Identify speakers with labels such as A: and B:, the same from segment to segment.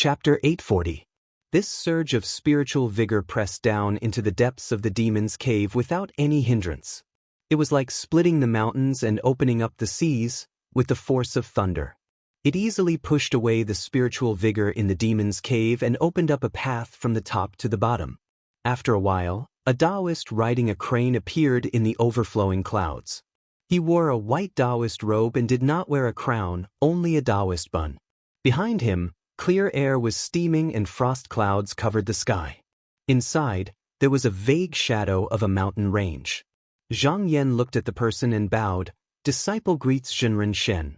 A: Chapter 840. This surge of spiritual vigor pressed down into the depths of the demon's cave without any hindrance. It was like splitting the mountains and opening up the seas with the force of thunder. It easily pushed away the spiritual vigor in the demon's cave and opened up a path from the top to the bottom. After a while, a Taoist riding a crane appeared in the overflowing clouds. He wore a white Taoist robe and did not wear a crown, only a Taoist bun. Behind him, clear air was steaming and frost clouds covered the sky. Inside, there was a vague shadow of a mountain range. Zhang Yan looked at the person and bowed. Disciple greets Zhenren Shen.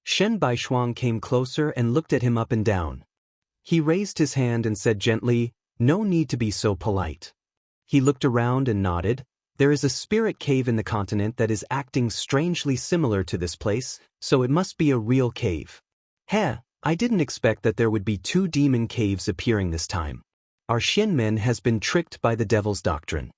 A: Shen Baishuang came closer and looked at him up and down. He raised his hand and said gently, "No need to be so polite." He looked around and nodded. There is a spirit cave in the continent that is acting strangely similar to this place, so it must be a real cave. Heh, I didn't expect that there would be two demon caves appearing this time. Our Xianmen has been tricked by the devil's doctrine.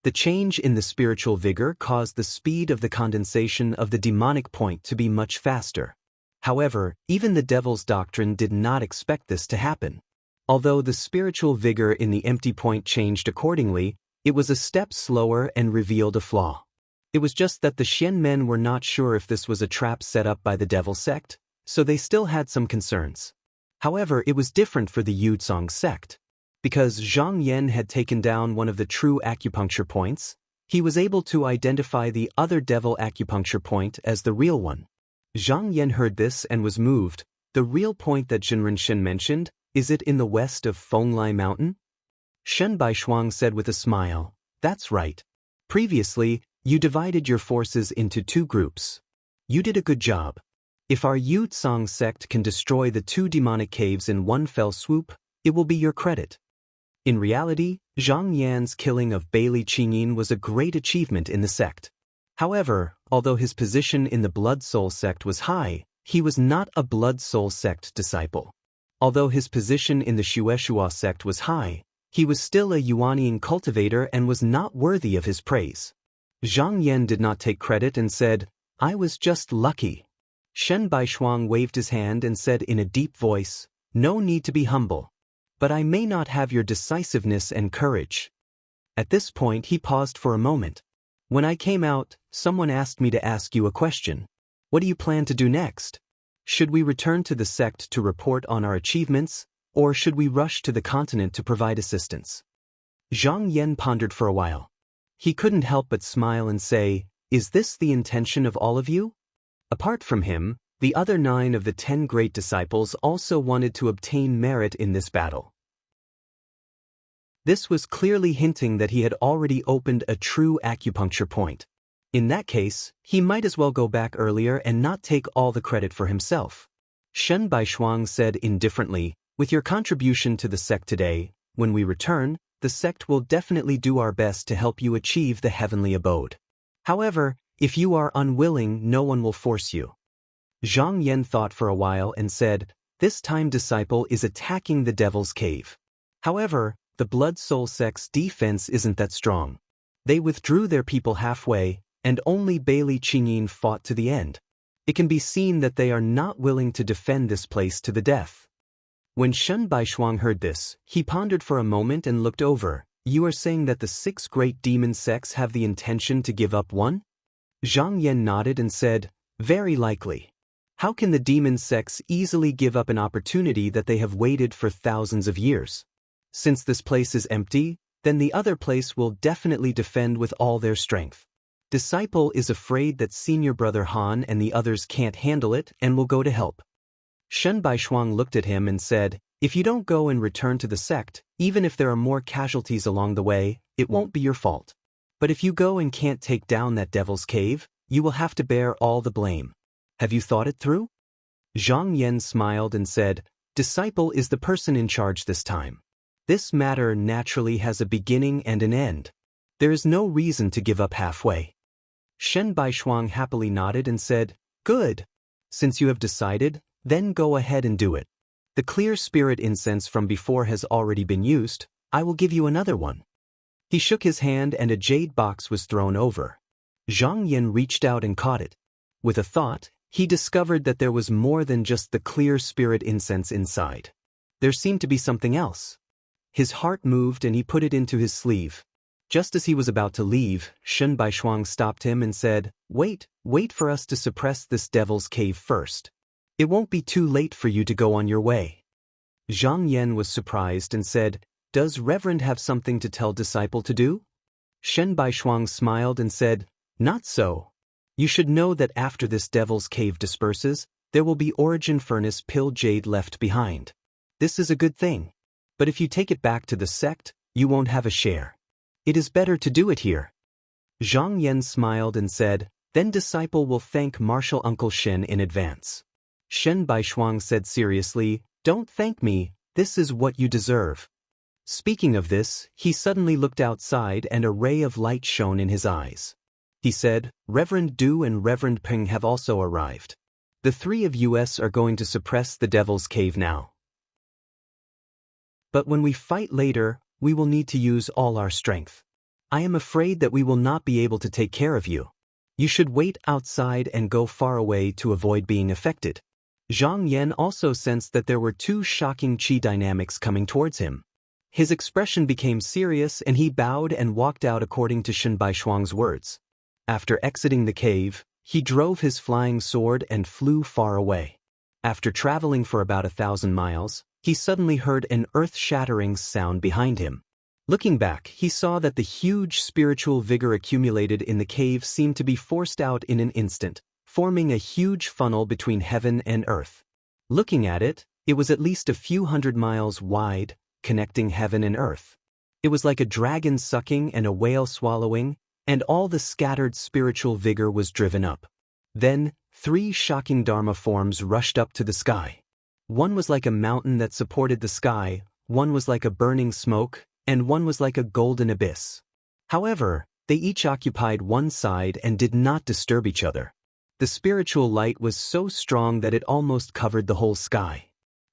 A: The change in the spiritual vigor caused the speed of the condensation of the demonic point to be much faster. However, even the devil's doctrine did not expect this to happen. Although the spiritual vigor in the empty point changed accordingly, it was a step slower and revealed a flaw. It was just that the Xianmen were not sure if this was a trap set up by the devil sect, so they still had some concerns. However, it was different for the Yuzong sect. Because Zhang Yan had taken down one of the true acupuncture points, he was able to identify the other devil acupuncture point as the real one. Zhang Yan heard this and was moved. The real point that Zhenren Shen mentioned, is it in the west of Fenglai Mountain? Shen Baishuang said with a smile, "That's right. Previously, you divided your forces into two groups. You did a good job. If our Yuzong sect can destroy the two demonic caves in one fell swoop, it will be your credit." In reality, Zhang Yan's killing of Bailey Qingyin was a great achievement in the sect. However, although his position in the Blood Soul sect was high, he was not a Blood Soul sect disciple. Although his position in the Shueshua sect was high, he was still a Yuanian cultivator and was not worthy of his praise. Zhang Yan did not take credit and said, "I was just lucky." Shen Baishuang waved his hand and said in a deep voice, "No need to be humble. But I may not have your decisiveness and courage." At this point he paused for a moment. "When I came out, someone asked me to ask you a question. What do you plan to do next? Should we return to the sect to report on our achievements, or should we rush to the continent to provide assistance?" Zhang Yan pondered for a while. He couldn't help but smile and say, "Is this the intention of all of you?" Apart from him, the other 9 of the 10 great disciples also wanted to obtain merit in this battle. This was clearly hinting that he had already opened a true acupuncture point. In that case, he might as well go back earlier and not take all the credit for himself. Shen Baishuang said indifferently, "With your contribution to the sect today, when we return, the sect will definitely do our best to help you achieve the heavenly abode. However, if you are unwilling, no one will force you." Zhang Yan thought for a while and said, "This time disciple is attacking the devil's cave. However, the Blood Soul sect's defense isn't that strong. They withdrew their people halfway, and only Bailey Qingyin fought to the end. It can be seen that they are not willing to defend this place to the death." When Shen Baishuang heard this, he pondered for a moment and looked over. "You are saying that the 6 great demon sects have the intention to give up one?" Zhang Yan nodded and said, "Very likely. How can the demon sects easily give up an opportunity that they have waited for thousands of years? Since this place is empty, then the other place will definitely defend with all their strength. Disciple is afraid that senior brother Han and the others can't handle it and will go to help." Shen Baishuang looked at him and said, "If you don't go and return to the sect, even if there are more casualties along the way, it won't be your fault. But if you go and can't take down that devil's cave, you will have to bear all the blame. Have you thought it through?" Zhang Yan smiled and said, "Disciple is the person in charge this time. This matter naturally has a beginning and an end. There is no reason to give up halfway." Shen Baishuang happily nodded and said, "Good. Since you have decided, then go ahead and do it. The clear spirit incense from before has already been used. I will give you another one." He shook his hand and a jade box was thrown over. Zhang Yan reached out and caught it. With a thought, he discovered that there was more than just the clear spirit incense inside. There seemed to be something else. His heart moved and he put it into his sleeve. Just as he was about to leave, Shen Baishuang stopped him and said, "Wait for us to suppress this devil's cave first. It won't be too late for you to go on your way." Zhang Yan was surprised and said, "Does Reverend have something to tell disciple to do?" Shen Baishuang smiled and said, "Not so. You should know that after this devil's cave disperses, there will be origin furnace pill jade left behind. This is a good thing. But if you take it back to the sect, you won't have a share. It is better to do it here." Zhang Yan smiled and said, "Then disciple will thank Martial Uncle Shen in advance." Shen Baishuang said seriously, "Don't thank me, this is what you deserve." Speaking of this, he suddenly looked outside and a ray of light shone in his eyes. He said, "Reverend Du and Reverend Peng have also arrived. The three of us are going to suppress the devil's cave now. But when we fight later, we will need to use all our strength. I am afraid that we will not be able to take care of you. You should wait outside and go far away to avoid being affected." Zhang Yan also sensed that there were two shocking qi dynamics coming towards him. His expression became serious and he bowed and walked out according to Shen Baishuang's words. After exiting the cave, he drove his flying sword and flew far away. After traveling for about 1,000 miles, he suddenly heard an earth-shattering sound behind him. Looking back, he saw that the huge spiritual vigor accumulated in the cave seemed to be forced out in an instant, forming a huge funnel between heaven and earth. Looking at it, it was at least a few hundred miles wide, connecting heaven and earth. It was like a dragon sucking and a whale swallowing, and all the scattered spiritual vigor was driven up. Then, 3 shocking Dharma forms rushed up to the sky. One was like a mountain that supported the sky, one was like a burning smoke, and one was like a golden abyss. However, they each occupied one side and did not disturb each other. The spiritual light was so strong that it almost covered the whole sky.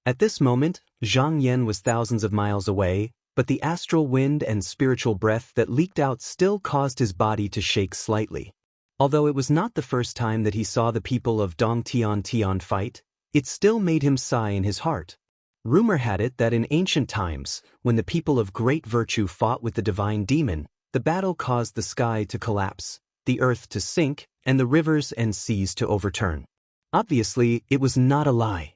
A: At this moment, Zhang Yan was thousands of miles away, but the astral wind and spiritual breath that leaked out still caused his body to shake slightly. Although it was not the first time that he saw the people of Dong Tian fight, it still made him sigh in his heart. Rumor had it that in ancient times, when the people of great virtue fought with the divine demon, the battle caused the sky to collapse, the earth to sink, and the rivers and seas to overturn. Obviously, it was not a lie.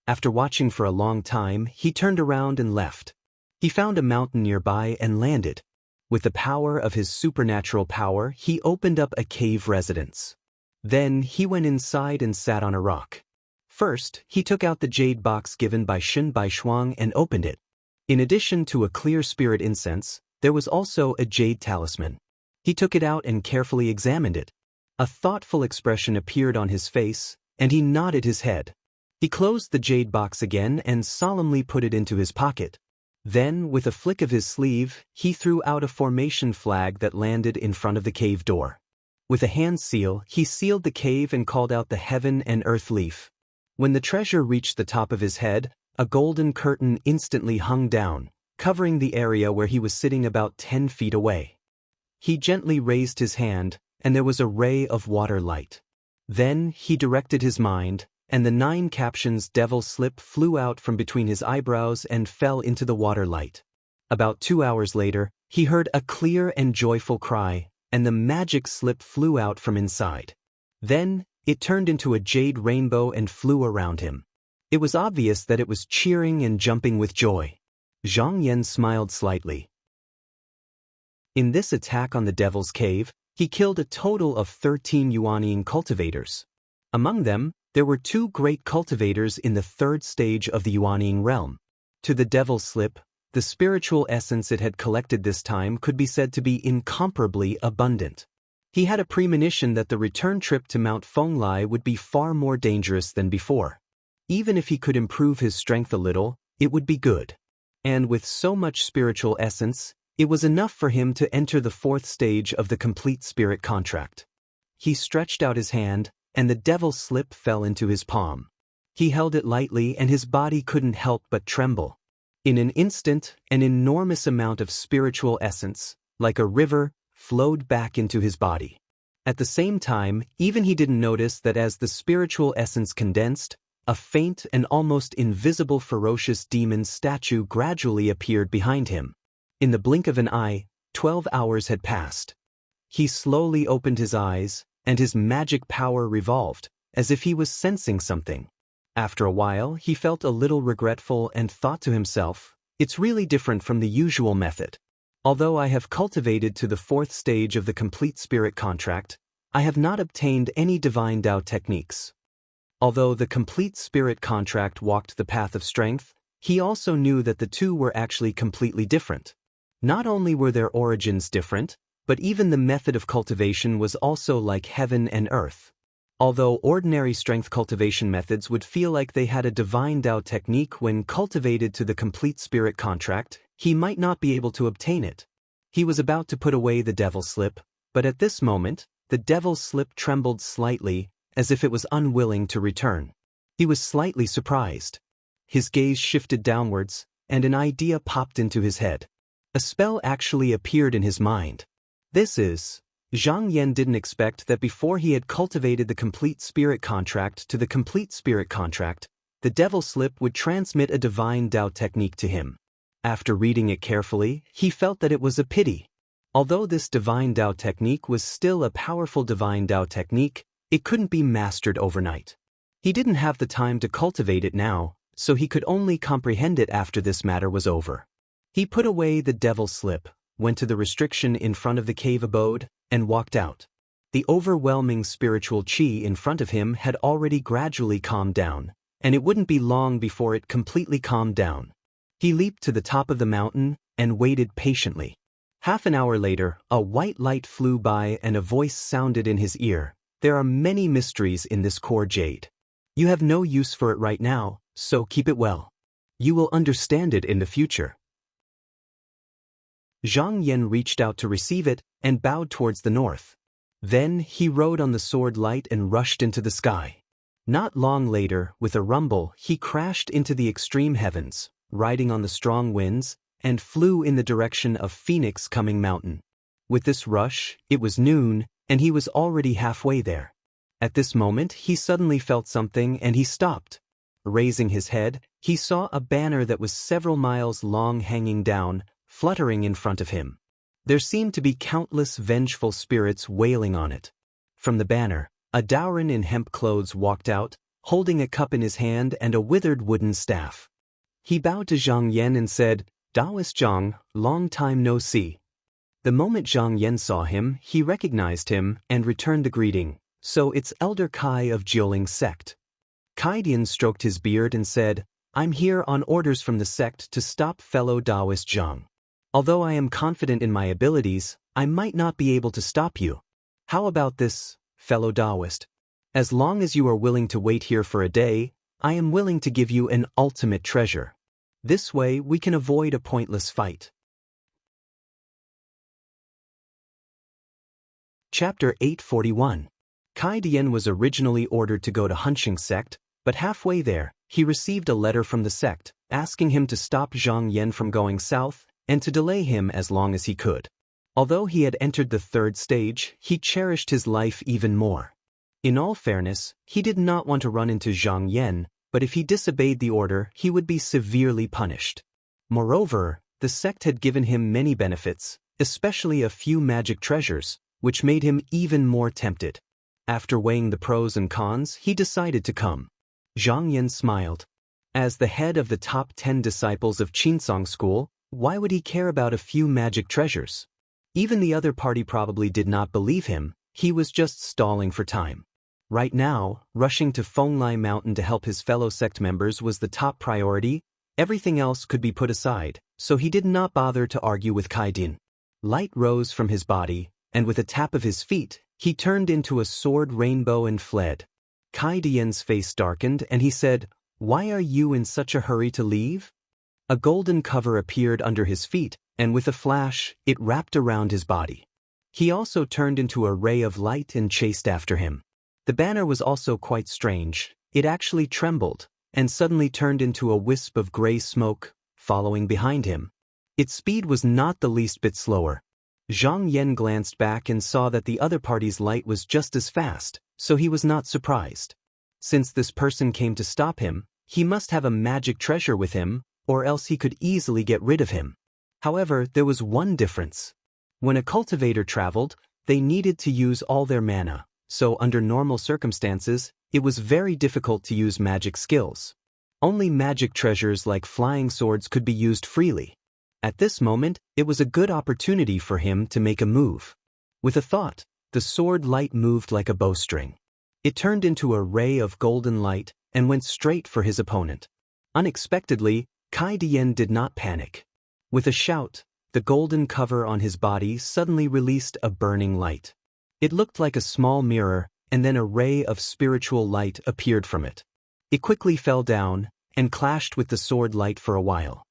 A: After watching for a long time, he turned around and left. He found a mountain nearby and landed. With the power of his supernatural power, he opened up a cave residence. Then he went inside and sat on a rock. First, he took out the jade box given by Shen Baishuang and opened it. In addition to a clear spirit incense, there was also a jade talisman. He took it out and carefully examined it. A thoughtful expression appeared on his face, and he nodded his head. He closed the jade box again and solemnly put it into his pocket. Then, with a flick of his sleeve, he threw out a formation flag that landed in front of the cave door. With a hand seal, he sealed the cave and called out the heaven and earth leaf. When the treasure reached the top of his head, a golden curtain instantly hung down, covering the area where he was sitting about 10 feet away. He gently raised his hand, and there was a ray of water light. Then he directed his mind, and the 9 captions devil slip flew out from between his eyebrows and fell into the water light. About 2 hours later, he heard a clear and joyful cry, and the magic slip flew out from inside. Then, it turned into a jade rainbow and flew around him. It was obvious that it was cheering and jumping with joy. Zhang Yan smiled slightly. In this attack on the devil's cave, he killed a total of 13 Yuanying cultivators. Among them, there were 2 great cultivators in the 3rd stage of the Yuanying realm. To the devil's slip, the spiritual essence it had collected this time could be said to be incomparably abundant. He had a premonition that the return trip to Mount Fenglai would be far more dangerous than before. Even if he could improve his strength a little, it would be good. And with so much spiritual essence, it was enough for him to enter the 4th stage of the complete spirit contract. He stretched out his hand, and the devil's slip fell into his palm. He held it lightly and his body couldn't help but tremble. In an instant, an enormous amount of spiritual essence, like a river, flowed back into his body. At the same time, even he didn't notice that as the spiritual essence condensed, A faint and almost invisible ferocious demon statue gradually appeared behind him. In the blink of an eye, 12 hours had passed. He slowly opened his eyes, and his magic power revolved, as if he was sensing something. After a while, he felt a little regretful and thought to himself, "It's really different from the usual method. Although I have cultivated to the 4th stage of the complete spirit contract, I have not obtained any divine Tao techniques." Although the complete spirit contract walked the path of strength, he also knew that the two were actually completely different. Not only were their origins different, but even the method of cultivation was also like heaven and earth. Although ordinary strength cultivation methods would feel like they had a divine Tao technique when cultivated to the complete spirit contract, he might not be able to obtain it. He was about to put away the devil slip, but at this moment, the devil's slip trembled slightly, as if it was unwilling to return. He was slightly surprised. His gaze shifted downwards, and an idea popped into his head. A spell actually appeared in his mind. Zhang Yan didn't expect that before he had cultivated the complete spirit contract to the complete spirit contract, the devil slip would transmit a divine Tao technique to him. After reading it carefully, he felt that it was a pity. Although this divine Tao technique was still a powerful divine Tao technique, it couldn't be mastered overnight. He didn't have the time to cultivate it now, so he could only comprehend it after this matter was over. He put away the devil slip, went to the restriction in front of the cave abode, and walked out. The overwhelming spiritual qi in front of him had already gradually calmed down, and it wouldn't be long before it completely calmed down. He leaped to the top of the mountain and waited patiently. Half an hour later, a white light flew by and a voice sounded in his ear. "There are many mysteries in this core jade. You have no use for it right now, so keep it well. You will understand it in the future." Zhang Yan reached out to receive it and bowed towards the north. Then he rode on the sword light and rushed into the sky. Not long later, with a rumble, he crashed into the extreme heavens, riding on the strong winds, and flew in the direction of Phoenix Coming Mountain. With this rush, it was noon, and he was already halfway there. At this moment, he suddenly felt something and he stopped. Raising his head, he saw a banner that was several miles long hanging down, fluttering in front of him. There seemed to be countless vengeful spirits wailing on it. From the banner, a Daoran in hemp clothes walked out, holding a cup in his hand and a withered wooden staff. He bowed to Zhang Yan and said, "Taoist Zhang, long time no see." The moment Zhang Yan saw him, he recognized him and returned the greeting. "So it's Elder Kai of Jioling sect." Kai Dian stroked his beard and said, "I'm here on orders from the sect to stop fellow Taoist Zhang. Although I am confident in my abilities, I might not be able to stop you. How about this, fellow Taoist? As long as you are willing to wait here for a day, I am willing to give you an ultimate treasure. This way we can avoid a pointless fight." Chapter 841. Kai Dian was originally ordered to go to Hunxing sect, but halfway there, he received a letter from the sect, asking him to stop Zhang Yan from going south, and to delay him as long as he could. Although he had entered the 3rd stage, he cherished his life even more. In all fairness, he did not want to run into Zhang Yan, but if he disobeyed the order, he would be severely punished. Moreover, the sect had given him many benefits, especially a few magic treasures, which made him even more tempted. After weighing the pros and cons, he decided to come. Zhang Yan smiled. As the head of the top 10 disciples of Qinsong School, why would he care about a few magic treasures? Even the other party probably did not believe him, he was just stalling for time. Right now, rushing to Fenglai Mountain to help his fellow sect members was the top priority. Everything else could be put aside, so he did not bother to argue with Kai Dian. Light rose from his body, and with a tap of his feet, he turned into a sword rainbow and fled. Kai Dian's face darkened and he said, "Why are you in such a hurry to leave?" A golden cover appeared under his feet, and with a flash, it wrapped around his body. He also turned into a ray of light and chased after him. The banner was also quite strange. It actually trembled, and suddenly turned into a wisp of gray smoke, following behind him. Its speed was not the least bit slower. Zhang Yan glanced back and saw that the other party's light was just as fast, so he was not surprised. Since this person came to stop him, he must have a magic treasure with him, or else he could easily get rid of him. However, there was one difference. When a cultivator traveled, they needed to use all their mana, so under normal circumstances, it was very difficult to use magic skills. Only magic treasures like flying swords could be used freely. At this moment, it was a good opportunity for him to make a move. With a thought, the sword light moved like a bowstring. It turned into a ray of golden light and went straight for his opponent. Unexpectedly, Kai Dian did not panic. With a shout, the golden cover on his body suddenly released a burning light. It looked like a small mirror, and then a ray of spiritual light appeared from it. It quickly fell down and clashed with the sword light for a while.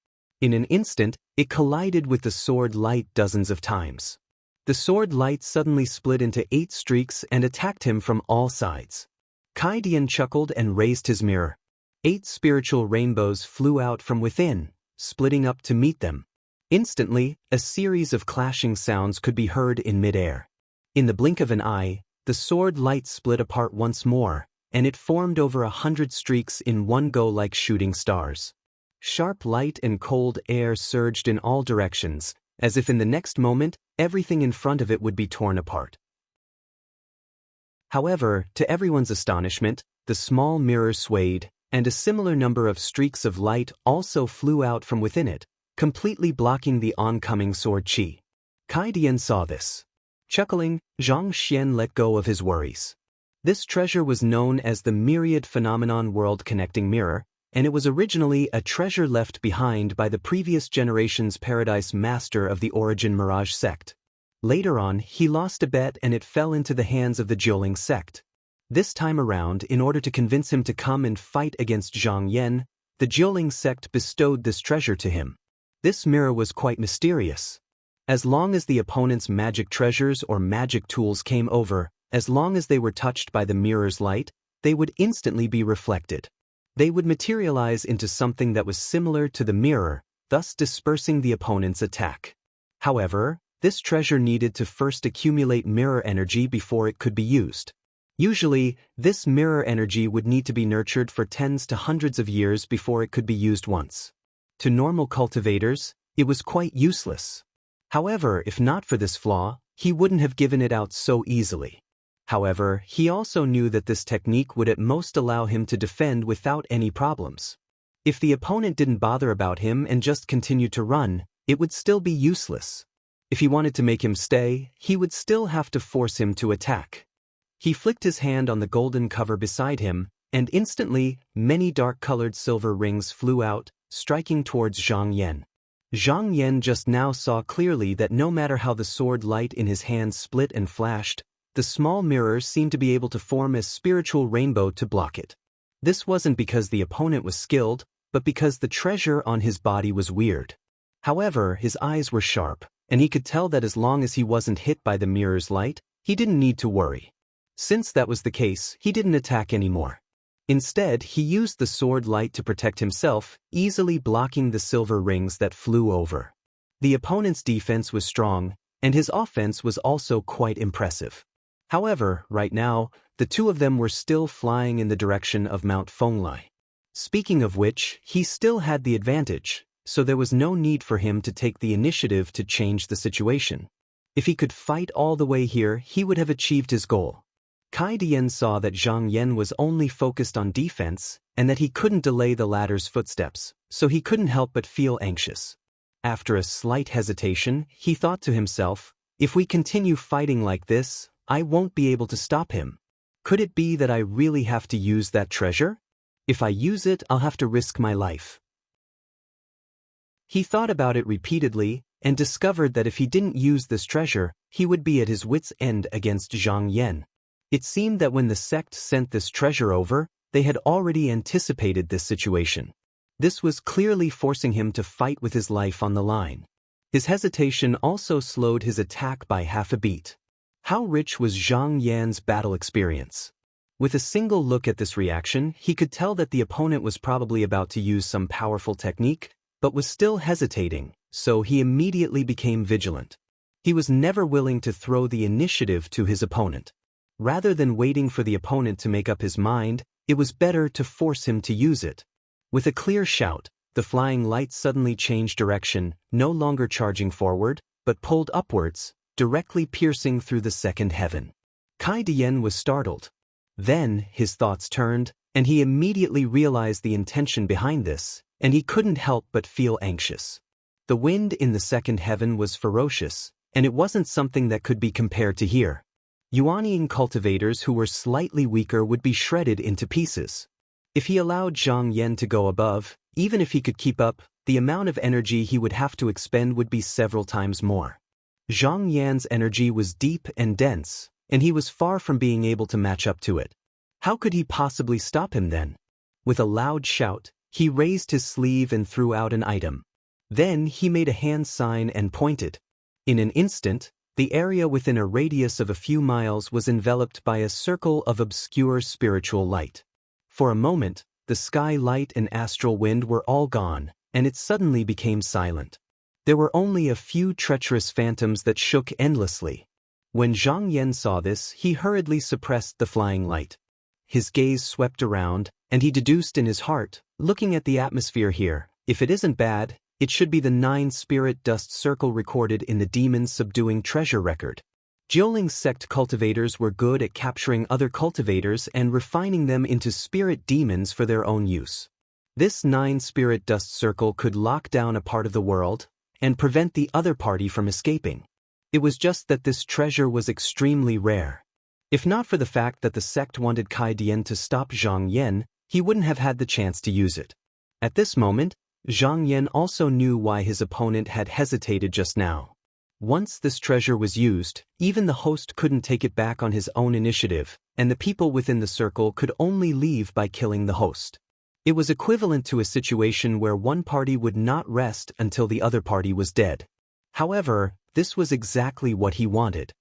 A: In an instant, it collided with the sword light dozens of times. The sword light suddenly split into 8 streaks and attacked him from all sides. Kai Dian chuckled and raised his mirror. 8 spiritual rainbows flew out from within, splitting up to meet them. Instantly, a series of clashing sounds could be heard in midair. In the blink of an eye, the sword light split apart once more, and it formed over 100 streaks in one go like shooting stars. Sharp light and cold air surged in all directions, as if in the next moment, everything in front of it would be torn apart. However, to everyone's astonishment, the small mirror swayed, and a similar number of streaks of light also flew out from within it, completely blocking the oncoming sword chi. Kai Dian saw this. Chuckling, Zhang Xian let go of his worries. This treasure was known as the Myriad Phenomenon World Connecting Mirror, and it was originally a treasure left behind by the previous generation's Paradise Master of the Origin Mirage sect. Later on, he lost a bet and it fell into the hands of the Jiuling sect. This time around, in order to convince him to come and fight against Zhang Yan, the Jiuling sect bestowed this treasure to him. This mirror was quite mysterious. As long as the opponent's magic treasures or magic tools came over, as long as they were touched by the mirror's light, they would instantly be reflected. They would materialize into something that was similar to the mirror, thus dispersing the opponent's attack. However, this treasure needed to first accumulate mirror energy before it could be used. Usually, this mirror energy would need to be nurtured for tens to hundreds of years before it could be used once. To normal cultivators, it was quite useless. However, if not for this flaw, he wouldn't have given it out so easily. However, he also knew that this technique would at most allow him to defend without any problems. If the opponent didn't bother about him and just continued to run, it would still be useless. If he wanted to make him stay, he would still have to force him to attack. He flicked his hand on the golden cover beside him, and instantly, many dark-colored silver rings flew out, striking towards Zhang Yan. Zhang Yan just now saw clearly that no matter how the sword light in his hand split and flashed, the small mirror seemed to be able to form a spiritual rainbow to block it. This wasn't because the opponent was skilled, but because the treasure on his body was weird. However, his eyes were sharp, and he could tell that as long as he wasn't hit by the mirror's light, he didn't need to worry. Since that was the case, he didn't attack anymore. Instead, he used the sword light to protect himself, easily blocking the silver rings that flew over. The opponent's defense was strong, and his offense was also quite impressive. However, right now, the two of them were still flying in the direction of Mount Fenglai. Speaking of which, he still had the advantage, so there was no need for him to take the initiative to change the situation. If he could fight all the way here, he would have achieved his goal. Kai Dian saw that Zhang Yan was only focused on defense and that he couldn't delay the latter's footsteps, so he couldn't help but feel anxious. After a slight hesitation, he thought to himself, if we continue fighting like this, I won't be able to stop him. Could it be that I really have to use that treasure? If I use it, I'll have to risk my life. He thought about it repeatedly and discovered that if he didn't use this treasure, he would be at his wit's end against Zhang Yan. It seemed that when the sect sent this treasure over, they had already anticipated this situation. This was clearly forcing him to fight with his life on the line. His hesitation also slowed his attack by half a beat. How rich was Zhang Yan's battle experience? With a single look at this reaction, he could tell that the opponent was probably about to use some powerful technique, but was still hesitating, so he immediately became vigilant. He was never willing to throw the initiative to his opponent. Rather than waiting for the opponent to make up his mind, It was better to force him to use it. With a clear shout, the flying light suddenly changed direction, no longer charging forward, but pulled upwards, directly piercing through the second heaven. Kai Dian was startled. Then, his thoughts turned, and he immediately realized the intention behind this, and he couldn't help but feel anxious. The wind in the second heaven was ferocious, and it wasn't something that could be compared to here. Yuanian cultivators who were slightly weaker would be shredded into pieces. If he allowed Zhang Yan to go above, even if he could keep up, the amount of energy he would have to expend would be several times more. Zhang Yan's energy was deep and dense, and he was far from being able to match up to it. How could he possibly stop him then? With a loud shout, he raised his sleeve and threw out an item. Then he made a hand sign and pointed. In an instant, the area within a radius of a few miles was enveloped by a circle of obscure spiritual light. For a moment, the sky light and astral wind were all gone, and it suddenly became silent. There were only a few treacherous phantoms that shook endlessly. When Zhang Yan saw this, he hurriedly suppressed the flying light. His gaze swept around, and he deduced in his heart, looking at the atmosphere here, if it isn't bad, it should be the 9-spirit dust circle recorded in the demon's subduing treasure record. Jiuling's sect cultivators were good at capturing other cultivators and refining them into spirit demons for their own use. This 9-spirit dust circle could lock down a part of the world and prevent the other party from escaping. It was just that this treasure was extremely rare. If not for the fact that the sect wanted Kai Dian to stop Zhang Yan, he wouldn't have had the chance to use it. At this moment, Zhang Yan also knew why his opponent had hesitated just now. Once this treasure was used, even the host couldn't take it back on his own initiative, and the people within the circle could only leave by killing the host. It was equivalent to a situation where one party would not rest until the other party was dead. However, this was exactly what he wanted.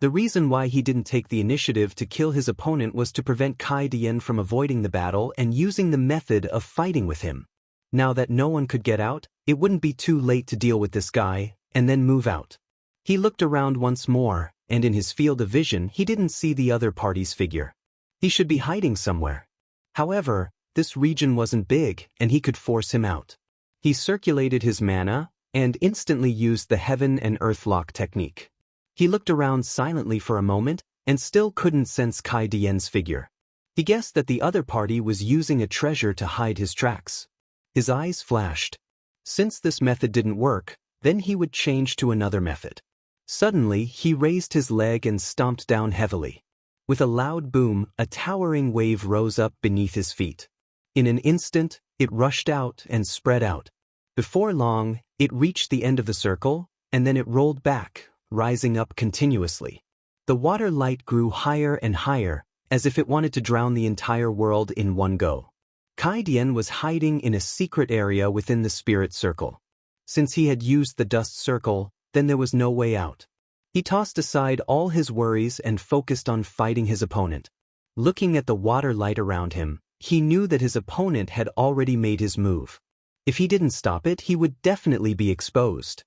A: The reason why he didn't take the initiative to kill his opponent was to prevent Kai Dian from avoiding the battle and using the method of fighting with him. Now that no one could get out, it wouldn't be too late to deal with this guy, and then move out. He looked around once more, and in his field of vision he didn't see the other party's figure. He should be hiding somewhere. However, this region wasn't big, and he could force him out. He circulated his mana, and instantly used the heaven and earth lock technique. He looked around silently for a moment, and still couldn't sense Kai Dian's figure. He guessed that the other party was using a treasure to hide his tracks. His eyes flashed. Since this method didn't work, then he would change to another method. Suddenly, he raised his leg and stomped down heavily. With a loud boom, a towering wave rose up beneath his feet. In an instant, it rushed out and spread out. Before long, it reached the end of the circle, and then it rolled back, rising up continuously. The water light grew higher and higher, as if it wanted to drown the entire world in one go. Kai Dian was hiding in a secret area within the spirit circle. Since he had used the dust circle, then there was no way out. He tossed aside all his worries and focused on fighting his opponent. Looking at the water light around him, he knew that his opponent had already made his move. If he didn't stop it, he would definitely be exposed.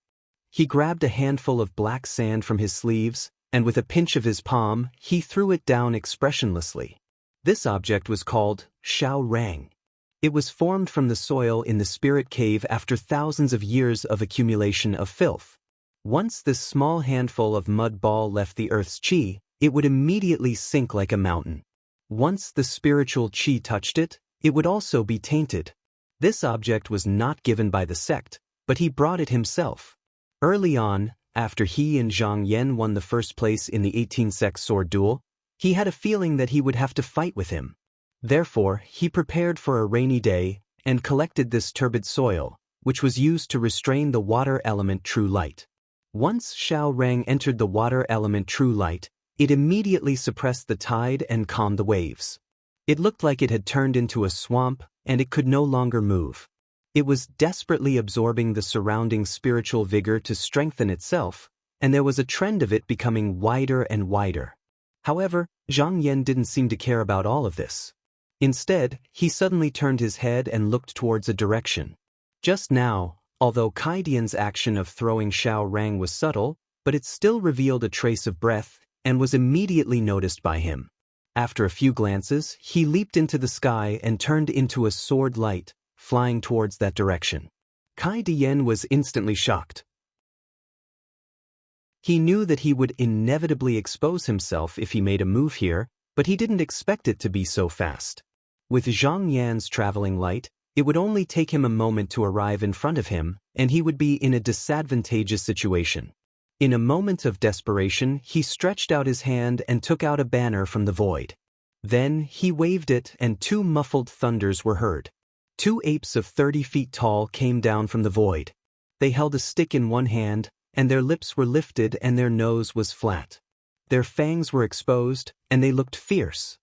A: He grabbed a handful of black sand from his sleeves, and with a pinch of his palm, he threw it down expressionlessly. This object was called Shao Rang. It was formed from the soil in the spirit cave after thousands of years of accumulation of filth. Once this small handful of mud ball left the earth's chi, it would immediately sink like a mountain. Once the spiritual chi touched it, it would also be tainted. This object was not given by the sect, but he brought it himself. Early on, after he and Zhang Yan won the first place in the 18-sect sword duel, he had a feeling that he would have to fight with him. Therefore, he prepared for a rainy day and collected this turbid soil, which was used to restrain the water element true light. Once Shao Rang entered the water element true light, it immediately suppressed the tide and calmed the waves. It looked like it had turned into a swamp, and it could no longer move. It was desperately absorbing the surrounding spiritual vigor to strengthen itself, and there was a trend of it becoming wider and wider. However, Zhang Yan didn't seem to care about all of this. Instead, he suddenly turned his head and looked towards a direction. Just now, although Kai Dian's action of throwing Shao Rang was subtle, but it still revealed a trace of breath and was immediately noticed by him. After a few glances, he leaped into the sky and turned into a sword light, flying towards that direction. Kai Dian was instantly shocked. He knew that he would inevitably expose himself if he made a move here, but he didn't expect it to be so fast. With Zhang Yan's traveling light, it would only take him a moment to arrive in front of him, and he would be in a disadvantageous situation. In a moment of desperation, he stretched out his hand and took out a banner from the void. Then, he waved it and two muffled thunders were heard. Two apes of 30 feet tall came down from the void. They held a stick in one hand, and their lips were lifted and their nose was flat. Their fangs were exposed, and they looked fierce.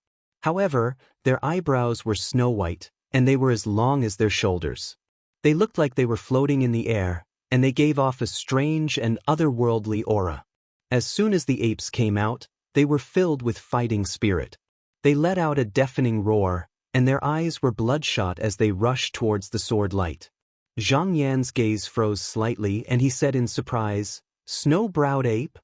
A: However, their eyebrows were snow-white, and they were as long as their shoulders. They looked like they were floating in the air, and they gave off a strange and otherworldly aura. As soon as the apes came out, they were filled with fighting spirit. They let out a deafening roar, and their eyes were bloodshot as they rushed towards the sword light. Zhang Yan's gaze froze slightly and he said in surprise, "Snow-browed ape?"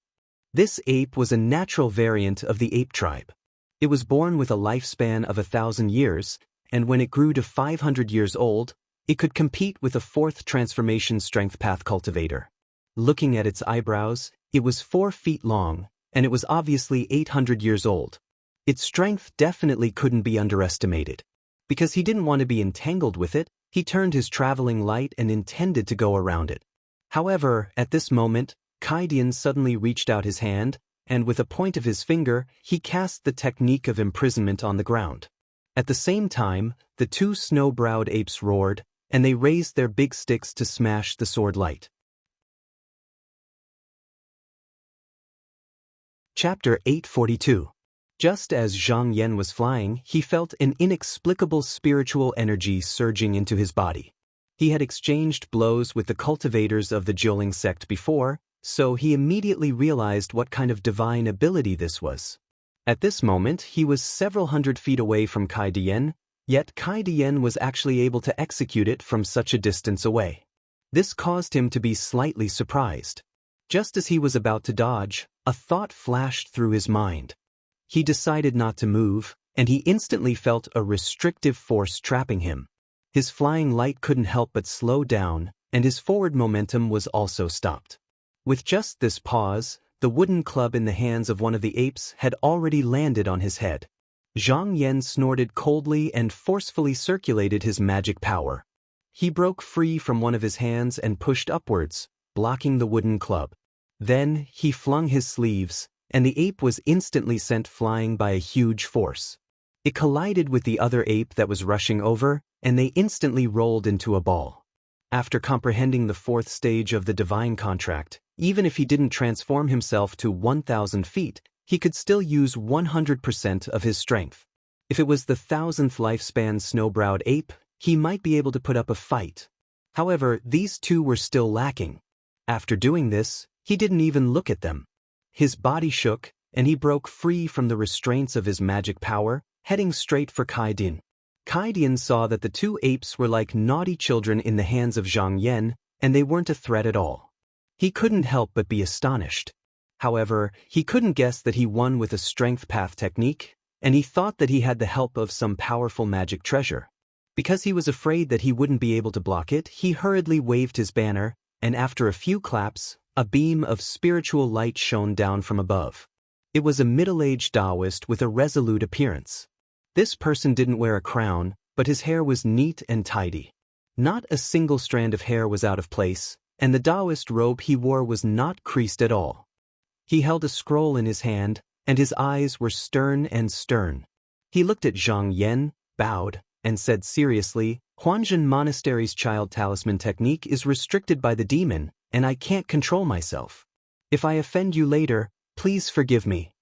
A: This ape was a natural variant of the ape tribe. It was born with a lifespan of 1,000 years, and when it grew to 500 years old, it could compete with a fourth transformation strength path cultivator. Looking at its eyebrows, it was 4 feet long, and it was obviously 800 years old. Its strength definitely couldn't be underestimated. Because he didn't want to be entangled with it, he turned his traveling light and intended to go around it. However, at this moment, Kai Dian suddenly reached out his hand, and with a point of his finger, he cast the technique of imprisonment on the ground. At the same time, the two snow-browed apes roared, and they raised their big sticks to smash the sword light. Chapter 842. Just as Zhang Yan was flying, he felt an inexplicable spiritual energy surging into his body. He had exchanged blows with the cultivators of the Jiuling sect before, so he immediately realized what kind of divine ability this was. At this moment, he was several hundred feet away from Kai Dian, yet Kai Dian was actually able to execute it from such a distance away. This caused him to be slightly surprised. Just as he was about to dodge, a thought flashed through his mind. He decided not to move, and he instantly felt a restrictive force trapping him. His flying light couldn't help but slow down, and his forward momentum was also stopped. With just this pause, the wooden club in the hands of one of the apes had already landed on his head. Zhang Yan snorted coldly and forcefully circulated his magic power. He broke free from one of his hands and pushed upwards, blocking the wooden club. Then, he flung his sleeves, and the ape was instantly sent flying by a huge force. It collided with the other ape that was rushing over, and they instantly rolled into a ball. After comprehending the fourth stage of the divine contract, even if he didn't transform himself to 1,000 feet, he could still use 100% of his strength. If it was the 1,000th lifespan snow-browed ape, he might be able to put up a fight. However, these two were still lacking. After doing this, he didn't even look at them. His body shook, and he broke free from the restraints of his magic power, heading straight for Kai Dian. Kai Dian saw that the two apes were like naughty children in the hands of Zhang Yan, and they weren't a threat at all. He couldn't help but be astonished. However, he couldn't guess that he won with a strength path technique, and he thought that he had the help of some powerful magic treasure. Because he was afraid that he wouldn't be able to block it, he hurriedly waved his banner, and after a few claps, a beam of spiritual light shone down from above. It was a middle-aged Taoist with a resolute appearance. This person didn't wear a crown, but his hair was neat and tidy. Not a single strand of hair was out of place, and the Taoist robe he wore was not creased at all. He held a scroll in his hand, and his eyes were stern and stern. He looked at Zhang Yan, bowed, and said seriously, "Huanzhen Monastery's child talisman technique is restricted by the demon, and I can't control myself. If I offend you later, please forgive me."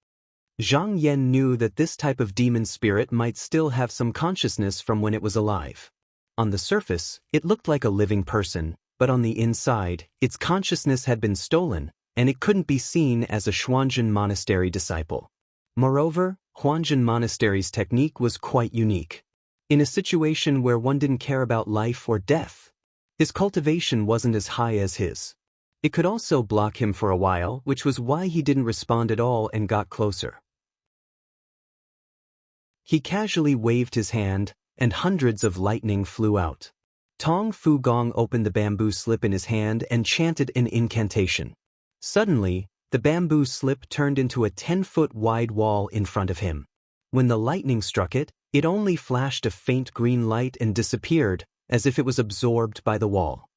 A: Zhang Yan knew that this type of demon spirit might still have some consciousness from when it was alive. On the surface, it looked like a living person, but on the inside, its consciousness had been stolen, and it couldn't be seen as a Huanzhen Monastery disciple. Moreover, Huanzhen Monastery's technique was quite unique. In a situation where one didn't care about life or death, his cultivation wasn't as high as his. It could also block him for a while, which was why he didn't respond at all and got closer. He casually waved his hand, and hundreds of lightning flew out. Tong Fu Gong opened the bamboo slip in his hand and chanted an incantation. Suddenly, the bamboo slip turned into a 10-foot wide wall in front of him. When the lightning struck it, it only flashed a faint green light and disappeared, as if it was absorbed by the wall.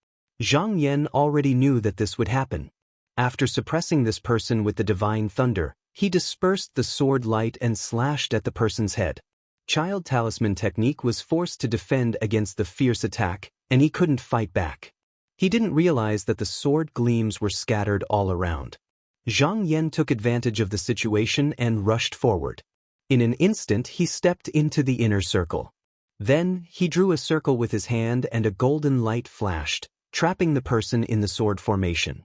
A: Zhang Yan already knew that this would happen. After suppressing this person with the divine thunder, he dispersed the sword light and slashed at the person's head. Child Talisman Technique was forced to defend against the fierce attack, and he couldn't fight back. He didn't realize that the sword gleams were scattered all around. Zhang Yan took advantage of the situation and rushed forward. In an instant he stepped into the inner circle. Then, he drew a circle with his hand and a golden light flashed, trapping the person in the sword formation.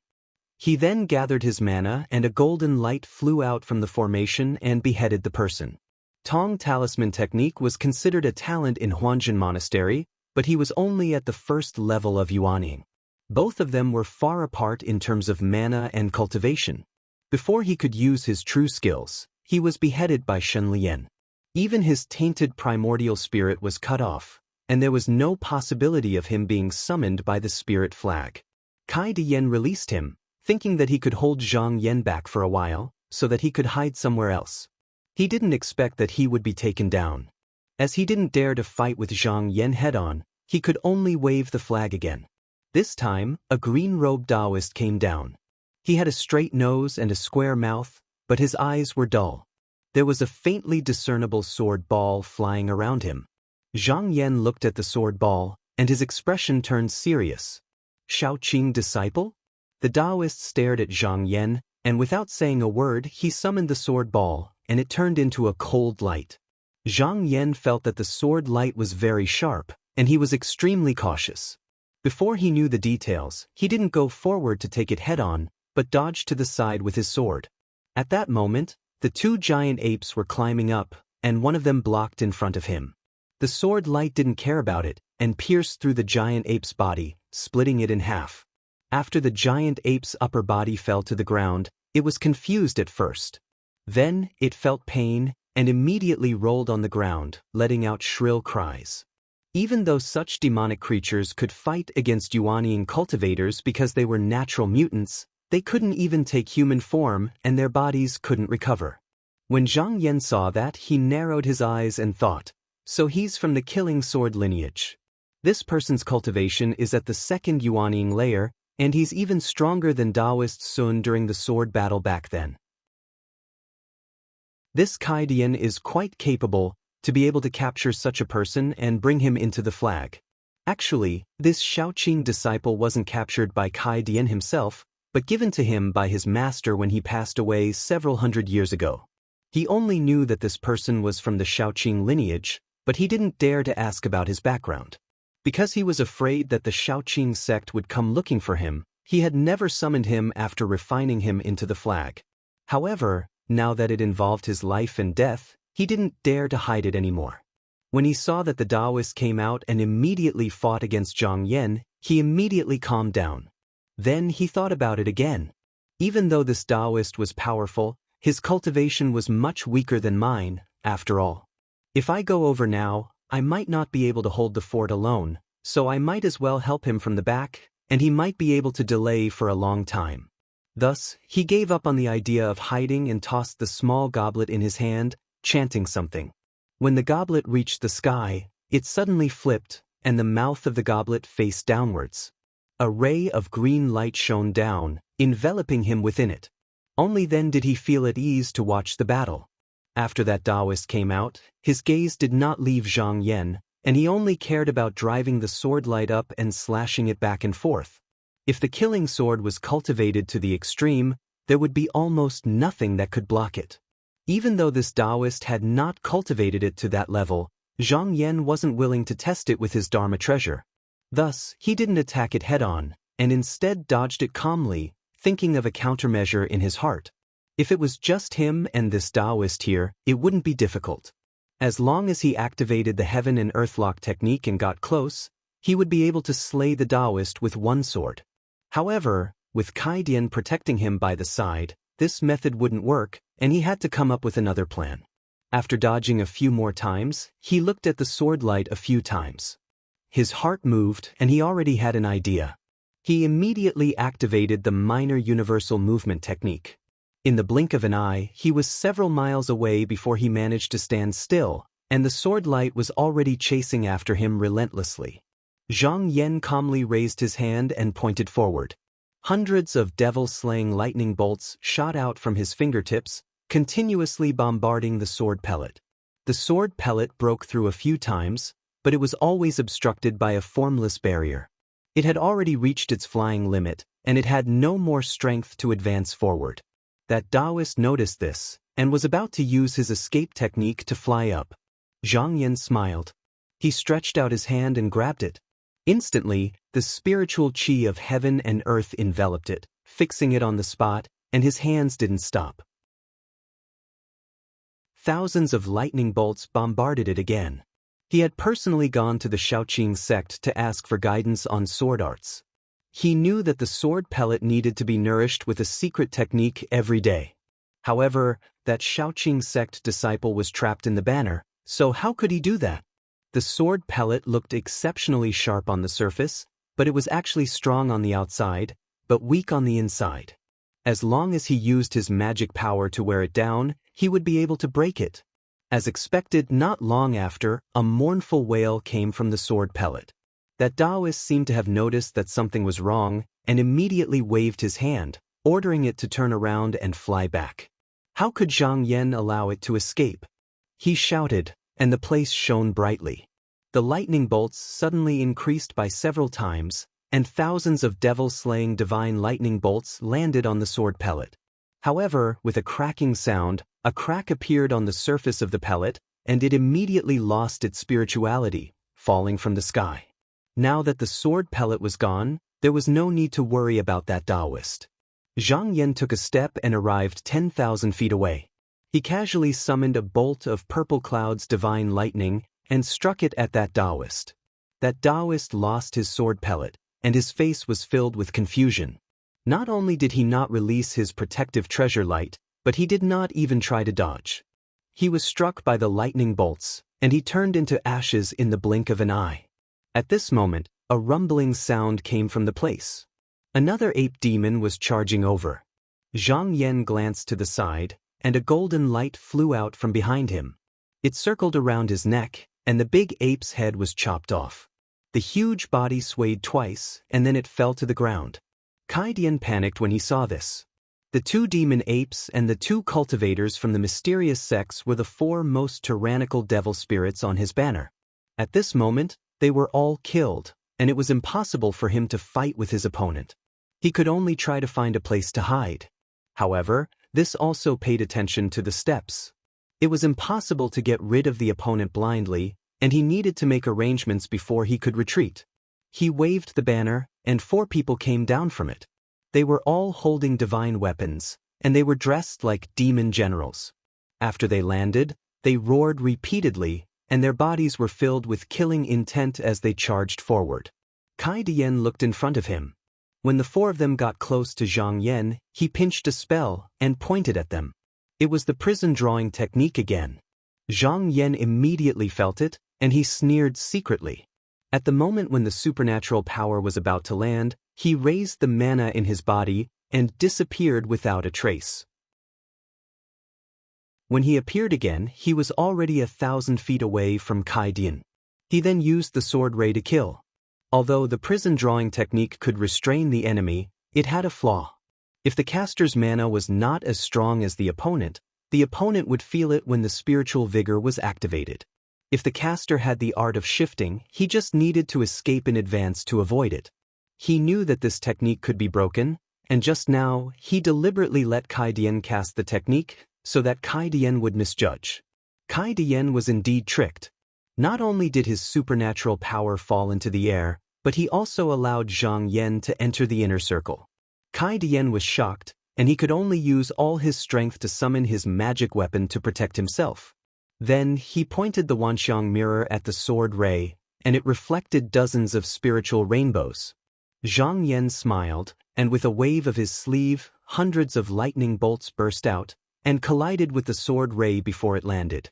A: He then gathered his mana and a golden light flew out from the formation and beheaded the person. Tong Talisman Technique was considered a talent in Huanjin Monastery, but he was only at the first level of Yuanying. Both of them were far apart in terms of mana and cultivation. Before he could use his true skills, he was beheaded by Shen Lian. Even his tainted primordial spirit was cut off, and there was no possibility of him being summoned by the spirit flag. Kai Dian released him, thinking that he could hold Zhang Yan back for a while, so that he could hide somewhere else. He didn't expect that he would be taken down. As he didn't dare to fight with Zhang Yan head-on, he could only wave the flag again. This time, a green-robed Taoist came down. He had a straight nose and a square mouth, but his eyes were dull. There was a faintly discernible sword ball flying around him. Zhang Yan looked at the sword ball, and his expression turned serious. Shaoqing disciple? The Taoist stared at Zhang Yan, and without saying a word he summoned the sword ball, and it turned into a cold light. Zhang Yan felt that the sword light was very sharp, and he was extremely cautious. Before he knew the details, he didn't go forward to take it head-on, but dodged to the side with his sword. At that moment, the two giant apes were climbing up, and one of them blocked in front of him. The sword light didn't care about it, and pierced through the giant ape's body, splitting it in half. After the giant ape's upper body fell to the ground, it was confused at first. Then, it felt pain, and immediately rolled on the ground, letting out shrill cries. Even though such demonic creatures could fight against Yuanying cultivators because they were natural mutants, they couldn't even take human form and their bodies couldn't recover. When Zhang Yan saw that, he narrowed his eyes and thought, so he's from the Killing Sword lineage. This person's cultivation is at the second Yuanying layer, and he's even stronger than Taoist Sun during the sword battle back then. This Kai Dian is quite capable to be able to capture such a person and bring him into the flag. Actually, this Shaoqing disciple wasn't captured by Kai Dian himself, but given to him by his master when he passed away several hundred years ago. He only knew that this person was from the Shaoqing lineage, but he didn't dare to ask about his background. Because he was afraid that the Shaoqing sect would come looking for him, he had never summoned him after refining him into the flag. However, now that it involved his life and death, he didn't dare to hide it anymore. When he saw that the Taoist came out and immediately fought against Zhang Yan, he immediately calmed down. Then he thought about it again. Even though this Taoist was powerful, his cultivation was much weaker than mine, after all. If I go over now, I might not be able to hold the fort alone, so I might as well help him from the back, and he might be able to delay for a long time. Thus, he gave up on the idea of hiding and tossed the small goblet in his hand, chanting something. When the goblet reached the sky, it suddenly flipped, and the mouth of the goblet faced downwards. A ray of green light shone down, enveloping him within it. Only then did he feel at ease to watch the battle. After that Taoist came out, his gaze did not leave Zhang Yan, and he only cared about driving the sword light up and slashing it back and forth. If the killing sword was cultivated to the extreme, there would be almost nothing that could block it. Even though this Taoist had not cultivated it to that level, Zhang Yan wasn't willing to test it with his Dharma treasure. Thus, he didn't attack it head-on, and instead dodged it calmly, thinking of a countermeasure in his heart. If it was just him and this Taoist here, it wouldn't be difficult. As long as he activated the Heaven and Earthlock technique and got close, he would be able to slay the Taoist with one sword. However, with Kai Dian protecting him by the side, this method wouldn't work, and he had to come up with another plan. After dodging a few more times, he looked at the sword light a few times. His heart moved, and he already had an idea. He immediately activated the minor universal movement technique. In the blink of an eye, he was several miles away before he managed to stand still, and the sword light was already chasing after him relentlessly. Zhang Yan calmly raised his hand and pointed forward. Hundreds of devil-slaying lightning bolts shot out from his fingertips, continuously bombarding the sword pellet. The sword pellet broke through a few times, but it was always obstructed by a formless barrier. It had already reached its flying limit, and it had no more strength to advance forward. That Taoist noticed this, and was about to use his escape technique to fly up. Zhang Yan smiled. He stretched out his hand and grabbed it. Instantly, the spiritual chi of heaven and earth enveloped it, fixing it on the spot, and his hands didn't stop. Thousands of lightning bolts bombarded it again. He had personally gone to the Shaoqing sect to ask for guidance on sword arts. He knew that the sword pellet needed to be nourished with a secret technique every day. However, that Shaoqing sect disciple was trapped in the banner, so how could he do that? The sword pellet looked exceptionally sharp on the surface, but it was actually strong on the outside, but weak on the inside. As long as he used his magic power to wear it down, he would be able to break it. As expected, not long after, a mournful wail came from the sword pellet. That Taoist seemed to have noticed that something was wrong, and immediately waved his hand, ordering it to turn around and fly back. How could Zhang Yan allow it to escape? He shouted, and the place shone brightly. The lightning bolts suddenly increased by several times, and thousands of devil-slaying divine lightning bolts landed on the sword pellet. However, with a cracking sound, a crack appeared on the surface of the pellet, and it immediately lost its spirituality, falling from the sky. Now that the sword pellet was gone, there was no need to worry about that Taoist. Zhang Yan took a step and arrived 10,000 feet away. He casually summoned a bolt of purple cloud's divine lightning and struck it at that Taoist. That Taoist lost his sword pellet, and his face was filled with confusion. Not only did he not release his protective treasure light, but he did not even try to dodge. He was struck by the lightning bolts, and he turned into ashes in the blink of an eye. At this moment, a rumbling sound came from the place. Another ape demon was charging over. Zhang Yan glanced to the side, and a golden light flew out from behind him. It circled around his neck, and the big ape's head was chopped off. The huge body swayed twice, and then it fell to the ground. Kai Dian panicked when he saw this. The two demon apes and the two cultivators from the mysterious sects were the four most tyrannical devil spirits on his banner. At this moment, they were all killed, and it was impossible for him to fight with his opponent. He could only try to find a place to hide. However, this also paid attention to the steps. It was impossible to get rid of the opponent blindly, and he needed to make arrangements before he could retreat. He waved the banner, and 4 people came down from it. They were all holding divine weapons, and they were dressed like demon generals. After they landed, they roared repeatedly, and their bodies were filled with killing intent as they charged forward. Kai Dian looked in front of him. When the 4 of them got close to Zhang Yan, he pinched a spell and pointed at them. It was the prison drawing technique again. Zhang Yan immediately felt it, and he sneered secretly. At the moment when the supernatural power was about to land, he raised the mana in his body and disappeared without a trace. When he appeared again, he was already 1,000 feet away from Kai Dian. He then used the sword ray to kill. Although the prison drawing technique could restrain the enemy, it had a flaw. If the caster's mana was not as strong as the opponent would feel it when the spiritual vigor was activated. If the caster had the art of shifting, he just needed to escape in advance to avoid it. He knew that this technique could be broken, and just now, he deliberately let Kai Dian cast the technique so that Kai Dian would misjudge. Kai Dian was indeed tricked. Not only did his supernatural power fall into the air, but he also allowed Zhang Yan to enter the inner circle. Kai Dian was shocked, and he could only use all his strength to summon his magic weapon to protect himself. Then he pointed the Wanxiang mirror at the sword ray, and it reflected dozens of spiritual rainbows. Zhang Yan smiled, and with a wave of his sleeve, hundreds of lightning bolts burst out, and collided with the sword ray before it landed.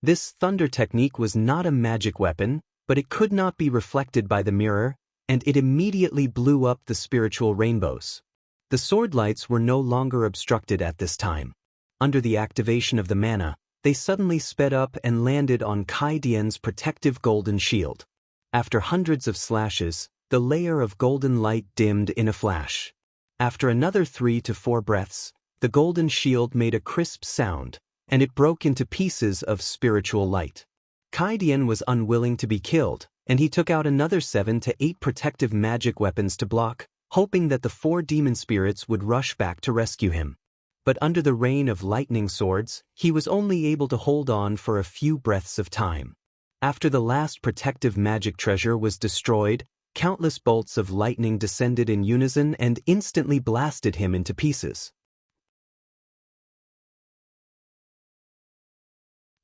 A: This thunder technique was not a magic weapon, but it could not be reflected by the mirror, and it immediately blew up the spiritual rainbows. The sword lights were no longer obstructed at this time. Under the activation of the mana, they suddenly sped up and landed on Kai Dian's protective golden shield. After hundreds of slashes, the layer of golden light dimmed in a flash. After another 3 to 4 breaths, the golden shield made a crisp sound, and it broke into pieces of spiritual light. Kai Dian was unwilling to be killed, and he took out another 7 to 8 protective magic weapons to block, hoping that the 4 demon spirits would rush back to rescue him. But under the rain of lightning swords, he was only able to hold on for a few breaths of time. After the last protective magic treasure was destroyed, countless bolts of lightning descended in unison and instantly blasted him into pieces.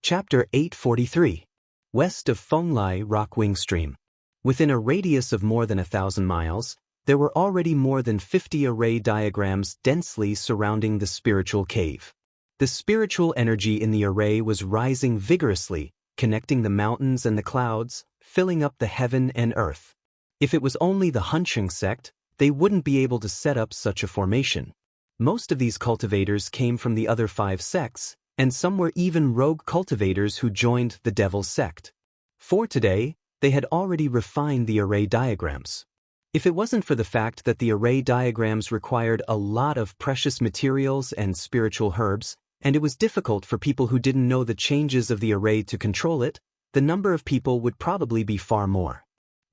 A: Chapter 843. West of Fenglai Rockwing Stream. Within a radius of more than 1,000 miles, there were already more than 50 array diagrams densely surrounding the spiritual cave. The spiritual energy in the array was rising vigorously, connecting the mountains and the clouds, filling up the heaven and earth. If it was only the Hunching sect, they wouldn't be able to set up such a formation. Most of these cultivators came from the other 5 sects, and some were even rogue cultivators who joined the Devil's sect. For today, they had already refined the array diagrams. If it wasn't for the fact that the array diagrams required a lot of precious materials and spiritual herbs, and it was difficult for people who didn't know the changes of the array to control it, the number of people would probably be far more.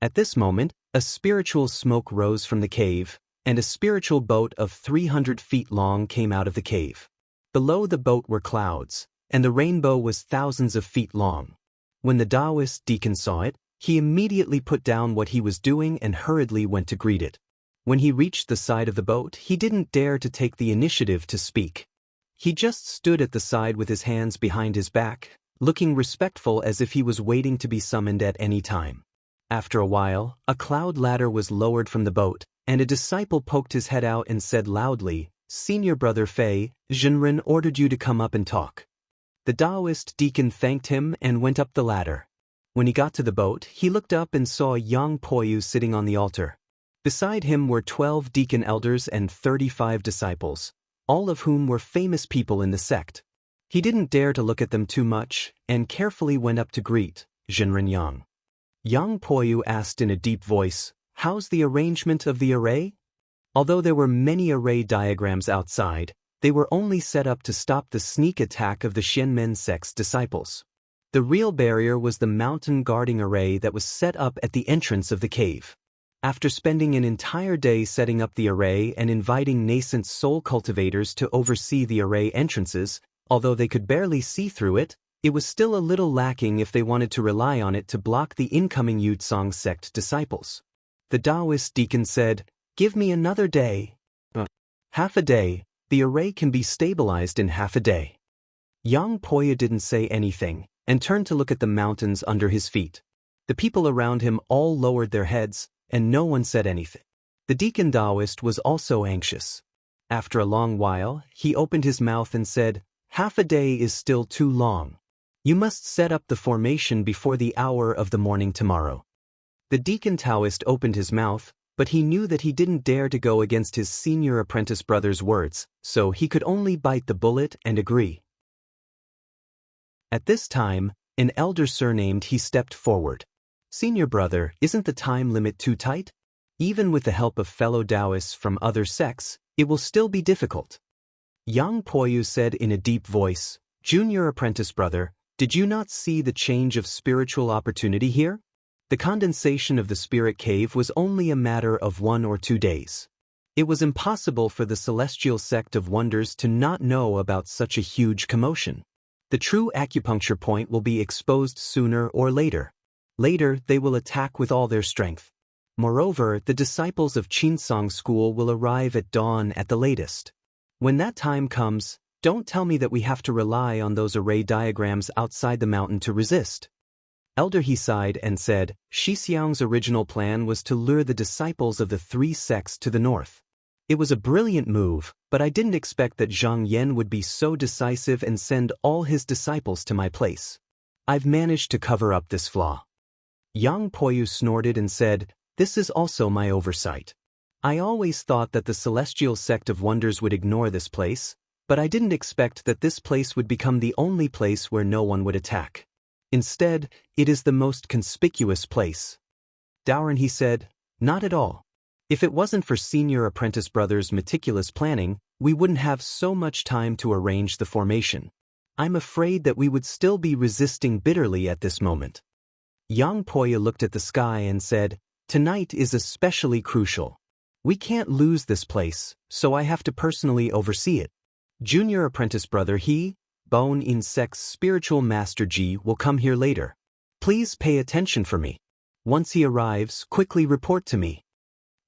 A: At this moment, a spiritual smoke rose from the cave, and a spiritual boat of 300 feet long came out of the cave. Below the boat were clouds, and the rainbow was thousands of feet long. When the Taoist deacon saw it, he immediately put down what he was doing and hurriedly went to greet it. When he reached the side of the boat, he didn't dare to take the initiative to speak. He just stood at the side with his hands behind his back, looking respectful as if he was waiting to be summoned at any time. After a while, a cloud ladder was lowered from the boat, and a disciple poked his head out and said loudly, "Senior Brother Fei, Zhenren ordered you to come up and talk." The Taoist deacon thanked him and went up the ladder. When he got to the boat, he looked up and saw Yang Poyu sitting on the altar. Beside him were 12 deacon elders and 35 disciples, all of whom were famous people in the sect. He didn't dare to look at them too much, and carefully went up to greet Zhenren Yang. Yang Poyu asked in a deep voice, "How's the arrangement of the array?" Although there were many array diagrams outside, they were only set up to stop the sneak attack of the Xianmen sect's disciples. The real barrier was the mountain guarding array that was set up at the entrance of the cave. After spending an entire day setting up the array and inviting nascent soul cultivators to oversee the array entrances, although they could barely see through it, it was still a little lacking if they wanted to rely on it to block the incoming Yutsong sect disciples. The Taoist deacon said, "Give me another day." Half a day, the array can be stabilized in half a day. Yang Poya didn't say anything, and turned to look at the mountains under his feet. The people around him all lowered their heads, and no one said anything. The deacon Taoist was also anxious. After a long while, he opened his mouth and said, "Half a day is still too long. You must set up the formation before the hour of the morning tomorrow." The deacon Taoist opened his mouth, but he knew that he didn't dare to go against his senior apprentice brother's words, so he could only bite the bullet and agree. At this time, an elder surnamed he stepped forward. "Senior brother, isn't the time limit too tight? Even with the help of fellow Taoists from other sects, it will still be difficult." Yang Poyu said in a deep voice, "Junior apprentice brother, did you not see the change of spiritual opportunity here? The condensation of the spirit cave was only a matter of 1 or 2 days. It was impossible for the celestial sect of wonders to not know about such a huge commotion. The true acupuncture point will be exposed sooner or later. Later, they will attack with all their strength. Moreover, the disciples of Qinsong school will arrive at dawn at the latest. When that time comes, don't tell me that we have to rely on those array diagrams outside the mountain to resist." Elder he sighed and said, "Shixiang's original plan was to lure the disciples of the 3 sects to the north. It was a brilliant move, but I didn't expect that Zhang Yan would be so decisive and send all his disciples to my place. I've managed to cover up this flaw. Yang Poyu snorted and said, "This is also my oversight. I always thought that the Celestial Sect of Wonders would ignore this place, but I didn't expect that this place would become the only place where no one would attack. Instead, it is the most conspicuous place." Daoran, he said, "Not at all. If it wasn't for Senior Apprentice Brothers' meticulous planning, we wouldn't have so much time to arrange the formation. I'm afraid that we would still be resisting bitterly at this moment." Yang Poya looked at the sky and said, "Tonight is especially crucial. We can't lose this place, so I have to personally oversee it. Junior Apprentice Brother He, Bone Insect's spiritual master Ji will come here later. Please pay attention for me. Once he arrives, quickly report to me."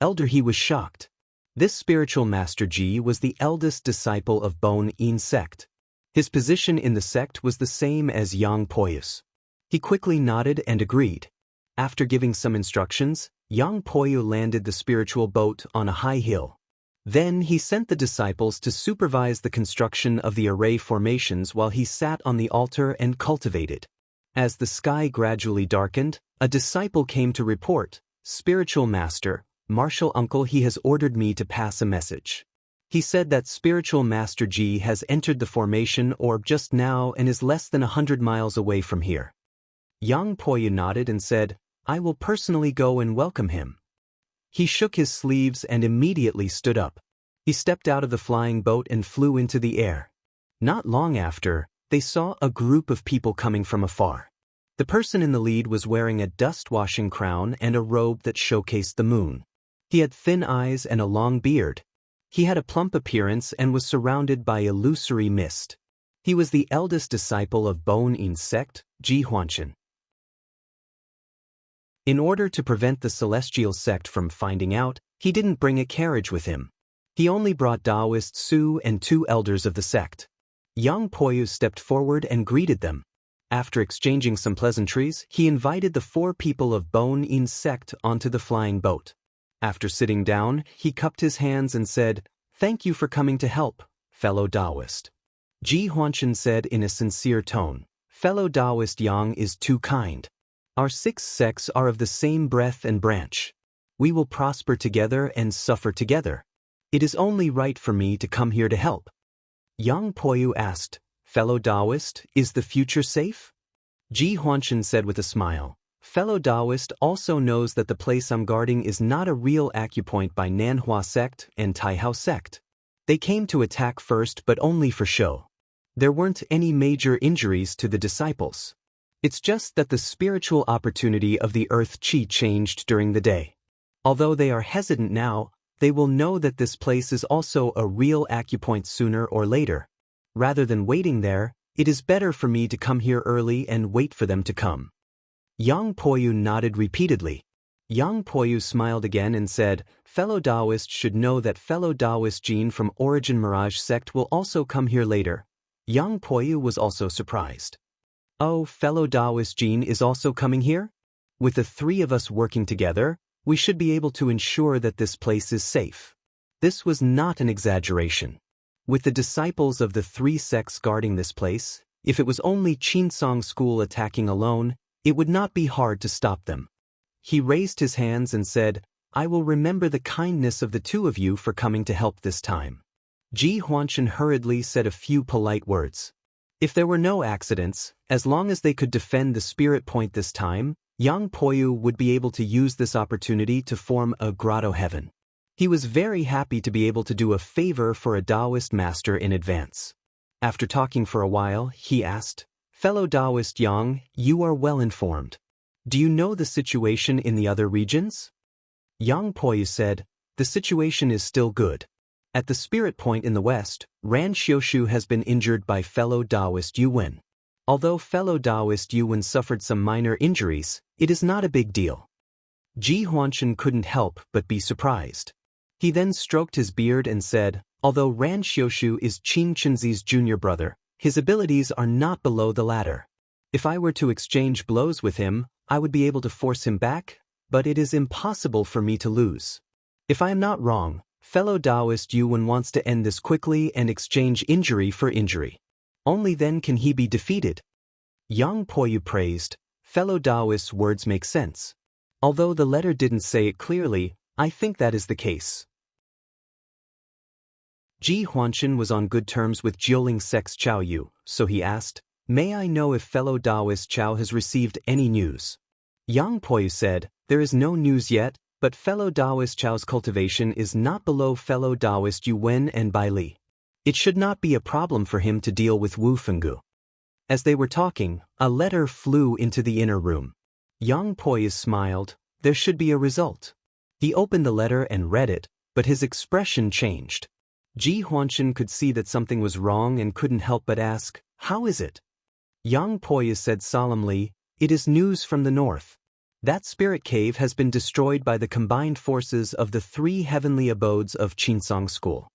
A: Elder He was shocked. This spiritual master Ji was the eldest disciple of Bone Insect. His position in the sect was the same as Yang Poyu's. He quickly nodded and agreed. After giving some instructions, Yang Poyu landed the spiritual boat on a high hill. Then he sent the disciples to supervise the construction of the array formations while he sat on the altar and cultivated. As the sky gradually darkened, a disciple came to report, "Spiritual Master, Martial Uncle, he has ordered me to pass a message. He said that Spiritual Master Ji has entered the formation orb just now and is less than 100 miles away from here." Yang Poyu nodded and said, "I will personally go and welcome him." He shook his sleeves and immediately stood up. He stepped out of the flying boat and flew into the air. Not long after, they saw a group of people coming from afar. The person in the lead was wearing a dust-washing crown and a robe that showcased the moon. He had thin eyes and a long beard. He had a plump appearance and was surrounded by illusory mist. He was the eldest disciple of Bone Insect, Ji Huanshan. In order to prevent the Celestial Sect from finding out, he didn't bring a carriage with him. He only brought Taoist Su and 2 elders of the sect. Yang Poyu stepped forward and greeted them. After exchanging some pleasantries, he invited the 4 people of Bone Insect onto the flying boat. After sitting down, he cupped his hands and said, "Thank you for coming to help, fellow Taoist." Ji Huanshan said in a sincere tone, "Fellow Taoist Yang is too kind. Our 6 sects are of the same breath and branch. We will prosper together and suffer together. It is only right for me to come here to help." Yang Poyu asked, "Fellow Taoist, is the future safe?" Ji Huanshan said with a smile, "Fellow Taoist also knows that the place I'm guarding is not a real acupoint by Nanhua sect and Taihao sect. They came to attack first but only for show. There weren't any major injuries to the disciples. It's just that the spiritual opportunity of the Earth Chi changed during the day. Although they are hesitant now, they will know that this place is also a real acupoint sooner or later. Rather than waiting there, it is better for me to come here early and wait for them to come." Yang Poyu nodded repeatedly. Yang Poyu smiled again and said, "Fellow Taoist should know that fellow Taoist Jin from Origin Mirage sect will also come here later." Yang Poyu was also surprised. "Oh, fellow Taoist Jin is also coming here? With the 3 of us working together, we should be able to ensure that this place is safe." This was not an exaggeration. With the disciples of the 3 sects guarding this place, if it was only Qinsong School attacking alone, it would not be hard to stop them. He raised his hands and said, "I will remember the kindness of the 2 of you for coming to help this time." Ji Huanshan hurriedly said a few polite words. If there were no accidents, as long as they could defend the spirit point this time, Yang Poyu would be able to use this opportunity to form a grotto heaven. He was very happy to be able to do a favor for a Taoist master in advance. After talking for a while, he asked, "Fellow Taoist Yang, you are well informed. Do you know the situation in the other regions?" Yang Poyu said, "The situation is still good. At the spirit point in the west, Ran Xiushu has been injured by fellow Taoist Yuwen. Although fellow Taoist Yuwen suffered some minor injuries, it is not a big deal." Ji Huanshan couldn't help but be surprised. He then stroked his beard and said, "Although Ran Xiushu is Qin Chenzi's junior brother, his abilities are not below the latter. If I were to exchange blows with him, I would be able to force him back, but it is impossible for me to lose. If I am not wrong, fellow Taoist Yuwen wants to end this quickly and exchange injury for injury. Only then can he be defeated." Yang Poyu praised, "Fellow Taoists' words make sense. Although the letter didn't say it clearly, I think that is the case." Ji Huanshan was on good terms with Jiuling Sec's Chao Yu, so he asked, "May I know if fellow Taoist Chao has received any news?" Yang Poyu said, "There is no news yet, but fellow Taoist Chao's cultivation is not below fellow Taoist Yu Wen and Bai Li. It should not be a problem for him to deal with Wu Fenggu." As they were talking, a letter flew into the inner room. Yang Poyu smiled. There should be a result. He opened the letter and read it, but his expression changed. Ji Huanshan could see that something was wrong and couldn't help but ask, "How is it?" Yang Poyu said solemnly, "It is news from the north. That spirit cave has been destroyed by the combined forces of the 3 heavenly abodes of Qinsong School."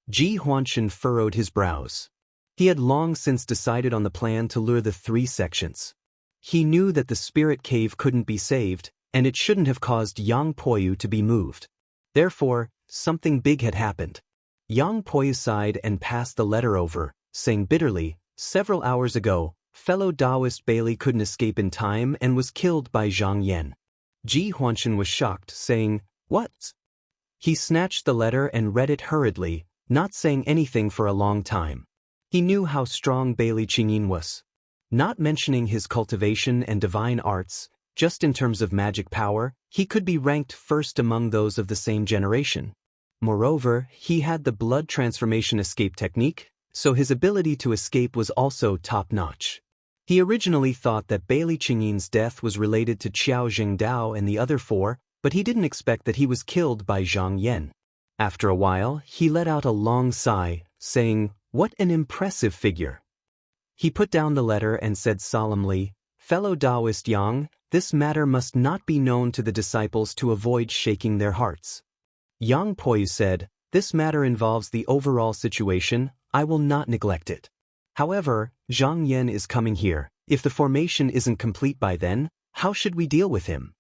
A: Ji Huanshan furrowed his brows. He had long since decided on the plan to lure the 3 sections. He knew that the spirit cave couldn't be saved, and it shouldn't have caused Yang Poyu to be moved. Therefore, something big had happened. Yang Poyu sighed and passed the letter over, saying bitterly, "Several hours ago, fellow Taoist Bailey couldn't escape in time and was killed by Zhang Yan." Ji Huanshan was shocked, saying, "What?" He snatched the letter and read it hurriedly, not saying anything for a long time. He knew how strong Bailey Qingyin was. Not mentioning his cultivation and divine arts, just in terms of magic power, he could be ranked first among those of the same generation. Moreover, he had the blood transformation escape technique, so his ability to escape was also top-notch. He originally thought that Bailey Qingyin's death was related to Qiao Jingdao and the other 4, but he didn't expect that he was killed by Zhang Yan. After a while, he let out a long sigh, saying, "What an impressive figure." He put down the letter and said solemnly, "Fellow Taoist Yang, this matter must not be known to the disciples to avoid shaking their hearts." Yang Poyu said, "This matter involves the overall situation, I will not neglect it. However, Zhang Yan is coming here. If the formation isn't complete by then, how should we deal with him?"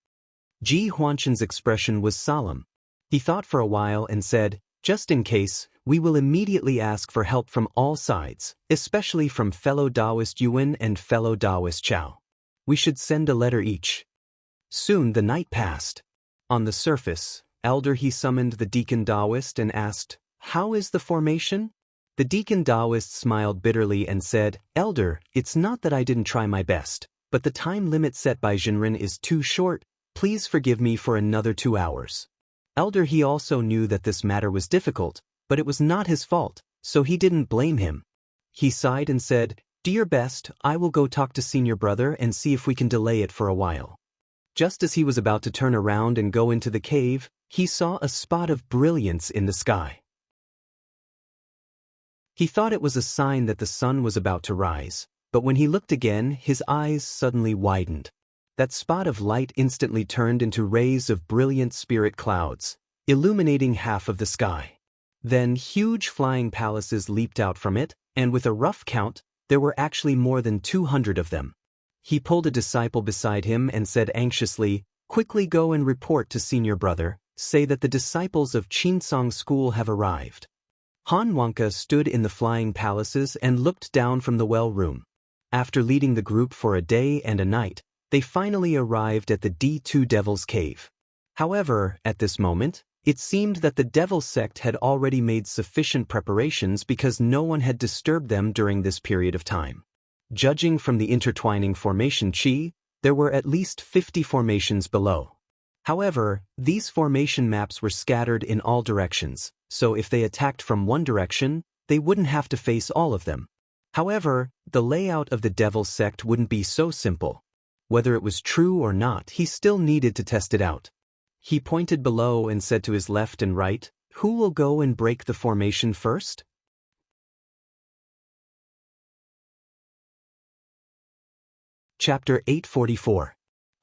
A: Ji Huanshan's expression was solemn. He thought for a while and said, "Just in case, we will immediately ask for help from all sides, especially from fellow Taoist Yuan and fellow Taoist Chao. We should send a letter each." Soon the night passed. On the surface, Elder he summoned the deacon Taoist and asked, "How is the formation?" The deacon Taoist smiled bitterly and said, "Elder, it's not that I didn't try my best, but the time limit set by Jinren is too short. Please forgive me for another 2 hours." Elder he also knew that this matter was difficult, but it was not his fault, so he didn't blame him. He sighed and said, "Do your best, I will go talk to senior brother and see if we can delay it for a while." Just as he was about to turn around and go into the cave, he saw a spot of brilliance in the sky. He thought it was a sign that the sun was about to rise, but when he looked again, his eyes suddenly widened. That spot of light instantly turned into rays of brilliant spirit clouds, illuminating half of the sky. Then huge flying palaces leaped out from it, and with a rough count, there were actually more than 200 of them. He pulled a disciple beside him and said anxiously, "Quickly go and report to senior brother, say that the disciples of Qinsong School have arrived." Han Wanka stood in the flying palaces and looked down from the well room. After leading the group for a day and a night, they finally arrived at the D2 Devil's Cave. However, at this moment, it seemed that the Devil sect had already made sufficient preparations because no one had disturbed them during this period of time. Judging from the intertwining formation chi, there were at least 50 formations below. However, these formation maps were scattered in all directions, so if they attacked from one direction, they wouldn't have to face all of them. However, the layout of the Devil sect wouldn't be so simple. Whether it was true or not, he still needed to test it out. He pointed below and said to his left and right, "Who will go and break the formation first?" Chapter 844.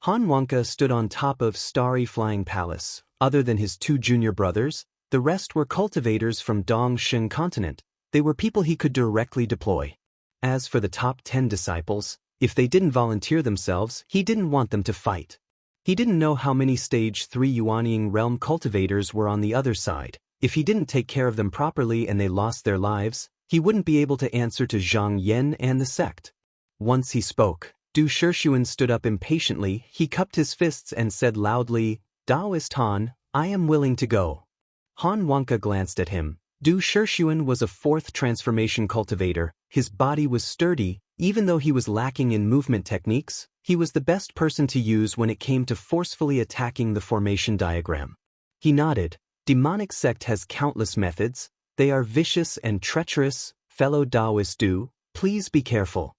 A: Han Wanka stood on top of Starry Flying Palace. Other than his 2 junior brothers, the rest were cultivators from Dongxing continent. They were people he could directly deploy. As for the top 10 disciples, if they didn't volunteer themselves, he didn't want them to fight. He didn't know how many Stage 3 Yuanying realm cultivators were on the other side. If he didn't take care of them properly and they lost their lives, he wouldn't be able to answer to Zhang Yan and the sect. Once he spoke. Du Shixuan stood up impatiently, he cupped his fists and said loudly, "Taoist Han, I am willing to go." Han Wonka glanced at him. Du Shixuan was a fourth transformation cultivator, his body was sturdy, even though he was lacking in movement techniques, he was the best person to use when it came to forcefully attacking the formation diagram. He nodded. Demonic sect has countless methods, they are vicious and treacherous, fellow Taoist Du, please be careful.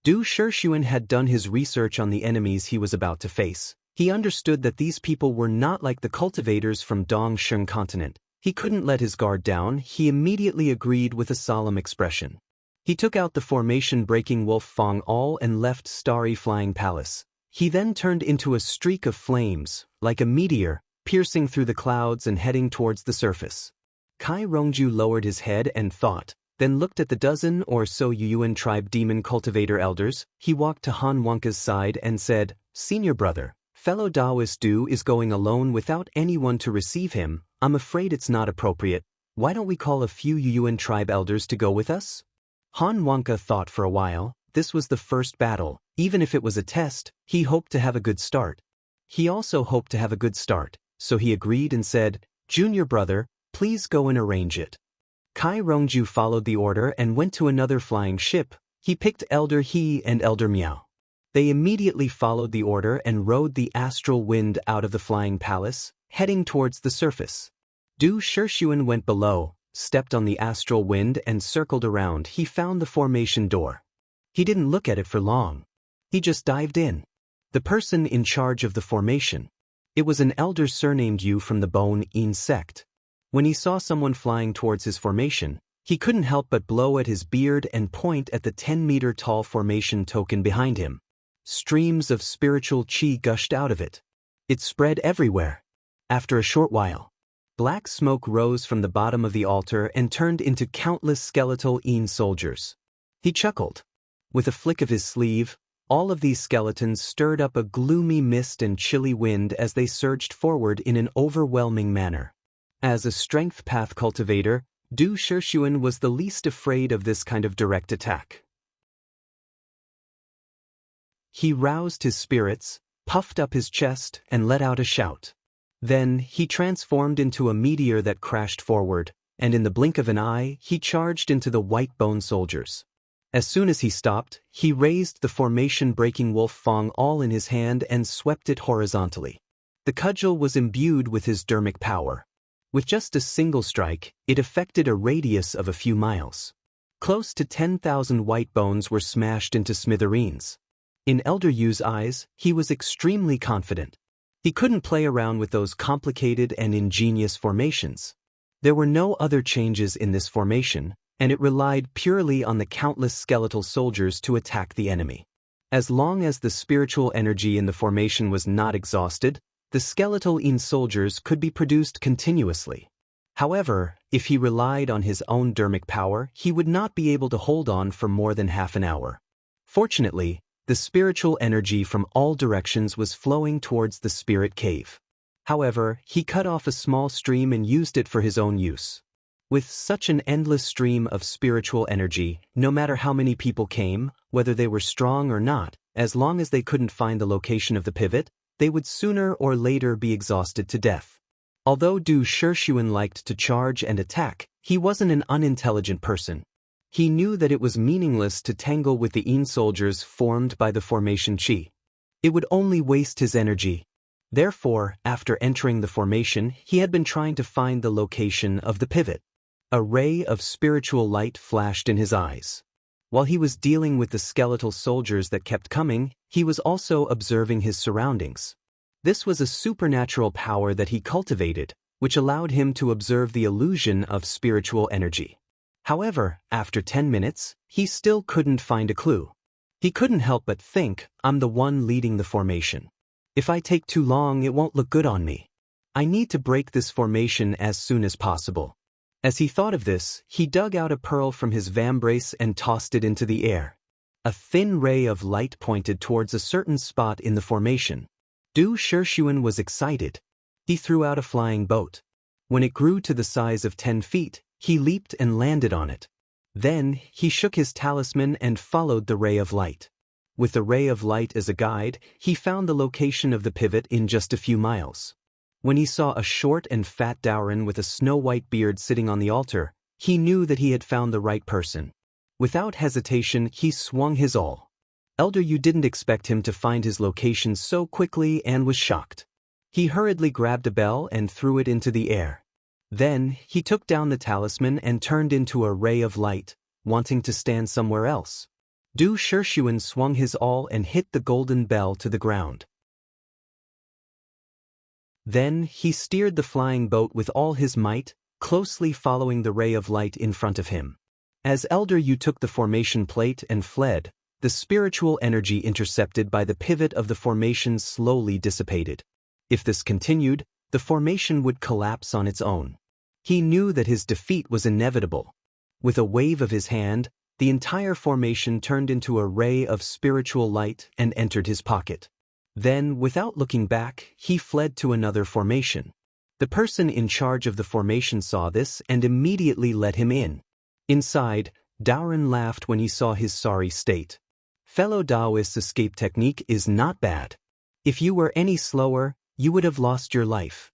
A: Du Shixuan had done his research on the enemies he was about to face. He understood that these people were not like the cultivators from Dongsheng continent. He couldn't let his guard down, he immediately agreed with a solemn expression. He took out the formation-breaking Wolf Fang All and left Starry Flying Palace. He then turned into a streak of flames, like a meteor, piercing through the clouds and heading towards the surface. Kai Rongju lowered his head and thought, then looked at the dozen or so Yuyuan tribe demon cultivator elders. He walked to Han Wonka's side and said, "Senior brother, fellow Taoist Du is going alone without anyone to receive him. I'm afraid it's not appropriate. Why don't we call a few Yuyuan tribe elders to go with us?" Han Wonka thought for a while. This was the first battle. Even if it was a test, he hoped to have a good start. He also hoped to have a good start, so he agreed and said, "Junior brother, please go and arrange it." Kai Rongju followed the order and went to another flying ship. He picked Elder He and Elder Miao. They immediately followed the order and rode the astral wind out of the flying palace, heading towards the surface. Du Shixuan went below, stepped on the astral wind and circled around. He found the formation door. He didn't look at it for long. He just dived in. The person in charge of the formation. It was an elder surnamed Yu from the Bone In sect. When he saw someone flying towards his formation, he couldn't help but blow at his beard and point at the 10-meter-tall formation token behind him. Streams of spiritual qi gushed out of it. It spread everywhere. After a short while, black smoke rose from the bottom of the altar and turned into countless skeletal In soldiers. He chuckled. With a flick of his sleeve, all of these skeletons stirred up a gloomy mist and chilly wind as they surged forward in an overwhelming manner. As a strength path cultivator, Du Shixuan was the least afraid of this kind of direct attack. He roused his spirits, puffed up his chest, and let out a shout. Then, he transformed into a meteor that crashed forward, and in the blink of an eye, he charged into the white bone soldiers. As soon as he stopped, he raised the formation-breaking Wolf Fang All in his hand and swept it horizontally. The cudgel was imbued with his dermic power. With just a single strike, it affected a radius of a few miles. Close to 10,000 white bones were smashed into smithereens. In Elder Yu's eyes, he was extremely confident. He couldn't play around with those complicated and ingenious formations. There were no other changes in this formation, and it relied purely on the countless skeletal soldiers to attack the enemy. As long as the spiritual energy in the formation was not exhausted, the skeletal In soldiers could be produced continuously. However, if he relied on his own dermic power, he would not be able to hold on for more than half an hour. Fortunately, the spiritual energy from all directions was flowing towards the spirit cave. However, he cut off a small stream and used it for his own use. With such an endless stream of spiritual energy, no matter how many people came, whether they were strong or not, as long as they couldn't find the location of the pivot, they would sooner or later be exhausted to death. Although Du Shixuan liked to charge and attack, he wasn't an unintelligent person. He knew that it was meaningless to tangle with the In soldiers formed by the formation qi. It would only waste his energy. Therefore, after entering the formation, he had been trying to find the location of the pivot. A ray of spiritual light flashed in his eyes. While he was dealing with the skeletal soldiers that kept coming, he was also observing his surroundings. This was a supernatural power that he cultivated, which allowed him to observe the illusion of spiritual energy. However, after 10 minutes, he still couldn't find a clue. He couldn't help but think, I'm the one leading the formation. If I take too long, it won't look good on me. I need to break this formation as soon as possible. As he thought of this, he dug out a pearl from his vambrace and tossed it into the air. A thin ray of light pointed towards a certain spot in the formation. Du Shixuan was excited. He threw out a flying boat. When it grew to the size of 10 feet, he leaped and landed on it. Then, he shook his talisman and followed the ray of light. With the ray of light as a guide, he found the location of the pivot in just a few miles. When he saw a short and fat Daorin with a snow-white beard sitting on the altar, he knew that he had found the right person. Without hesitation, he swung his awl. Elder Yu didn't expect him to find his location so quickly and was shocked. He hurriedly grabbed a bell and threw it into the air. Then, he took down the talisman and turned into a ray of light, wanting to stand somewhere else. Du Shixuan swung his awl and hit the golden bell to the ground. Then, he steered the flying boat with all his might, closely following the ray of light in front of him. As Elder Yu took the formation plate and fled, the spiritual energy intercepted by the pivot of the formation slowly dissipated. If this continued, the formation would collapse on its own. He knew that his defeat was inevitable. With a wave of his hand, the entire formation turned into a ray of spiritual light and entered his pocket. Then, without looking back, he fled to another formation. The person in charge of the formation saw this and immediately let him in. Inside, Daorin laughed when he saw his sorry state. Fellow Taoist's escape technique is not bad. If you were any slower, you would have lost your life.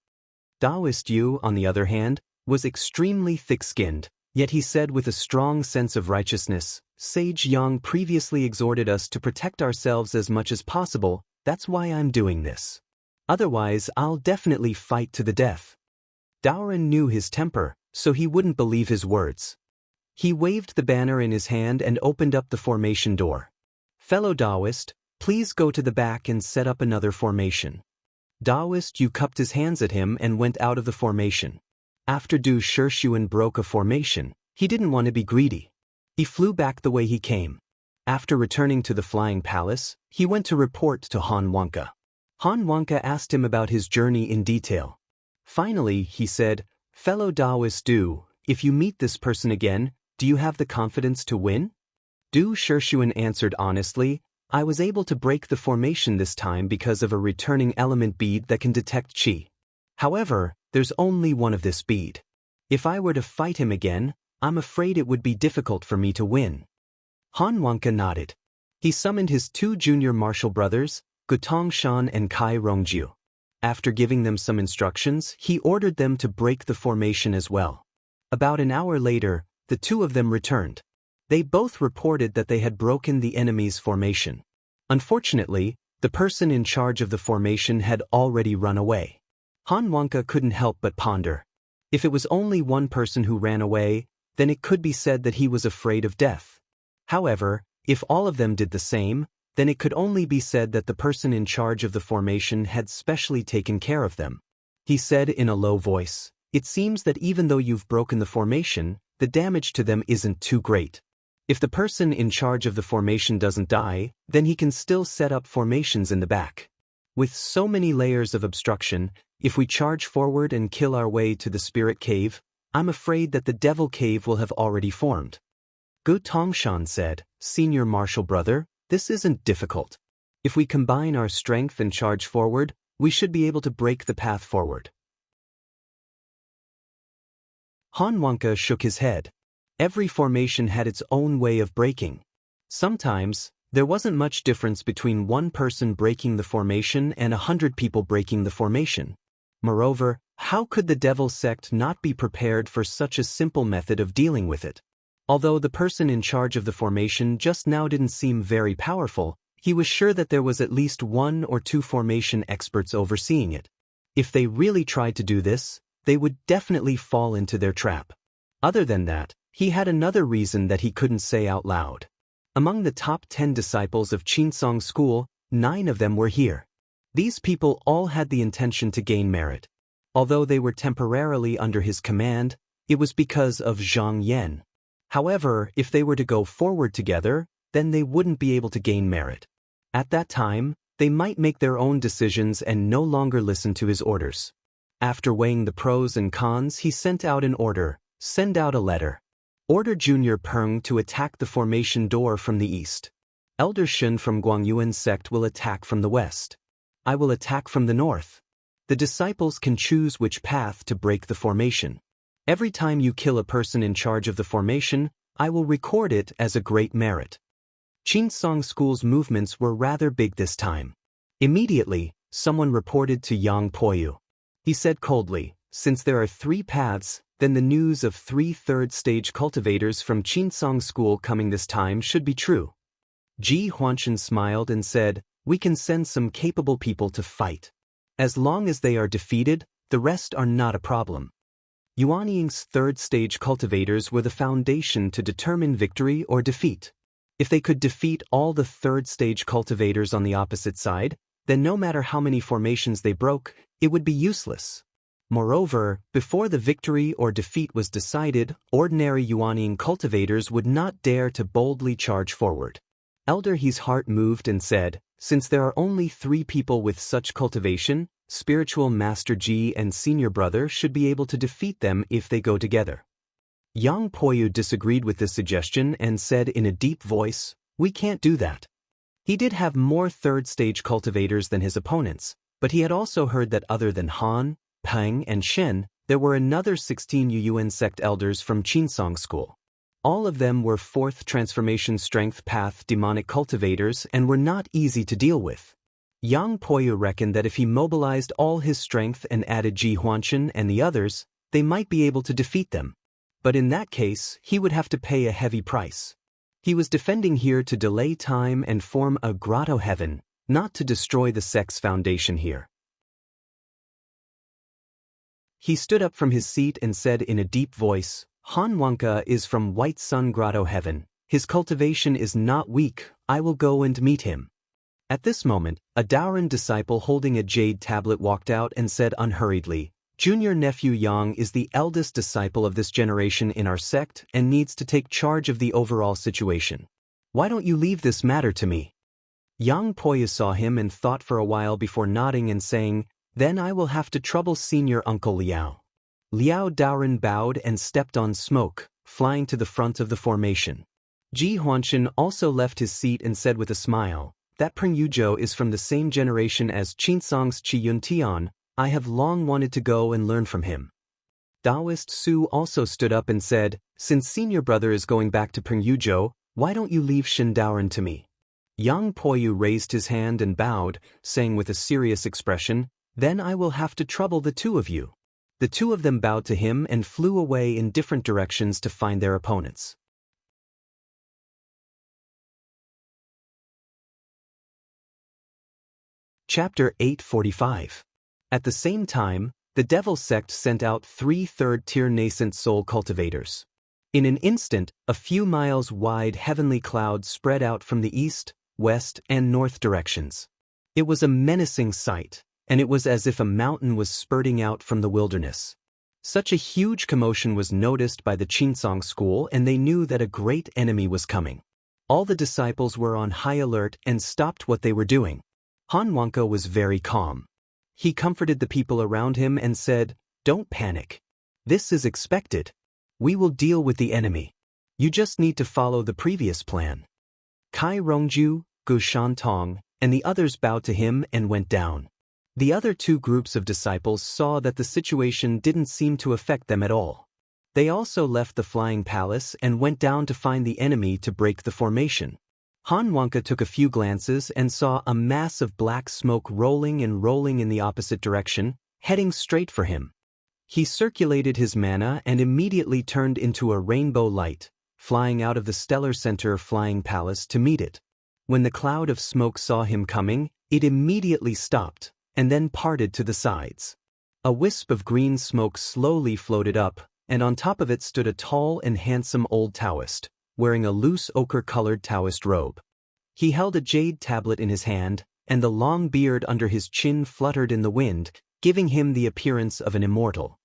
A: Taoist Yu, on the other hand, was extremely thick-skinned, yet he said with a strong sense of righteousness, Sage Yang previously exhorted us to protect ourselves as much as possible, that's why I'm doing this. Otherwise, I'll definitely fight to the death. Daorin knew his temper, so he wouldn't believe his words. He waved the banner in his hand and opened up the formation door. Fellow Taoist, please go to the back and set up another formation. Taoist Yu cupped his hands at him and went out of the formation. After Du Shixuan broke a formation, he didn't want to be greedy. He flew back the way he came. After returning to the flying palace, he went to report to Han Wonka. Han Wonka asked him about his journey in detail. Finally, he said, Fellow Taoist Du, if you meet this person again, do you have the confidence to win? Du Shixuan answered honestly, I was able to break the formation this time because of a returning element bead that can detect qi. However, there's only one of this bead. If I were to fight him again, I'm afraid it would be difficult for me to win. Han Wonka nodded. He summoned his two junior martial brothers, Gutong Shan and Kai Rongjiu. After giving them some instructions, he ordered them to break the formation as well. About an hour later, the two of them returned. They both reported that they had broken the enemy's formation. Unfortunately, the person in charge of the formation had already run away. Han Wonka couldn't help but ponder. If it was only one person who ran away, then it could be said that he was afraid of death. However, if all of them did the same, then it could only be said that the person in charge of the formation had specially taken care of them. He said in a low voice, It seems that even though you've broken the formation, the damage to them isn't too great. If the person in charge of the formation doesn't die, then he can still set up formations in the back. With so many layers of obstruction, if we charge forward and kill our way to the spirit cave, I'm afraid that the devil cave will have already formed. Gu Tongshan said, Senior martial brother, this isn't difficult. If we combine our strength and charge forward, we should be able to break the path forward. Han Wonka shook his head. Every formation had its own way of breaking. Sometimes, there wasn't much difference between one person breaking the formation and 100 people breaking the formation. Moreover, how could the devil sect not be prepared for such a simple method of dealing with it? Although the person in charge of the formation just now didn't seem very powerful, he was sure that there was at least one or two formation experts overseeing it. If they really tried to do this, they would definitely fall into their trap. Other than that, he had another reason that he couldn't say out loud. Among the top 10 disciples of Qinsong School, 9 of them were here. These people all had the intention to gain merit. Although they were temporarily under his command, it was because of Zhang Yan. However, if they were to go forward together, then they wouldn't be able to gain merit. At that time, they might make their own decisions and no longer listen to his orders. After weighing the pros and cons, he sent out an order, send out a letter. Order Junior Peng to attack the formation door from the east. Elder Shen from Guangyuan sect will attack from the west. I will attack from the north. The disciples can choose which path to break the formation. Every time you kill a person in charge of the formation, I will record it as a great merit. Qinsong School's movements were rather big this time. Immediately, someone reported to Yang Poyu. He said coldly, since there are 3 paths, then the news of 3 third-stage cultivators from Qinsong School coming this time should be true. Ji Huanshan smiled and said, we can send some capable people to fight. As long as they are defeated, the rest are not a problem. Yuanying's third-stage cultivators were the foundation to determine victory or defeat. If they could defeat all the third-stage cultivators on the opposite side, then no matter how many formations they broke, it would be useless. Moreover, before the victory or defeat was decided, ordinary Yuanying cultivators would not dare to boldly charge forward. Elder He's heart moved and said, since there are only 3 people with such cultivation, Spiritual Master Ji and Senior Brother should be able to defeat them if they go together. Yang Poyu disagreed with this suggestion and said in a deep voice, we can't do that. He did have more third-stage cultivators than his opponents, but he had also heard that other than Han, Peng, and Shen, there were another 16 Yuyuan sect elders from Qinsong School. All of them were 4th transformation strength path demonic cultivators and were not easy to deal with. Yang Poyu reckoned that if he mobilized all his strength and added Ji Huanshan and the others, they might be able to defeat them. But in that case, he would have to pay a heavy price. He was defending here to delay time and form a grotto heaven, not to destroy the sect's foundation here. He stood up from his seat and said in a deep voice, Han Wanka is from White Sun Grotto Heaven. His cultivation is not weak, I will go and meet him. At this moment, a Daoran disciple holding a jade tablet walked out and said unhurriedly, Junior nephew Yang is the eldest disciple of this generation in our sect and needs to take charge of the overall situation. Why don't you leave this matter to me? Yang Poyu saw him and thought for a while before nodding and saying, then I will have to trouble Senior Uncle Liao. Liao Daoran bowed and stepped on smoke, flying to the front of the formation. Ji Huanshan also left his seat and said with a smile, that Peng Yuzhou is from the same generation as Qinsong's Qi Yuntian. I have long wanted to go and learn from him. Taoist Su also stood up and said, since Senior Brother is going back to Peng Yuzhou, why don't you leave Shen Daoran to me? Yang Poyu raised his hand and bowed, saying with a serious expression, then I will have to trouble the 2 of you. The 2 of them bowed to him and flew away in different directions to find their opponents. Chapter 845. At the same time, the Devil sect sent out 3 third-tier nascent soul cultivators. In an instant, a few miles wide heavenly clouds spread out from the east, west, and north directions. It was a menacing sight, and it was as if a mountain was spurting out from the wilderness. Such a huge commotion was noticed by the Qinsong School, and they knew that a great enemy was coming. All the disciples were on high alert and stopped what they were doing. Han Wanka was very calm. He comforted the people around him and said, don't panic. This is expected. We will deal with the enemy. You just need to follow the previous plan. Kai Rongju, Gu Shantong, and the others bowed to him and went down. The other 2 groups of disciples saw that the situation didn't seem to affect them at all. They also left the flying palace and went down to find the enemy to break the formation. Han Wanka took a few glances and saw a mass of black smoke rolling in the opposite direction, heading straight for him. He circulated his mana and immediately turned into a rainbow light, flying out of the stellar center flying palace to meet it. When the cloud of smoke saw him coming, it immediately stopped, and then parted to the sides. A wisp of green smoke slowly floated up, and on top of it stood a tall and handsome old Taoist, wearing a loose ochre-colored Taoist robe. He held a jade tablet in his hand, and the long beard under his chin fluttered in the wind, giving him the appearance of an immortal.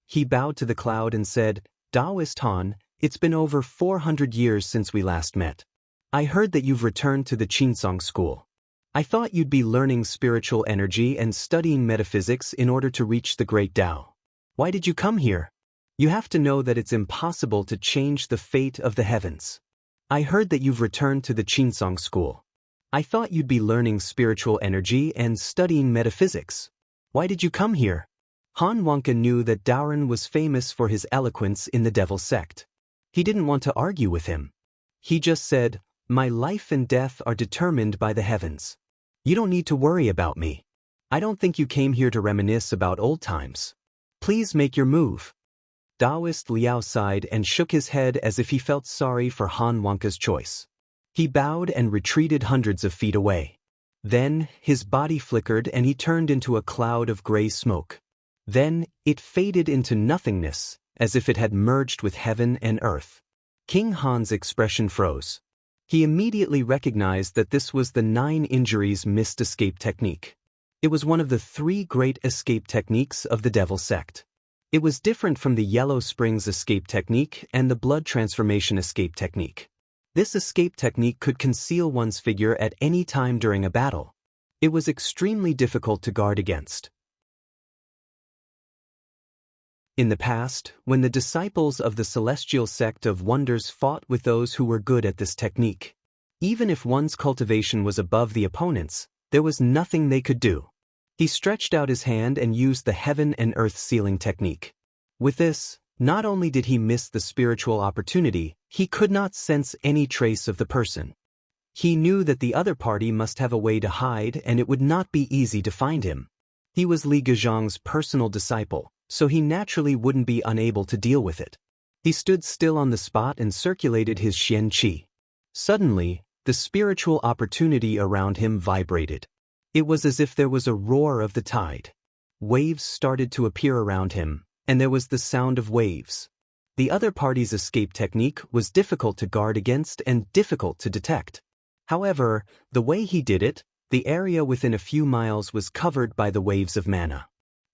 A: He bowed to the cloud and said, Taoist Han, it's been over 400 years since we last met. I heard that you've returned to the Qinsong School. I thought you'd be learning spiritual energy and studying metaphysics in order to reach the great Tao. Why did you come here? You have to know that it's impossible to change the fate of the heavens. I heard that you've returned to the Qinsong School. I thought you'd be learning spiritual energy and studying metaphysics. Why did you come here? Han Wanka knew that Daoran was famous for his eloquence in the Devil sect. He didn't want to argue with him. He just said, My life and death are determined by the heavens. You don't need to worry about me. I don't think you came here to reminisce about old times. Please make your move. Taoist Liao sighed and shook his head as if he felt sorry for Han Wonka's choice. He bowed and retreated hundreds of feet away. Then, his body flickered and he turned into a cloud of gray smoke. Then, it faded into nothingness, as if it had merged with heaven and earth. King Han's expression froze. He immediately recognized that this was the 9 injuries missed escape technique. It was one of the 3 great escape techniques of the Devil Sect. It was different from the Yellow Springs escape technique and the Blood Transformation escape technique. This escape technique could conceal one's figure at any time during a battle. It was extremely difficult to guard against. In the past, when the disciples of the Celestial Sect of Wonders fought with those who were good at this technique, even if one's cultivation was above the opponent's, there was nothing they could do. He stretched out his hand and used the heaven and earth sealing technique. With this, not only did he miss the spiritual opportunity, he could not sense any trace of the person. He knew that the other party must have a way to hide and it would not be easy to find him. He was Li Gezhang's personal disciple, so he naturally wouldn't be unable to deal with it. He stood still on the spot and circulated his Xian Qi. Suddenly, the spiritual opportunity around him vibrated. It was as if there was a roar of the tide. Waves started to appear around him, and there was the sound of waves. The other party's escape technique was difficult to guard against and difficult to detect. However, the way he did it, the area within a few miles was covered by the waves of mana.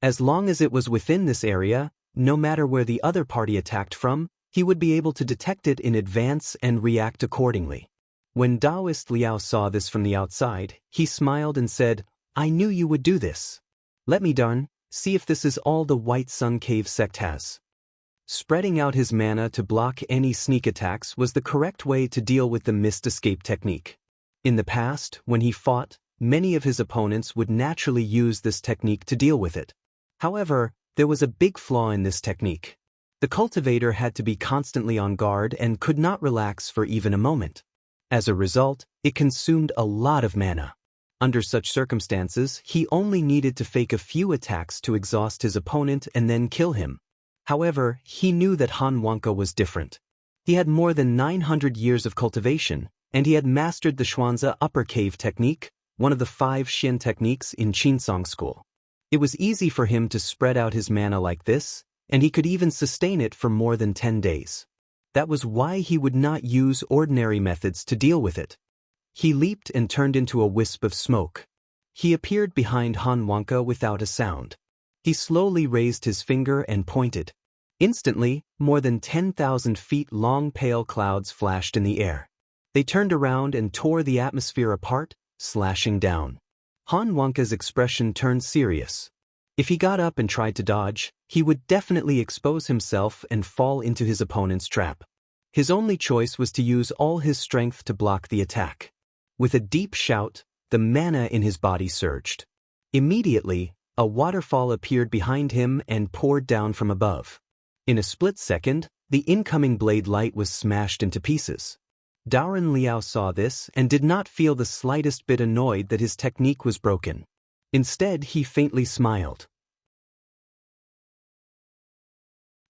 A: As long as it was within this area, no matter where the other party attacked from, he would be able to detect it in advance and react accordingly. When Taoist Liao saw this from the outside, he smiled and said, "I knew you would do this. Let me see if this is all the White Sun Cave sect has." Spreading out his mana to block any sneak attacks was the correct way to deal with the missed escape technique. In the past, when he fought, many of his opponents would naturally use this technique to deal with it. However, there was a big flaw in this technique. The cultivator had to be constantly on guard and could not relax for even a moment. As a result, it consumed a lot of mana. Under such circumstances, he only needed to fake a few attacks to exhaust his opponent and then kill him. However, he knew that Han Wonka was different. He had more than 900 years of cultivation, and he had mastered the Xuanzi upper cave technique, one of the 5 Xian techniques in Qinsong school. It was easy for him to spread out his mana like this, and he could even sustain it for more than 10 days. That was why he would not use ordinary methods to deal with it. He leaped and turned into a wisp of smoke. He appeared behind Han Wonka without a sound. He slowly raised his finger and pointed. Instantly, more than 10,000 feet long pale clouds flashed in the air. They turned around and tore the atmosphere apart, slashing down. Han Wonka's expression turned serious. If he got up and tried to dodge, he would definitely expose himself and fall into his opponent's trap. His only choice was to use all his strength to block the attack. With a deep shout, the mana in his body surged. Immediately, a waterfall appeared behind him and poured down from above. In a split second, the incoming blade light was smashed into pieces. Daoran Liao saw this and did not feel the slightest bit annoyed that his technique was broken. Instead, he faintly smiled.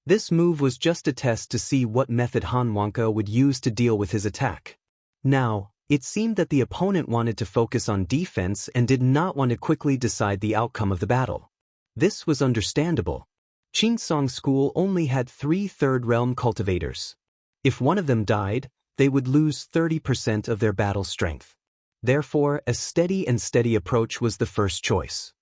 A: This move was just a test to see what method Han Wonka would use to deal with his attack. Now, it seemed that the opponent wanted to focus on defense and did not want to quickly decide the outcome of the battle. This was understandable. Qinsong School only had 3 Third Realm cultivators. If one of them died, they would lose 30% of their battle strength. Therefore, a steady approach was the first choice.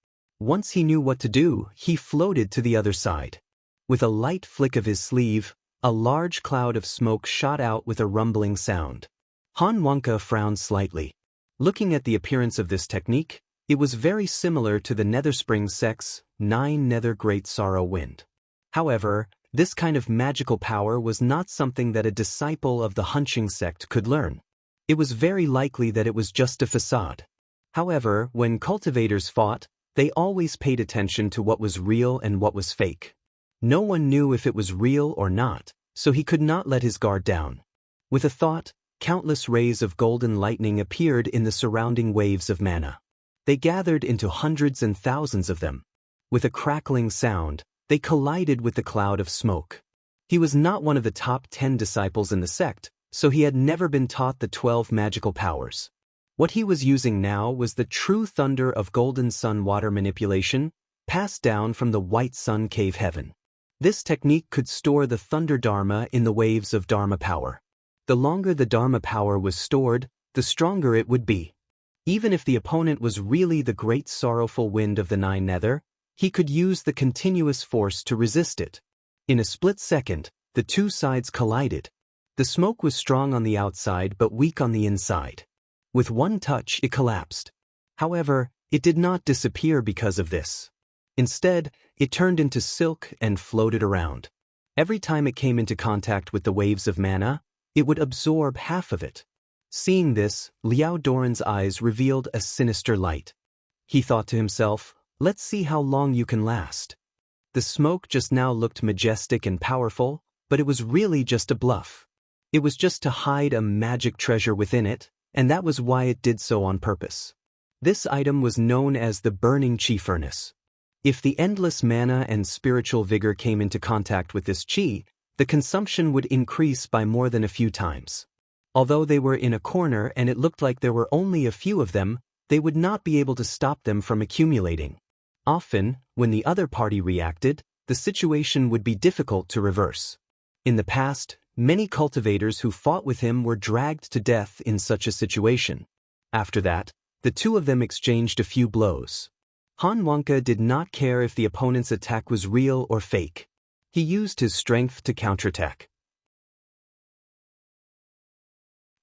A: Once he knew what to do, he floated to the other side. With a light flick of his sleeve, a large cloud of smoke shot out with a rumbling sound. Han Wonka frowned slightly. Looking at the appearance of this technique, it was very similar to the Nether Spring sect's 9 Nether Great Sorrow Wind. However, this kind of magical power was not something that a disciple of the Hunching sect could learn. It was very likely that it was just a facade. However, when cultivators fought, they always paid attention to what was real and what was fake. No one knew if it was real or not, so he could not let his guard down. With a thought, countless rays of golden lightning appeared in the surrounding waves of mana. They gathered into hundreds and thousands of them. With a crackling sound, they collided with the cloud of smoke. He was not one of the top 10 disciples in the sect, so he had never been taught the 12 magical powers. What he was using now was the true thunder of golden sun water manipulation, passed down from the white sun cave heaven. This technique could store the thunder dharma in the waves of dharma power. The longer the dharma power was stored, the stronger it would be. Even if the opponent was really the great sorrowful wind of the nine nether, he could use the continuous force to resist it. In a split second, the two sides collided. The smoke was strong on the outside but weak on the inside. With one touch it collapsed. However, it did not disappear because of this. Instead, it turned into silk and floated around. Every time it came into contact with the waves of mana, it would absorb half of it. Seeing this, Liao Doran's eyes revealed a sinister light. He thought to himself, "Let's see how long you can last." The smoke just now looked majestic and powerful, but it was really just a bluff. It was just to hide a magic treasure within it, and that was why it did so on purpose. This item was known as the burning chi furnace. If the endless mana and spiritual vigor came into contact with this chi, the consumption would increase by more than a few times. Although they were in a corner and it looked like there were only a few of them, they would not be able to stop them from accumulating. Often, when the other party reacted, the situation would be difficult to reverse. In the past, many cultivators who fought with him were dragged to death in such a situation. After that, the two of them exchanged a few blows. Han Wonka did not care if the opponent's attack was real or fake. He used his strength to counterattack.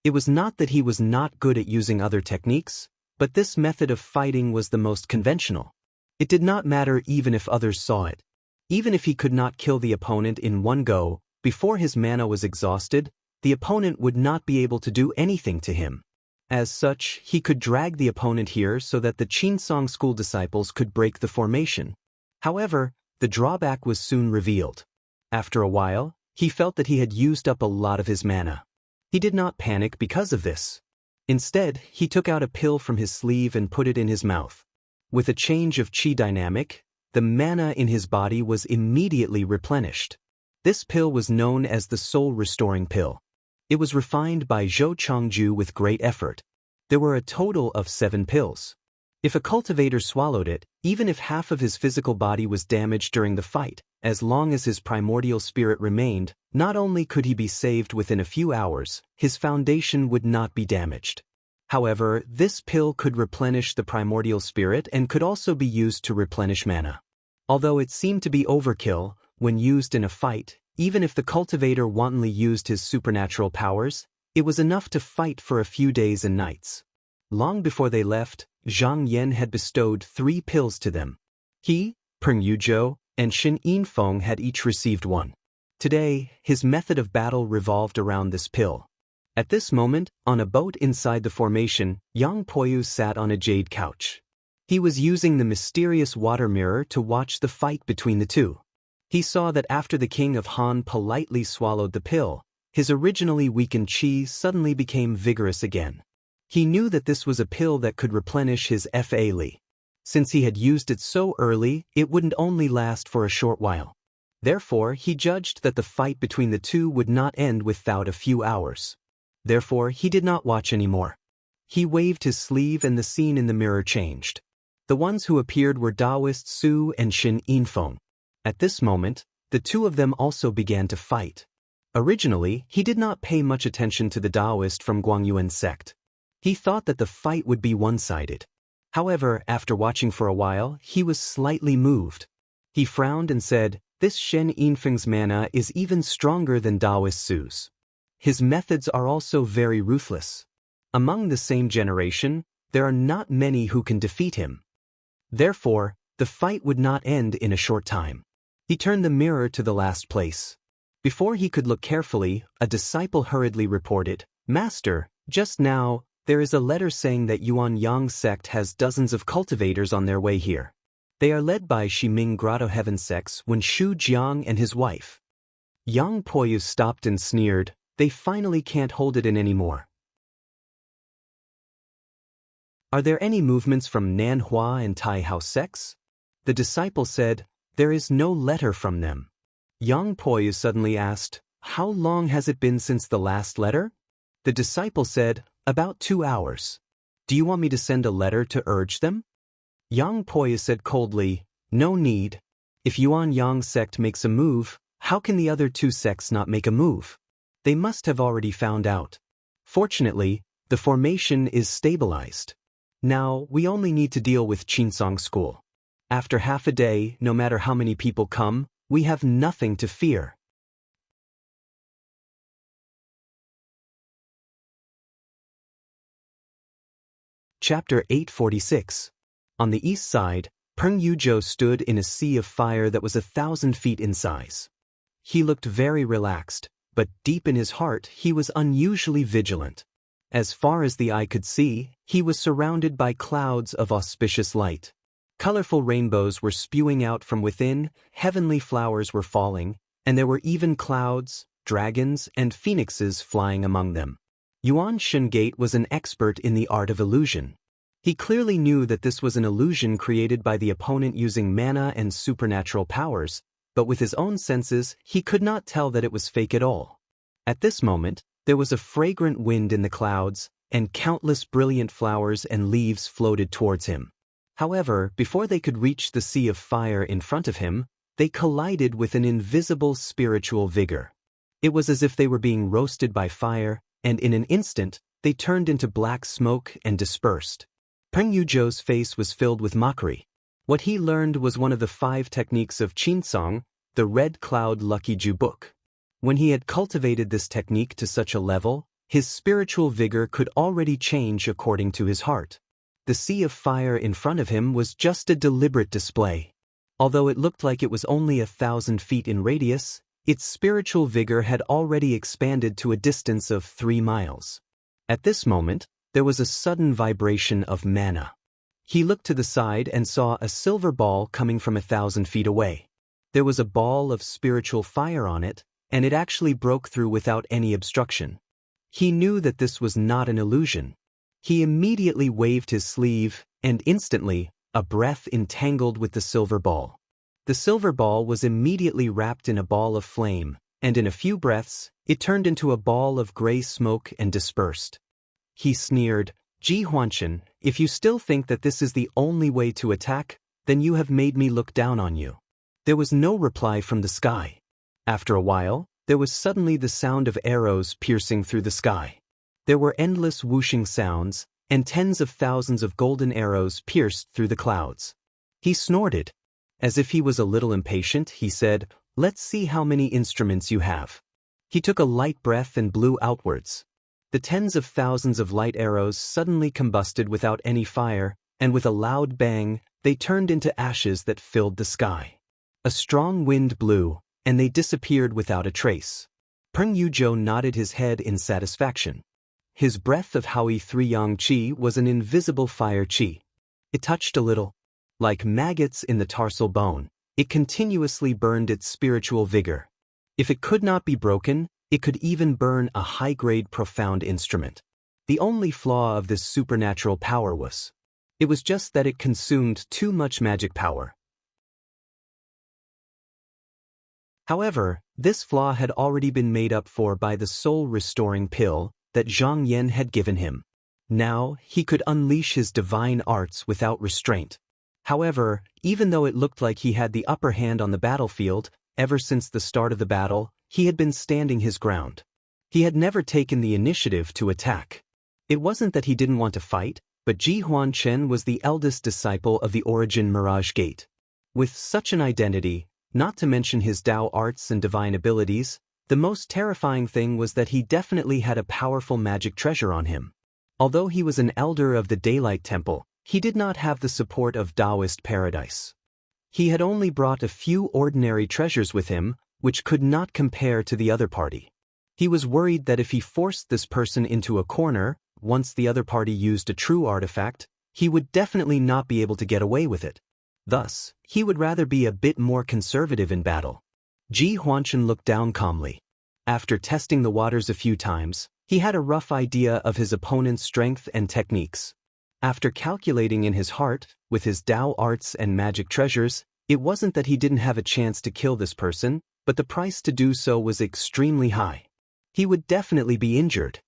A: It was not that he was not good at using other techniques, but this method of fighting was the most conventional. It did not matter even if others saw it. Even if he could not kill the opponent in one go, before his mana was exhausted, the opponent would not be able to do anything to him. As such, he could drag the opponent here so that the Qinsong school disciples could break the formation. However, the drawback was soon revealed. After a while, he felt that he had used up a lot of his mana. He did not panic because of this. Instead, he took out a pill from his sleeve and put it in his mouth. With a change of chi dynamic, the mana in his body was immediately replenished. This pill was known as the soul-restoring pill. It was refined by Zhou Chongju with great effort. There were a total of 7 pills. If a cultivator swallowed it, even if half of his physical body was damaged during the fight, as long as his primordial spirit remained, not only could he be saved within a few hours, his foundation would not be damaged. However, this pill could replenish the primordial spirit and could also be used to replenish mana. Although it seemed to be overkill, when used in a fight, even if the cultivator wantonly used his supernatural powers, it was enough to fight for a few days and nights. Long before they left, Zhang Yan had bestowed 3 pills to them. He, Peng Yuzhou, and Shin Yinfeng had each received 1. Today, his method of battle revolved around this pill. At this moment, on a boat inside the formation, Yang Poyu sat on a jade couch. He was using the mysterious water mirror to watch the fight between the two. He saw that after the king of Han politely swallowed the pill, his originally weakened chi suddenly became vigorous again. He knew that this was a pill that could replenish his Fa Li. Since he had used it so early, it wouldn't only last for a short while. Therefore, he judged that the fight between the two would not end without a few hours. Therefore, he did not watch anymore. He waved his sleeve and the scene in the mirror changed. The ones who appeared were Daoist Su and Shin Yinfeng. At this moment, the two of them also began to fight. Originally, he did not pay much attention to the Daoist from Guangyuan sect. He thought that the fight would be one-sided. However, after watching for a while, he was slightly moved. He frowned and said, "This Shen Yinfeng's mana is even stronger than Daoist Su's. His methods are also very ruthless. Among the same generation, there are not many who can defeat him. Therefore, the fight would not end in a short time." He turned the mirror to the last place. Before he could look carefully, a disciple hurriedly reported, "Master, just now, there is a letter saying that Yuan Yang sect has dozens of cultivators on their way here. They are led by Shiming Grotto Heaven sect's Wen Shu Jiang and his wife." Yang Poyu stopped and sneered, "They finally can't hold it in anymore. "Are there any movements from Nanhua and Tai Hao sects?" The disciple said, "There is no letter from them." Yang Poi suddenly asked, "How long has it been since the last letter?" The disciple said, "About 2 hours. Do you want me to send a letter to urge them?" Yang Poi said coldly, "No need. If Yuan Yang sect makes a move, how can the other 2 sects not make a move? They must have already found out. Fortunately, the formation is stabilized. Now, we only need to deal with Chinsong School. After half a day, no matter how many people come, we have nothing to fear." Chapter 846. On the east side, Peng Yuzhou stood in a sea of fire that was 1,000 feet in size. He looked very relaxed, but deep in his heart he was unusually vigilant. As far as the eye could see, he was surrounded by clouds of auspicious light. Colorful rainbows were spewing out from within, heavenly flowers were falling, and there were even clouds, dragons, and phoenixes flying among them. Yuan Shengate was an expert in the art of illusion. He clearly knew that this was an illusion created by the opponent using mana and supernatural powers, but with his own senses, he could not tell that it was fake at all. At this moment, there was a fragrant wind in the clouds, and countless brilliant flowers and leaves floated towards him. However, before they could reach the sea of fire in front of him, they collided with an invisible spiritual vigor. It was as if they were being roasted by fire, and in an instant, they turned into black smoke and dispersed. Peng Yuzhou's face was filled with mockery. What he learned was one of the 5 techniques of Qinsong, the Red Cloud Lucky Ju book. When he had cultivated this technique to such a level, his spiritual vigor could already change according to his heart. The sea of fire in front of him was just a deliberate display. Although it looked like it was only 1,000 feet in radius, its spiritual vigor had already expanded to a distance of 3 miles. At this moment, there was a sudden vibration of mana. He looked to the side and saw a silver ball coming from 1,000 feet away. There was a ball of spiritual fire on it, and it actually broke through without any obstruction. He knew that this was not an illusion. He immediately waved his sleeve, and instantly, a breath entangled with the silver ball. The silver ball was immediately wrapped in a ball of flame, and in a few breaths, it turned into a ball of gray smoke and dispersed. He sneered, "Ji Huanshan, if you still think that this is the only way to attack, then you have made me look down on you." There was no reply from the sky. After a while, there was suddenly the sound of arrows piercing through the sky. There were endless whooshing sounds, and tens of thousands of golden arrows pierced through the clouds. He snorted. As if he was a little impatient, he said, "Let's see how many instruments you have." He took a light breath and blew outwards. The tens of thousands of light arrows suddenly combusted without any fire, and with a loud bang, they turned into ashes that filled the sky. A strong wind blew, and they disappeared without a trace. Peng Yuzhou nodded his head in satisfaction. His breath of Howie 3 Yang Qi was an invisible fire qi. It touched a little. Like maggots in the tarsal bone, it continuously burned its spiritual vigor. If it could not be broken, it could even burn a high-grade profound instrument. The only flaw of this supernatural power was, it was just that it consumed too much magic power. However, this flaw had already been made up for by the soul-restoring pill that Zhang Yan had given him. Now, he could unleash his divine arts without restraint. However, even though it looked like he had the upper hand on the battlefield, ever since the start of the battle, he had been standing his ground. He had never taken the initiative to attack. It wasn't that he didn't want to fight, but Ji Huanchen was the eldest disciple of the Origin Mirage Gate. With such an identity, not to mention his Dao arts and divine abilities, the most terrifying thing was that he definitely had a powerful magic treasure on him. Although he was an elder of the Daylight Temple, he did not have the support of Taoist paradise. He had only brought a few ordinary treasures with him, which could not compare to the other party. He was worried that if he forced this person into a corner, once the other party used a true artifact, he would definitely not be able to get away with it. Thus, he would rather be a bit more conservative in battle. Ji Huanshan looked down calmly. After testing the waters a few times, he had a rough idea of his opponent's strength and techniques. After calculating in his heart, with his Tao arts and magic treasures, it wasn't that he didn't have a chance to kill this person, but the price to do so was extremely high. He would definitely be injured.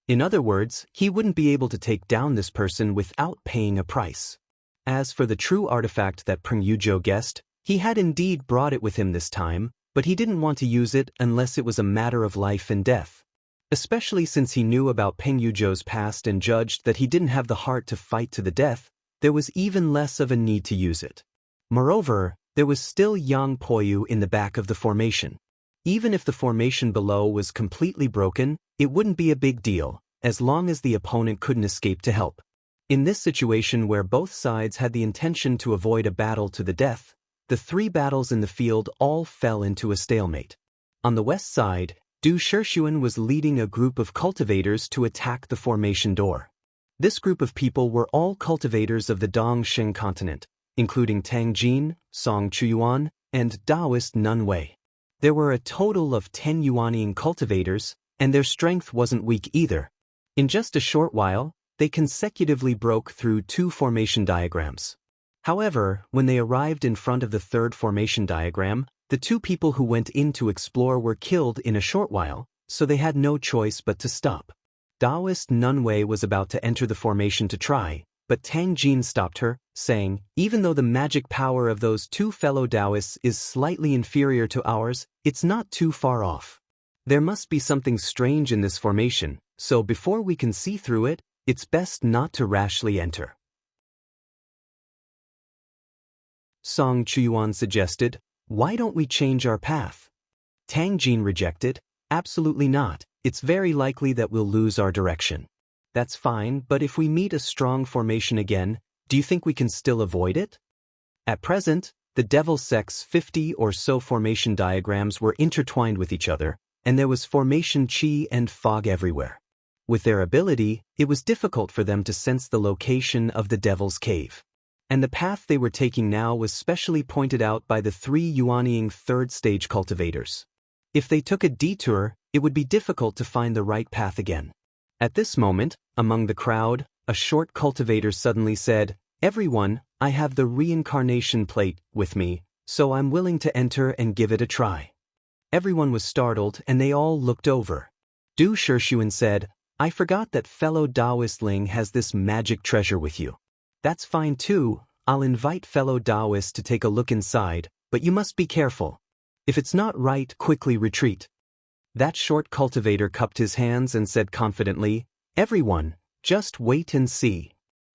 A: In other words, he wouldn't be able to take down this person without paying a price. As for the true artifact that Peng Yuzhou guessed, he had indeed brought it with him this time, but he didn't want to use it unless it was a matter of life and death. Especially since he knew about Peng Yuzhou's past and judged that he didn't have the heart to fight to the death, there was even less of a need to use it. Moreover, there was still Yang Poyu in the back of the formation. Even if the formation below was completely broken, it wouldn't be a big deal, as long as the opponent couldn't escape to help. In this situation where both sides had the intention to avoid a battle to the death, the 3 battles in the field all fell into a stalemate. On the west side, Du Shixuan was leading a group of cultivators to attack the formation door. This group of people were all cultivators of the Dongxing continent, including Tang Jin, Song Chuyuan, and Taoist Nun Wei. There were a total of 10 Yuanying cultivators, and their strength wasn't weak either. In just a short while, they consecutively broke through 2 formation diagrams. However, when they arrived in front of the 3rd formation diagram, the 2 people who went in to explore were killed in a short while, so they had no choice but to stop. Taoist Nun Wei was about to enter the formation to try, but Tang Jin stopped her, saying, "Even though the magic power of those 2 fellow Taoists is slightly inferior to ours, it's not too far off. There must be something strange in this formation, so before we can see through it, it's best not to rashly enter." Song Chuyuan suggested, "Why don't we change our path?" Tang Jin rejected, "Absolutely not, it's very likely that we'll lose our direction." "That's fine, but if we meet a strong formation again, do you think we can still avoid it?" At present, the Devil Sect's 50 or so formation diagrams were intertwined with each other, and there was formation chi and fog everywhere. With their ability, it was difficult for them to sense the location of the Devil's Cave. And the path they were taking now was specially pointed out by the 3 Yuanying 3rd stage cultivators. If they took a detour, it would be difficult to find the right path again. At this moment, among the crowd, a short cultivator suddenly said, "Everyone, I have the reincarnation plate with me, so I'm willing to enter and give it a try." Everyone was startled and they all looked over. Du Shixuan said, "I forgot that fellow Taoist Ling has this magic treasure with you." "That's fine too, I'll invite fellow Taoists to take a look inside, but you must be careful. If it's not right, quickly retreat." That short cultivator cupped his hands and said confidently, "Everyone, just wait and see."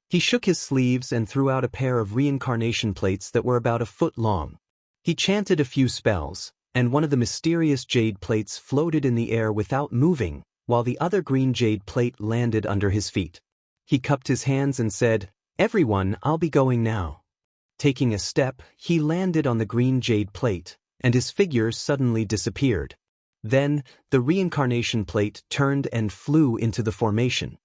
A: He shook his sleeves and threw out a pair of reincarnation plates that were about a foot long. He chanted a few spells, and one of the mysterious jade plates floated in the air without moving, while the other green jade plate landed under his feet. He cupped his hands and said, "Everyone, I'll be going now." Taking a step, he landed on the green jade plate, and his figure suddenly disappeared. Then, the reincarnation plate turned and flew into the formation.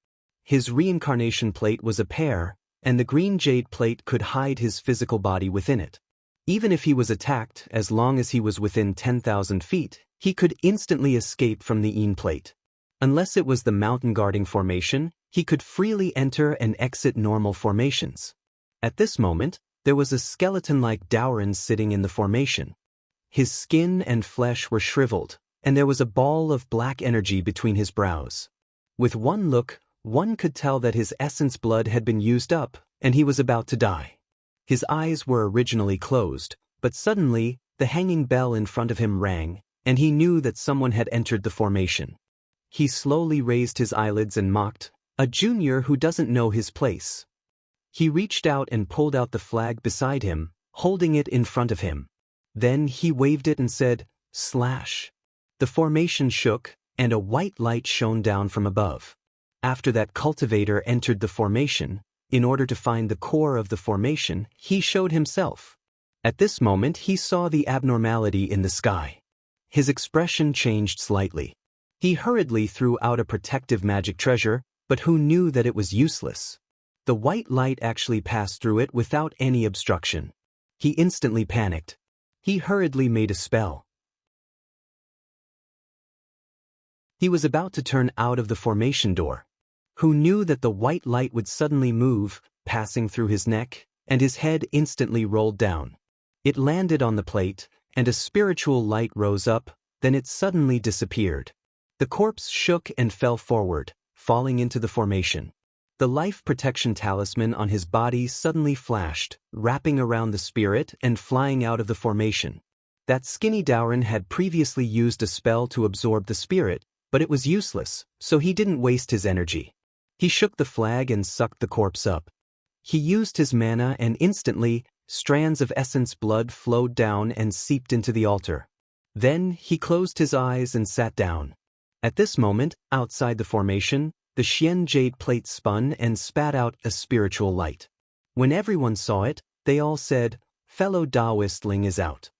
A: His reincarnation plate was a pair, and the green jade plate could hide his physical body within it. Even if he was attacked, as long as he was within 10,000 feet, he could instantly escape from the Yin plate. Unless it was the mountain guarding formation, he could freely enter and exit normal formations. At this moment, there was a skeleton-like Daoran sitting in the formation. His skin and flesh were shriveled, and there was a ball of black energy between his brows. With one look, one could tell that his essence blood had been used up, and he was about to die. His eyes were originally closed, but suddenly, the hanging bell in front of him rang, and he knew that someone had entered the formation. He slowly raised his eyelids and mocked, "A junior who doesn't know his place." He reached out and pulled out the flag beside him, holding it in front of him. Then he waved it and said, "Slash." The formation shook, and a white light shone down from above. After that cultivator entered the formation, in order to find the core of the formation, he showed himself. At this moment he saw the abnormality in the sky. His expression changed slightly. He hurriedly threw out a protective magic treasure, but who knew that it was useless? The white light actually passed through it without any obstruction. He instantly panicked. He hurriedly made a spell. He was about to turn out of the formation door. who knew that the white light would suddenly move, passing through his neck, and his head instantly rolled down. It landed on the plate, and a spiritual light rose up, then it suddenly disappeared. The corpse shook and fell forward, falling into the formation. The life protection talisman on his body suddenly flashed, wrapping around the spirit and flying out of the formation. That skinny Dauren had previously used a spell to absorb the spirit, but it was useless, so he didn't waste his energy. He shook the flag and sucked the corpse up. He used his mana and instantly, strands of essence blood flowed down and seeped into the altar. Then, he closed his eyes and sat down. At this moment, outside the formation, the Xian jade plate spun and spat out a spiritual light. When everyone saw it, they all said, "Fellow Taoistling is out."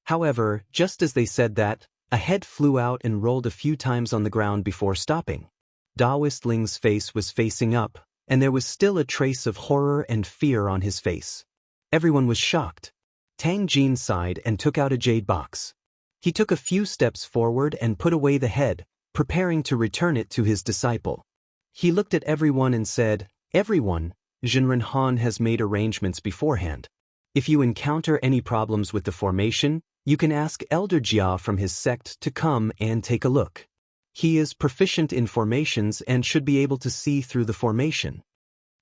A: However, just as they said that, a head flew out and rolled a few times on the ground before stopping. Taoistling's face was facing up, and there was still a trace of horror and fear on his face. Everyone was shocked. Tang Jin sighed and took out a jade box. He took a few steps forward and put away the head, preparing to return it to his disciple. He looked at everyone and said, "Everyone, Jinren Han has made arrangements beforehand. If you encounter any problems with the formation, you can ask Elder Jia from his sect to come and take a look. He is proficient in formations and should be able to see through the formation."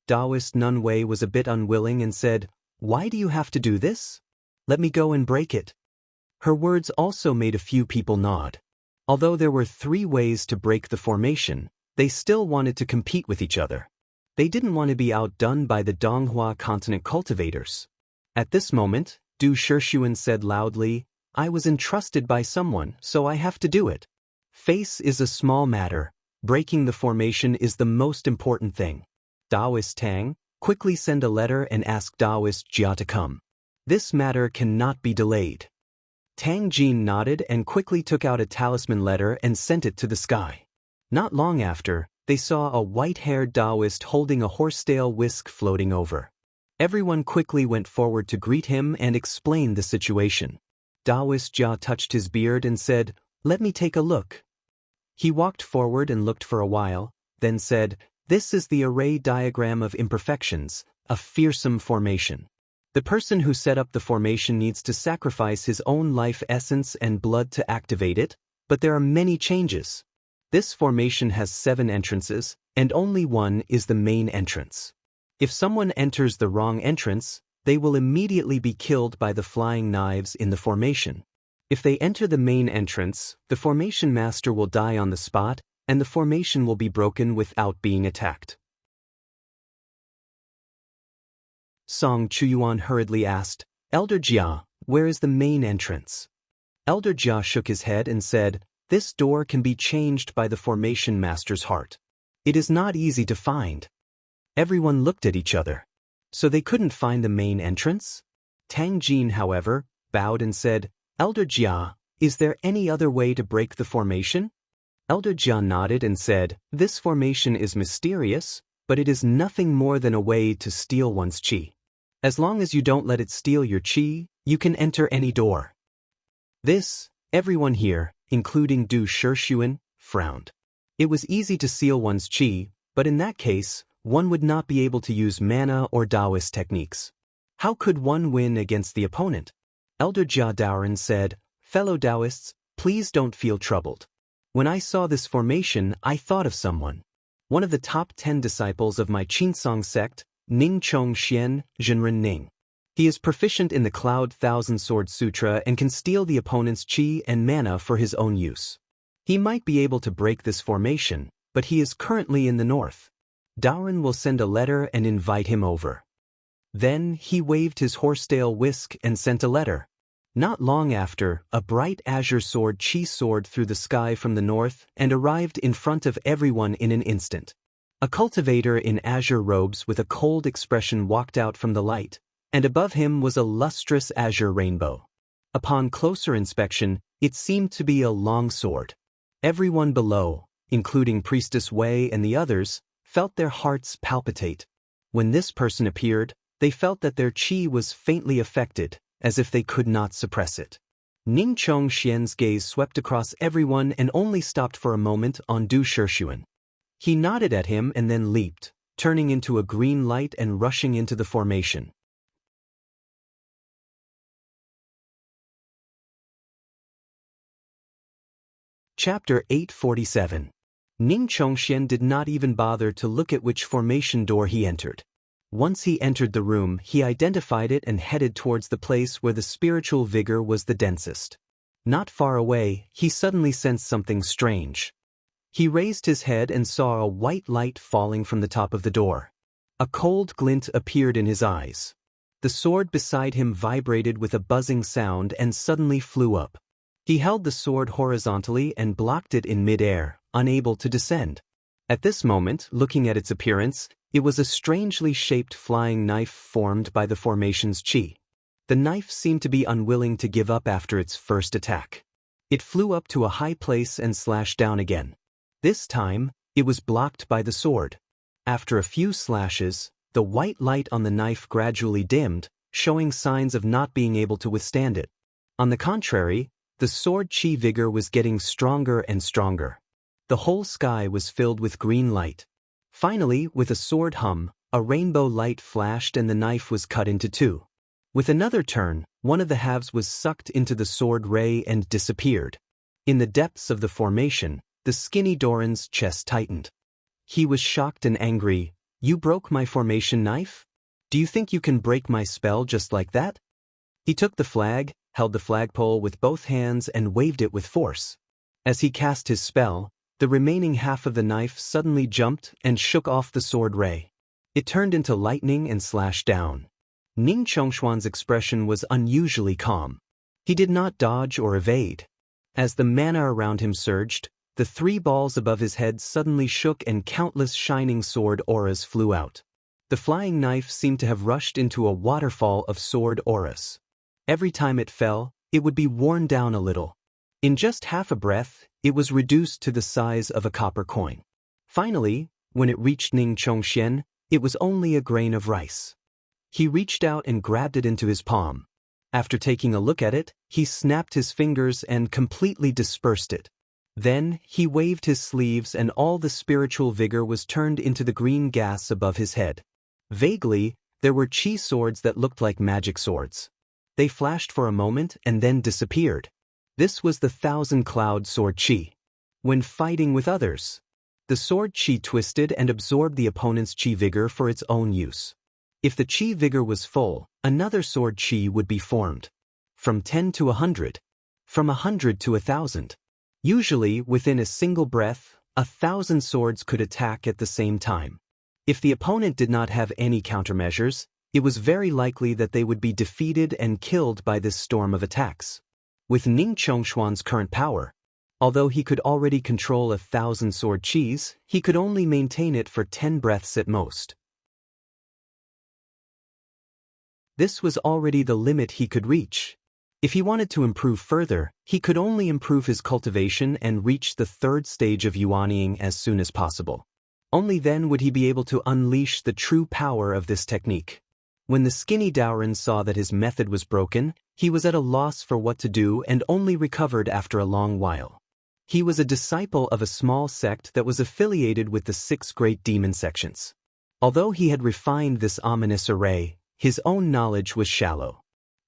A: Taoist Nun Wei was a bit unwilling and said, "Why do you have to do this? Let me go and break it." Her words also made a few people nod. Although there were 3 ways to break the formation, they still wanted to compete with each other. They didn't want to be outdone by the Donghua continent cultivators. At this moment, Du Shixuan said loudly, "I was entrusted by someone, so I have to do it. Face is a small matter, breaking the formation is the most important thing. Taoist Tang, quickly send a letter and ask Taoist Jia to come. This matter cannot be delayed." Tang Jin nodded and quickly took out a talisman letter and sent it to the sky. Not long after, they saw a white-haired Taoist holding a horsetail whisk floating over. Everyone quickly went forward to greet him and explain the situation. Taoist Jia touched his beard and said, "Let me take a look." He walked forward and looked for a while, then said, "This is the array diagram of imperfections, a fearsome formation. The person who set up the formation needs to sacrifice his own life essence and blood to activate it, but there are many changes. This formation has 7 entrances, and only one is the main entrance. If someone enters the wrong entrance, they will immediately be killed by the flying knives in the formation. If they enter the main entrance, the formation master will die on the spot, and the formation will be broken without being attacked." Song Chuyuan hurriedly asked, "Elder Jia, where is the main entrance?" Elder Jia shook his head and said, "This door can be changed by the formation master's heart. It is not easy to find." Everyone looked at each other. So they couldn't find the main entrance? Tang Jin, however, bowed and said, "Elder Jia, is there any other way to break the formation?" Elder Jia nodded and said, "This formation is mysterious, but it is nothing more than a way to steal one's qi. As long as you don't let it steal your qi, you can enter any door." This, everyone here, including Du Shixuan, frowned. It was easy to seal one's qi, but in that case, one would not be able to use mana or Taoist techniques. How could one win against the opponent? Elder Jia Dauren said, "Fellow Taoists, please don't feel troubled. When I saw this formation, I thought of someone. One of the top 10 disciples of my Qinsong sect, Ning Chong Xian, Jinren Ning. He is proficient in the Cloud Thousand Sword Sutra and can steal the opponent's qi and mana for his own use. He might be able to break this formation, but he is currently in the north. Dauren will send a letter and invite him over." Then he waved his horsetail whisk and sent a letter. Not long after, a bright azure sword qi soared through the sky from the north and arrived in front of everyone in an instant. A cultivator in azure robes with a cold expression walked out from the light, and above him was a lustrous azure rainbow. Upon closer inspection, it seemed to be a long sword. Everyone below, including Priestess Wei and the others, felt their hearts palpitate. When this person appeared, they felt that their qi was faintly affected, as if they could not suppress it. Ning Chong Xian's gaze swept across everyone and only stopped for a moment on Du Shixuan. He nodded at him and then leaped, turning into a green light and rushing into the formation. Chapter 847. Ning Chongxian did not even bother to look at which formation door he entered. Once he entered the room, he identified it and headed towards the place where the spiritual vigor was the densest. Not far away, he suddenly sensed something strange. He raised his head and saw a white light falling from the top of the door. A cold glint appeared in his eyes. The sword beside him vibrated with a buzzing sound and suddenly flew up. He held the sword horizontally and blocked it in mid-air, unable to descend. At this moment, looking at its appearance, it was a strangely shaped flying knife formed by the formation's chi. The knife seemed to be unwilling to give up after its first attack. It flew up to a high place and slashed down again. This time, it was blocked by the sword. After a few slashes, the white light on the knife gradually dimmed, showing signs of not being able to withstand it. On the contrary, the sword chi vigor was getting stronger and stronger. The whole sky was filled with green light. Finally, with a sword hum, a rainbow light flashed and the knife was cut into two. With another turn, one of the halves was sucked into the sword ray and disappeared. In the depths of the formation, the skinny Doran's chest tightened. He was shocked and angry. "You broke my formation knife? Do you think you can break my spell just like that?" He took the flag, held the flagpole with both hands and waved it with force. As he cast his spell, the remaining half of the knife suddenly jumped and shook off the sword ray. It turned into lightning and slashed down. Ning Chongshuan's expression was unusually calm. He did not dodge or evade. As the mana around him surged, the three balls above his head suddenly shook and countless shining sword auras flew out. The flying knife seemed to have rushed into a waterfall of sword auras. Every time it fell, it would be worn down a little. In just half a breath, it was reduced to the size of a copper coin. Finally, when it reached Ning Chongxian, it was only a grain of rice. He reached out and grabbed it into his palm. After taking a look at it, he snapped his fingers and completely dispersed it. Then, he waved his sleeves and all the spiritual vigor was turned into the green gas above his head. Vaguely, there were chi swords that looked like magic swords. They flashed for a moment and then disappeared. This was the Thousand Cloud Sword Chi. When fighting with others, the sword chi twisted and absorbed the opponent's chi vigor for its own use. If the chi vigor was full, another sword chi would be formed. From 10 to 100. From 100 to 1,000. Usually, within a single breath, 1,000 swords could attack at the same time. If the opponent did not have any countermeasures, it was very likely that they would be defeated and killed by this storm of attacks. With Ning Chongshuan's current power, although he could already control 1,000 sword chis, he could only maintain it for 10 breaths at most. This was already the limit he could reach. If he wanted to improve further, he could only improve his cultivation and reach the third stage of yuanying as soon as possible. Only then would he be able to unleash the true power of this technique. When the skinny Daoran saw that his method was broken, he was at a loss for what to do and only recovered after a long while. He was a disciple of a small sect that was affiliated with the 6 great demon sections. Although he had refined this ominous array, his own knowledge was shallow.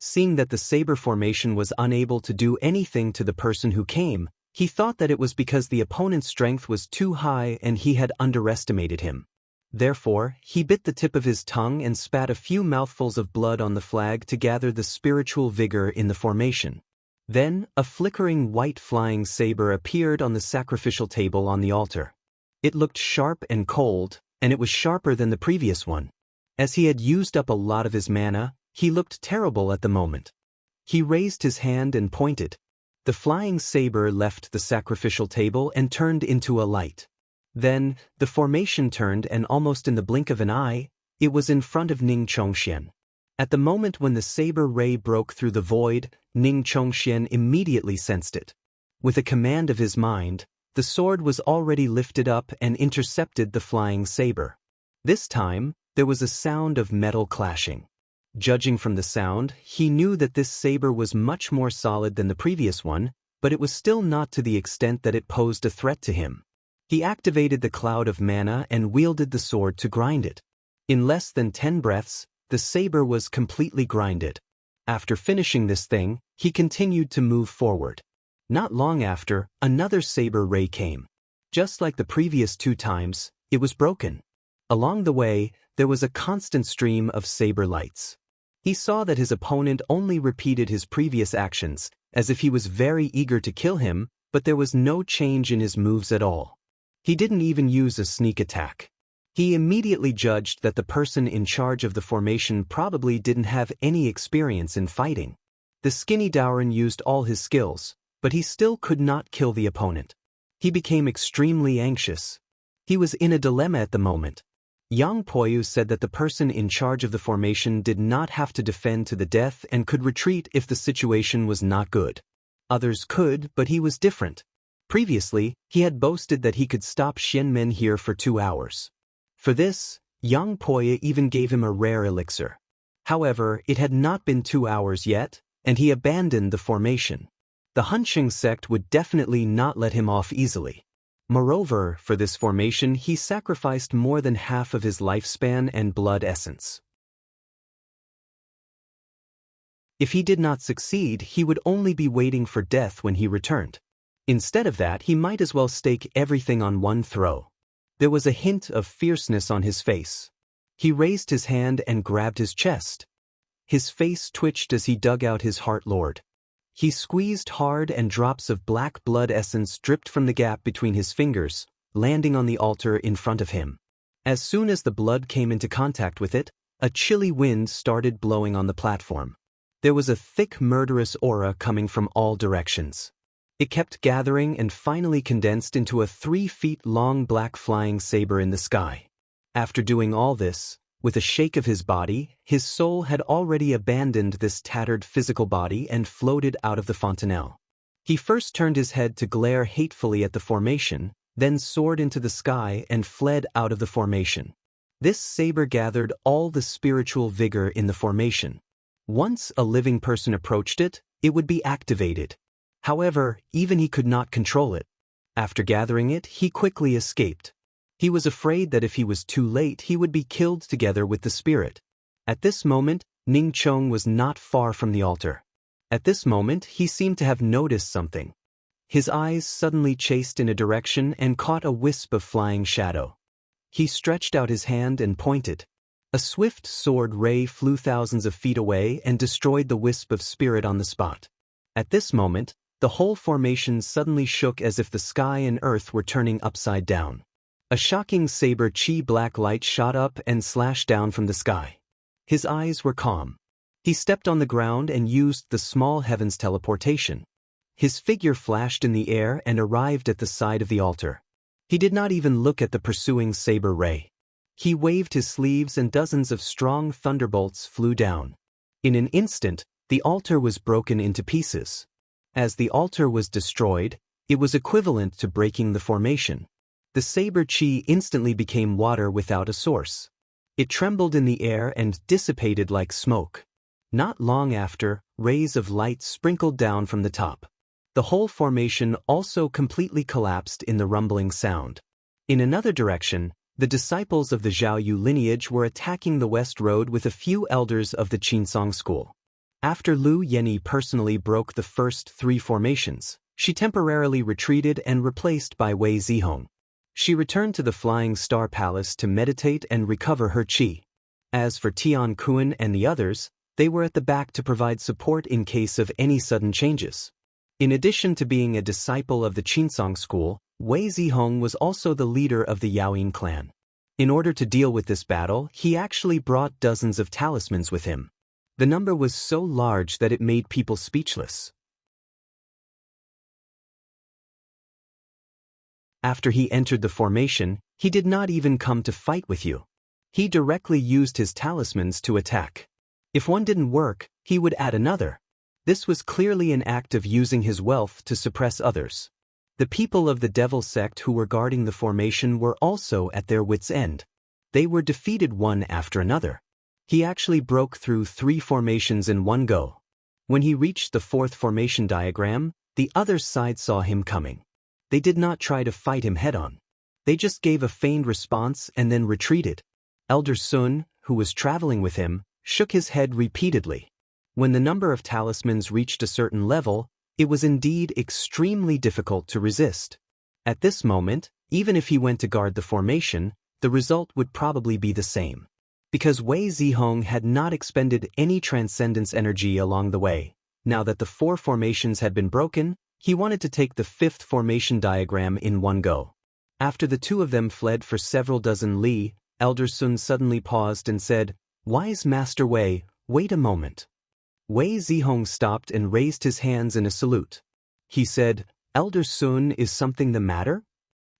A: Seeing that the saber formation was unable to do anything to the person who came, he thought that it was because the opponent's strength was too high and he had underestimated him. Therefore, he bit the tip of his tongue and spat a few mouthfuls of blood on the flag to gather the spiritual vigor in the formation. Then, a flickering white flying saber appeared on the sacrificial table on the altar. It looked sharp and cold, and it was sharper than the previous one. As he had used up a lot of his mana, he looked terrible at the moment. He raised his hand and pointed. The flying saber left the sacrificial table and turned into a light. Then, the formation turned and almost in the blink of an eye, it was in front of Ning Chongxian. At the moment when the saber ray broke through the void, Ning Chongxian immediately sensed it. With a command of his mind, the sword was already lifted up and intercepted the flying saber. This time, there was a sound of metal clashing. Judging from the sound, he knew that this saber was much more solid than the previous one, but it was still not to the extent that it posed a threat to him. He activated the cloud of mana and wielded the sword to grind it. In less than 10 breaths, the saber was completely grinded. After finishing this thing, he continued to move forward. Not long after, another saber ray came. Just like the previous 2 times, it was broken. Along the way, there was a constant stream of saber lights. He saw that his opponent only repeated his previous actions, as if he was very eager to kill him, but there was no change in his moves at all. He didn't even use a sneak attack. He immediately judged that the person in charge of the formation probably didn't have any experience in fighting. The skinny Dauren used all his skills, but he still could not kill the opponent. He became extremely anxious. He was in a dilemma at the moment. Yang Poyu said that the person in charge of the formation did not have to defend to the death and could retreat if the situation was not good. Others could, but he was different. Previously, he had boasted that he could stop Xianmen here for 2 hours. For this, Yang Poyu even gave him a rare elixir. However, it had not been 2 hours yet, and he abandoned the formation. The Hunqing sect would definitely not let him off easily. Moreover, for this formation he sacrificed more than half of his lifespan and blood essence. If he did not succeed, he would only be waiting for death when he returned. Instead of that, he might as well stake everything on one throw. There was a hint of fierceness on his face. He raised his hand and grabbed his chest. His face twitched as he dug out his heart lord. He squeezed hard and drops of black blood essence dripped from the gap between his fingers, landing on the altar in front of him. As soon as the blood came into contact with it, a chilly wind started blowing on the platform. There was a thick murderous aura coming from all directions. It kept gathering and finally condensed into a 3-feet-long black flying saber in the sky. After doing all this, with a shake of his body, his soul had already abandoned this tattered physical body and floated out of the fontanelle. He first turned his head to glare hatefully at the formation, then soared into the sky and fled out of the formation. This saber gathered all the spiritual vigor in the formation. Once a living person approached it, it would be activated. However, even he could not control it. After gathering it, he quickly escaped. He was afraid that if he was too late, he would be killed together with the spirit. At this moment, Ning Chong was not far from the altar. At this moment, he seemed to have noticed something. His eyes suddenly chased in a direction and caught a wisp of flying shadow. He stretched out his hand and pointed. A swift sword ray flew thousands of feet away and destroyed the wisp of spirit on the spot. At this moment, the whole formation suddenly shook as if the sky and earth were turning upside down. A shocking saber chi black light shot up and slashed down from the sky. His eyes were calm. He stepped on the ground and used the small heavens teleportation. His figure flashed in the air and arrived at the side of the altar. He did not even look at the pursuing saber ray. He waved his sleeves and dozens of strong thunderbolts flew down. In an instant, the altar was broken into pieces. As the altar was destroyed, it was equivalent to breaking the formation. The saber chi instantly became water without a source. It trembled in the air and dissipated like smoke. Not long after, rays of light sprinkled down from the top. The whole formation also completely collapsed in the rumbling sound. In another direction, the disciples of the Zhaoyu lineage were attacking the West Road with a few elders of the Qinsong school. After Lu Yenyi personally broke the first 3 formations, she temporarily retreated and replaced by Wei Zihong. She returned to the Flying Star Palace to meditate and recover her qi. As for Tian Kuan and the others, they were at the back to provide support in case of any sudden changes. In addition to being a disciple of the Qinsong school, Wei Zihong was also the leader of the Yaoyin clan. In order to deal with this battle, he actually brought dozens of talismans with him. The number was so large that it made people speechless. After he entered the formation, he did not even come to fight with you. He directly used his talismans to attack. If one didn't work, he would add another. This was clearly an act of using his wealth to suppress others. The people of the Devil sect who were guarding the formation were also at their wits' end. They were defeated one after another. He actually broke through 3 formations in one go. When he reached the 4th formation diagram, the other side saw him coming. They did not try to fight him head-on. They just gave a feigned response and then retreated. Elder Sun, who was traveling with him, shook his head repeatedly. When the number of talismans reached a certain level, it was indeed extremely difficult to resist. At this moment, even if he went to guard the formation, the result would probably be the same. Because Wei Zihong had not expended any transcendence energy along the way, now that the 4 formations had been broken, he wanted to take the 5th formation diagram in one go. After the 2 of them fled for several dozen li, Elder Sun suddenly paused and said, "Wise Master Wei, wait a moment." Wei Zihong stopped and raised his hands in a salute. He said, "Elder Sun, is something the matter?"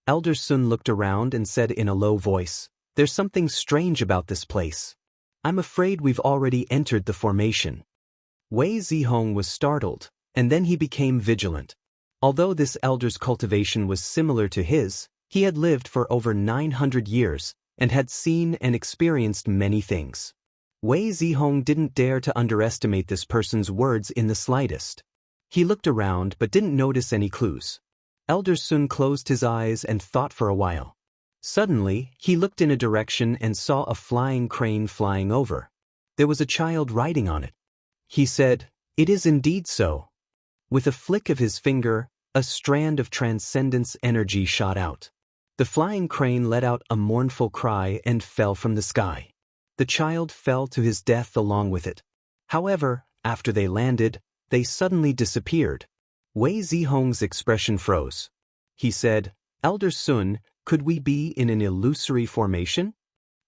A: Elder Sun looked around and said in a low voice, "There's something strange about this place. I'm afraid we've already entered the formation." Wei Zihong was startled, and then he became vigilant. Although this elder's cultivation was similar to his, he had lived for over 900 years, and had seen and experienced many things. Wei Zihong didn't dare to underestimate this person's words in the slightest. He looked around but didn't notice any clues. Elder Sun closed his eyes and thought for a while. Suddenly, he looked in a direction and saw a flying crane flying over. There was a child riding on it. He said, "It is indeed so." With a flick of his finger, a strand of transcendence energy shot out. The flying crane let out a mournful cry and fell from the sky. The child fell to his death along with it. However, after they landed, they suddenly disappeared. Wei Zihong's expression froze. He said, "Elder Sun, could we be in an illusory formation?"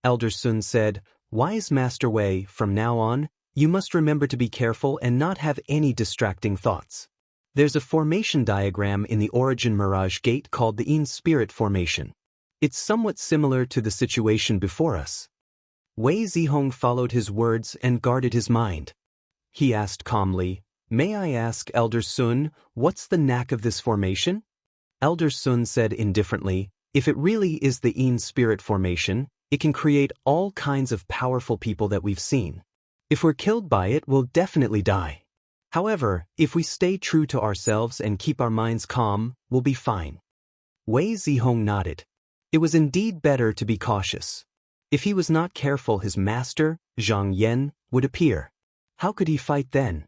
A: Elder Sun said, "Wise Master Wei, from now on, you must remember to be careful and not have any distracting thoughts. There's a formation diagram in the Origin Mirage Gate called the Yin Spirit Formation. It's somewhat similar to the situation before us." Wei Zihong followed his words and guarded his mind. He asked calmly, "May I ask, Elder Sun, what's the knack of this formation?" Elder Sun said indifferently, "If it really is the Yin Spirit Formation, it can create all kinds of powerful people that we've seen. If we're killed by it, we'll definitely die. However, if we stay true to ourselves and keep our minds calm, we'll be fine." Wei Zihong nodded. It was indeed better to be cautious. If he was not careful, his master, Zhang Yan, would appear. How could he fight then?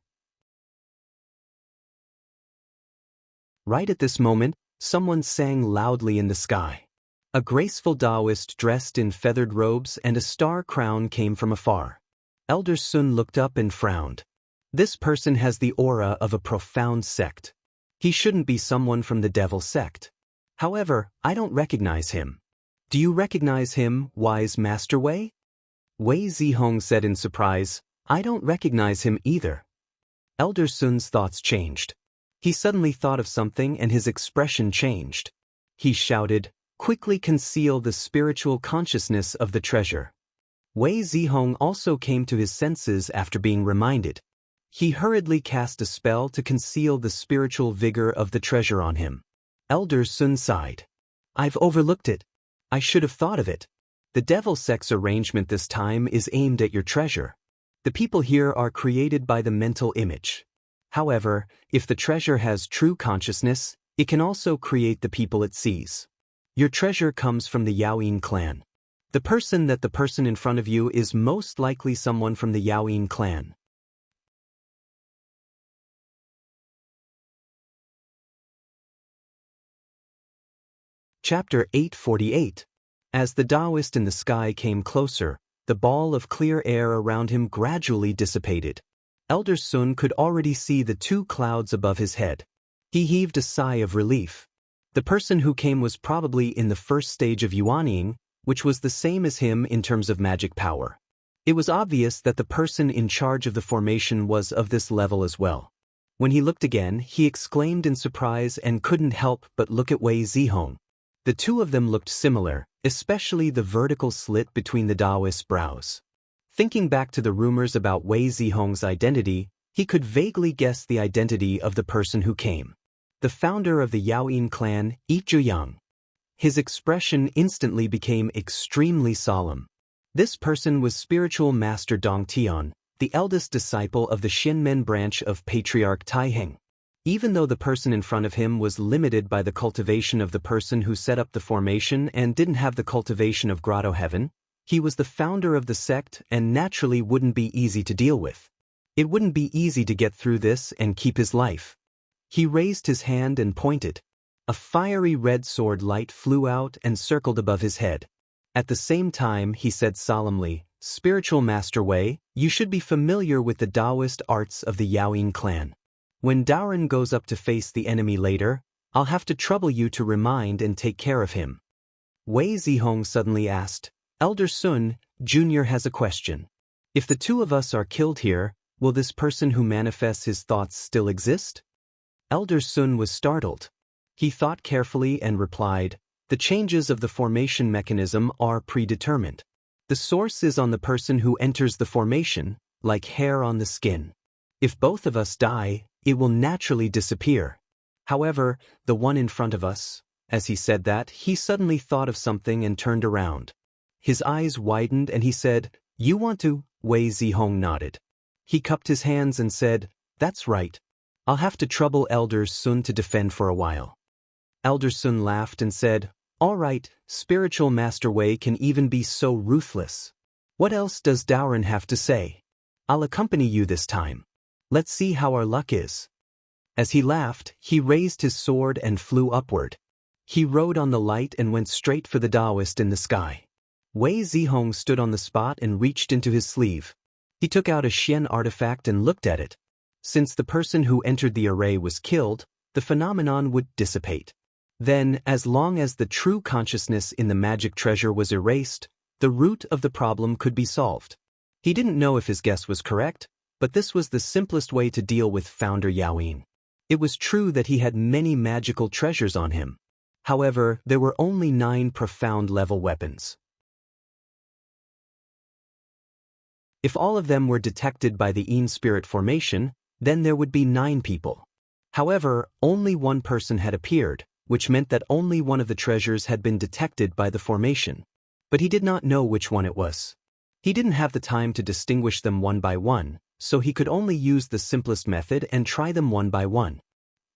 A: Right at this moment, someone sang loudly in the sky. A graceful Taoist dressed in feathered robes and a star crown came from afar. Elder Sun looked up and frowned. This person has the aura of a profound sect. He shouldn't be someone from the devil sect. However, I don't recognize him. Do you recognize him, Wise Master Wei? Wei Zihong said in surprise, "I don't recognize him either." Elder Sun's thoughts changed. He suddenly thought of something and his expression changed. He shouted, "Quickly conceal the spiritual consciousness of the treasure." Wei Zihong also came to his senses after being reminded. He hurriedly cast a spell to conceal the spiritual vigor of the treasure on him. Elder Sun sighed. "I've overlooked it. I should have thought of it. The devil sect's arrangement this time is aimed at your treasure. The people here are created by the mental image. However, if the treasure has true consciousness, it can also create the people it sees. Your treasure comes from the Yaoyin clan. The person in front of you is most likely someone from the Yaoyin clan." Chapter 848. As the Taoist in the sky came closer, the ball of clear air around him gradually dissipated. Elder Sun could already see the 2 clouds above his head. He heaved a sigh of relief. The person who came was probably in the first stage of Yuanying, which was the same as him in terms of magic power. It was obvious that the person in charge of the formation was of this level as well. When he looked again, he exclaimed in surprise and couldn't help but look at Wei Zihong. The 2 of them looked similar, especially the vertical slit between the Taoist's brows. Thinking back to the rumors about Wei Zihong's identity, he could vaguely guess the identity of the person who came. The founder of the Yaoyin clan, Yi Zhuyang. His expression instantly became extremely solemn. This person was spiritual master Dong Tian, the eldest disciple of the Shinmen branch of Patriarch Taiheng. Even though the person in front of him was limited by the cultivation of the person who set up the formation and didn't have the cultivation of Grotto Heaven, he was the founder of the sect and naturally wouldn't be easy to deal with. It wouldn't be easy to get through this and keep his life. He raised his hand and pointed. A fiery red sword light flew out and circled above his head. At the same time, he said solemnly, "Spiritual Master Wei, you should be familiar with the Taoist arts of the Yaoyin clan. When Daoren goes up to face the enemy later, I'll have to trouble you to remind and take care of him." Wei Zihong suddenly asked, "Elder Sun, Jr. has a question. If the two of us are killed here, will this person who manifests his thoughts still exist?" Elder Sun was startled. He thought carefully and replied, "The changes of the formation mechanism are predetermined. The source is on the person who enters the formation, like hair on the skin. If both of us die, it will naturally disappear. However, the one in front of us," as he said that, he suddenly thought of something and turned around. His eyes widened and he said, "You want to?" Wei Zihong nodded. He cupped his hands and said, "That's right. I'll have to trouble Elder Sun to defend for a while." Elder Sun laughed and said, "All right, Spiritual Master Wei can even be so ruthless. What else does Daoren have to say? I'll accompany you this time. Let's see how our luck is." As he laughed, he raised his sword and flew upward. He rode on the light and went straight for the Taoist in the sky. Wei Zihong stood on the spot and reached into his sleeve. He took out a Xian artifact and looked at it. Since the person who entered the array was killed, the phenomenon would dissipate. Then, as long as the true consciousness in the magic treasure was erased, the root of the problem could be solved. He didn't know if his guess was correct, but this was the simplest way to deal with Founder Yaoyin. It was true that he had many magical treasures on him. However, there were only 9 profound-level weapons. If all of them were detected by the Yin spirit formation, then there would be 9 people. However, only one person had appeared, which meant that only one of the treasures had been detected by the formation. But he did not know which one it was. He didn't have the time to distinguish them one by one, so he could only use the simplest method and try them one by one.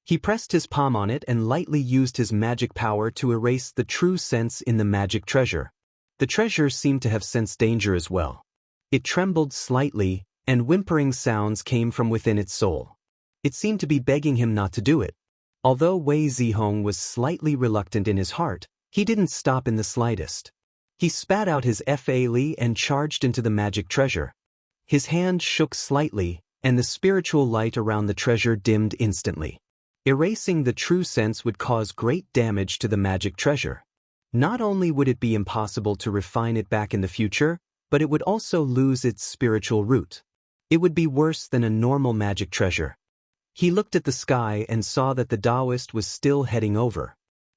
A: He pressed his palm on it and lightly used his magic power to erase the true sense in the magic treasure. The treasure seemed to have sensed danger as well. It trembled slightly, and whimpering sounds came from within its soul. It seemed to be begging him not to do it. Although Wei Zihong was slightly reluctant in his heart, he didn't stop in the slightest. He spat out his Fa Li and charged into the magic treasure. His hand shook slightly, and the spiritual light around the treasure dimmed instantly. Erasing the true sense would cause great damage to the magic treasure. Not only would it be impossible to refine it back in the future, but it would also lose its spiritual root. It would be worse than a normal magic treasure. He looked at the sky and saw that the Taoist was still heading over.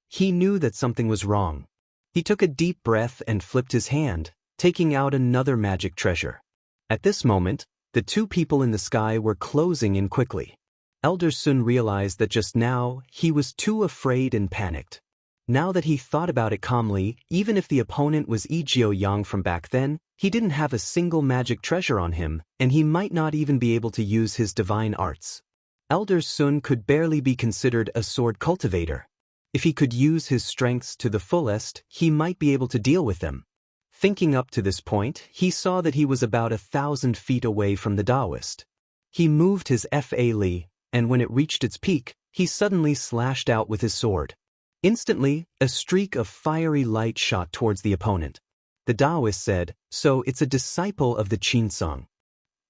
A: He knew that something was wrong. He took a deep breath and flipped his hand, taking out another magic treasure. At this moment, the 2 people in the sky were closing in quickly. Elder Sun realized that just now, he was too afraid and panicked. Now that he thought about it calmly, even if the opponent was Ijio Yang from back then, he didn't have a single magic treasure on him, and he might not even be able to use his divine arts. Elder Sun could barely be considered a sword cultivator. If he could use his strengths to the fullest, he might be able to deal with them. Thinking up to this point, he saw that he was about 1,000 feet away from the Taoist. He moved his Fa Li, and when it reached its peak, he suddenly slashed out with his sword. Instantly, a streak of fiery light shot towards the opponent. The Taoist said, "So it's a disciple of the Qin Song."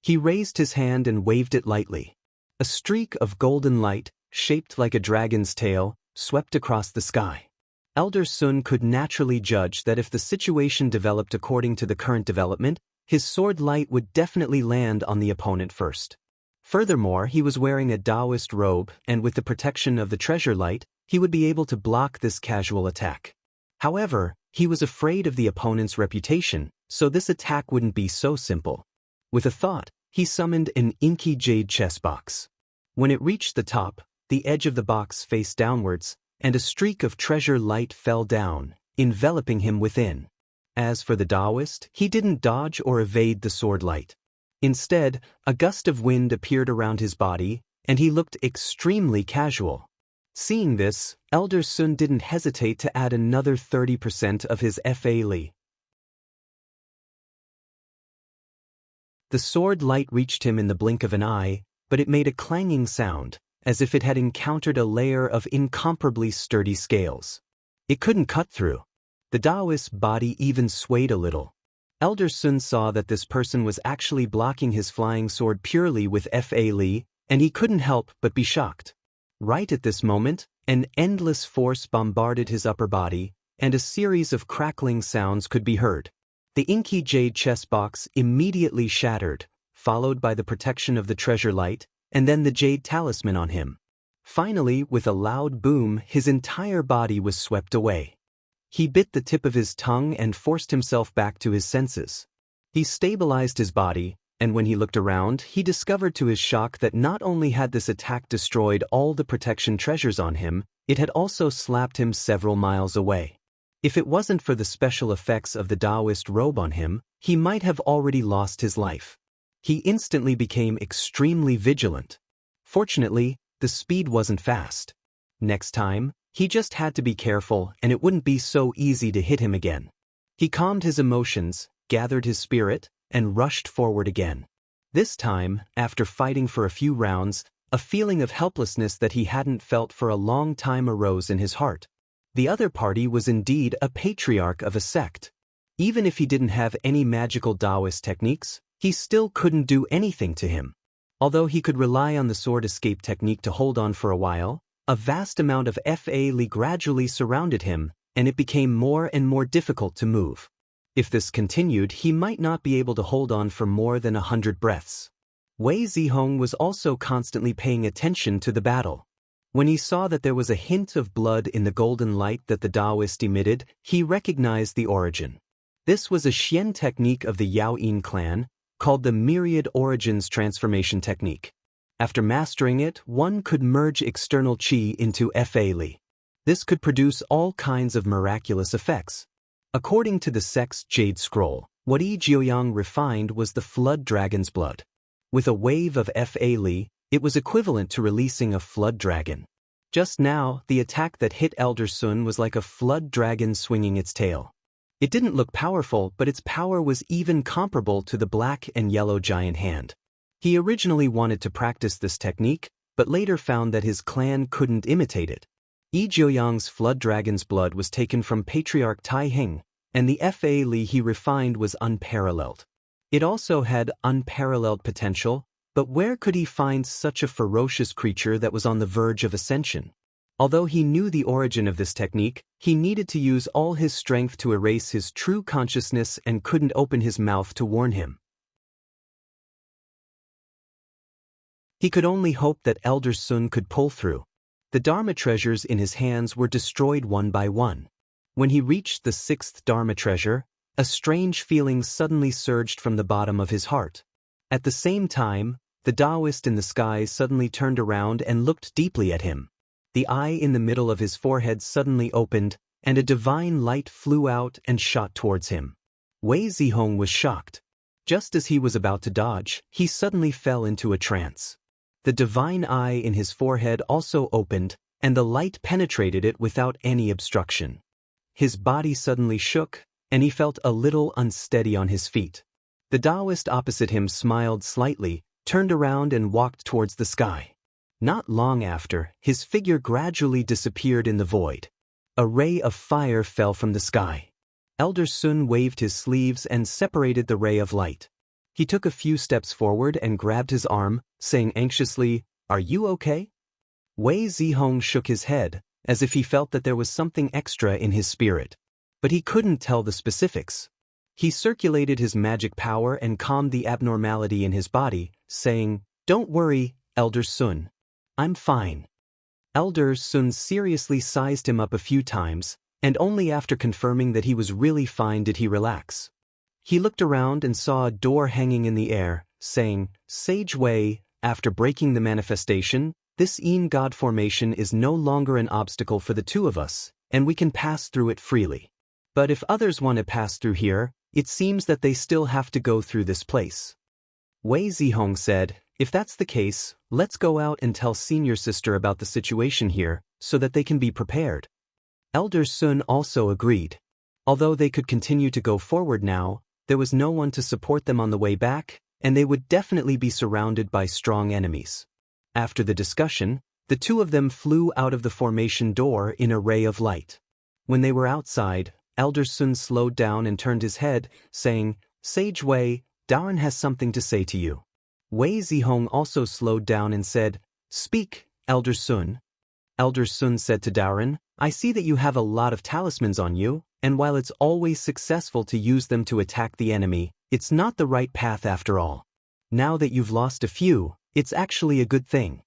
A: He raised his hand and waved it lightly. A streak of golden light, shaped like a dragon's tail, swept across the sky. Elder Sun could naturally judge that if the situation developed according to the current development, his sword light would definitely land on the opponent first. Furthermore, he was wearing a Taoist robe, and with the protection of the treasure light, he would be able to block this casual attack. However, he was afraid of the opponent's reputation, so this attack wouldn't be so simple. With a thought, he summoned an inky jade chess box. When it reached the top, the edge of the box faced downwards, and a streak of treasure light fell down, enveloping him within. As for the Taoist, he didn't dodge or evade the sword light. Instead, a gust of wind appeared around his body, and he looked extremely casual. Seeing this, Elder Sun didn't hesitate to add another 30% of his FA Li. The sword light reached him in the blink of an eye, but it made a clanging sound, as if it had encountered a layer of incomparably sturdy scales. It couldn't cut through. The Taoist's body even swayed a little. Elder Sun saw that this person was actually blocking his flying sword purely with Fa Li, and he couldn't help but be shocked. Right at this moment, an endless force bombarded his upper body, and a series of crackling sounds could be heard. The inky jade chest box immediately shattered, followed by the protection of the treasure light, and then the jade talisman on him. Finally, with a loud boom, his entire body was swept away. He bit the tip of his tongue and forced himself back to his senses. He stabilized his body, and when he looked around, he discovered to his shock that not only had this attack destroyed all the protection treasures on him, it had also slapped him several miles away. If it wasn't for the special effects of the Taoist robe on him, he might have already lost his life. He instantly became extremely vigilant. Fortunately, the speed wasn't fast. Next time, he just had to be careful and it wouldn't be so easy to hit him again. He calmed his emotions, gathered his spirit, and rushed forward again. This time, after fighting for a few rounds, a feeling of helplessness that he hadn't felt for a long time arose in his heart. The other party was indeed a patriarch of a sect. Even if he didn't have any magical Taoist techniques, he still couldn't do anything to him. Although he could rely on the sword escape technique to hold on for a while, a vast amount of Fa Li gradually surrounded him, and it became more and more difficult to move. If this continued, he might not be able to hold on for more than 100 breaths. Wei Zihong was also constantly paying attention to the battle. When he saw that there was a hint of blood in the golden light that the Taoist emitted, he recognized the origin. This was a Xian technique of the Yaoyin clan, called the Myriad Origins Transformation Technique. After mastering it, one could merge external qi into Fa Li. This could produce all kinds of miraculous effects. According to the sect's Jade Scroll, what Yi Jiuyang refined was the flood dragon's blood. With a wave of Fa Li, it was equivalent to releasing a flood dragon. Just now, the attack that hit Elder Sun was like a flood dragon swinging its tail. It didn't look powerful, but its power was even comparable to the black and yellow giant hand. He originally wanted to practice this technique, but later found that his clan couldn't imitate it. Yi Jiuyang's flood dragon's blood was taken from Patriarch Tai Hing, and the Fa Li he refined was unparalleled. It also had unparalleled potential, but where could he find such a ferocious creature that was on the verge of ascension? Although he knew the origin of this technique, he needed to use all his strength to erase his true consciousness and couldn't open his mouth to warn him. He could only hope that Elder Sun could pull through. The Dharma treasures in his hands were destroyed one by one. When he reached the 6th Dharma treasure, a strange feeling suddenly surged from the bottom of his heart. At the same time, the Taoist in the sky suddenly turned around and looked deeply at him. The eye in the middle of his forehead suddenly opened, and a divine light flew out and shot towards him. Wei Zihong was shocked. Just as he was about to dodge, he suddenly fell into a trance. The divine eye in his forehead also opened, and the light penetrated it without any obstruction. His body suddenly shook, and he felt a little unsteady on his feet. The Taoist opposite him smiled slightly, turned around and walked towards the sky. Not long after, his figure gradually disappeared in the void. A ray of fire fell from the sky. Elder Sun waved his sleeves and separated the ray of light. He took a few steps forward and grabbed his arm, saying anxiously, "Are you okay?" Wei Zihong shook his head, as if he felt that there was something extra in his spirit. But he couldn't tell the specifics. He circulated his magic power and calmed the abnormality in his body, saying, "Don't worry, Elder Sun. I'm fine." Elder Sun seriously sized him up a few times, and only after confirming that he was really fine did he relax. He looked around and saw a door hanging in the air, saying, "Sage Wei, after breaking the manifestation, this Yin God formation is no longer an obstacle for the two of us, and we can pass through it freely. But if others want to pass through here, it seems that they still have to go through this place." Wei Zihong said, If that's the case, let's go out and tell senior sister about the situation here, so that they can be prepared. Elder Sun also agreed. Although they could continue to go forward now, there was no one to support them on the way back, and they would definitely be surrounded by strong enemies. After the discussion, the two of them flew out of the formation door in a ray of light. When they were outside, Elder Sun slowed down and turned his head, saying, "Sage Wei, Darren has something to say to you." Wei Zihong also slowed down and said, "Speak, Elder Sun." Elder Sun said to Darren, "I see that you have a lot of talismans on you, and while it's always successful to use them to attack the enemy, it's not the right path after all. Now that you've lost a few, it's actually a good thing."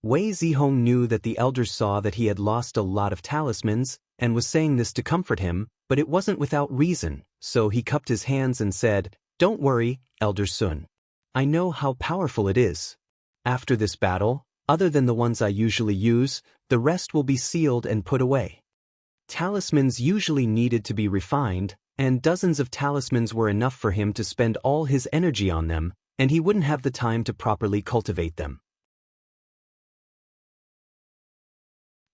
A: Wei Zihong knew that the elders saw that he had lost a lot of talismans, and was saying this to comfort him, but it wasn't without reason, so he cupped his hands and said, "Don't worry, Elder Sun. I know how powerful it is. After this battle, other than the ones I usually use, the rest will be sealed and put away." Talismans usually needed to be refined, and dozens of talismans were enough for him to spend all his energy on them, and he wouldn't have the time to properly cultivate them.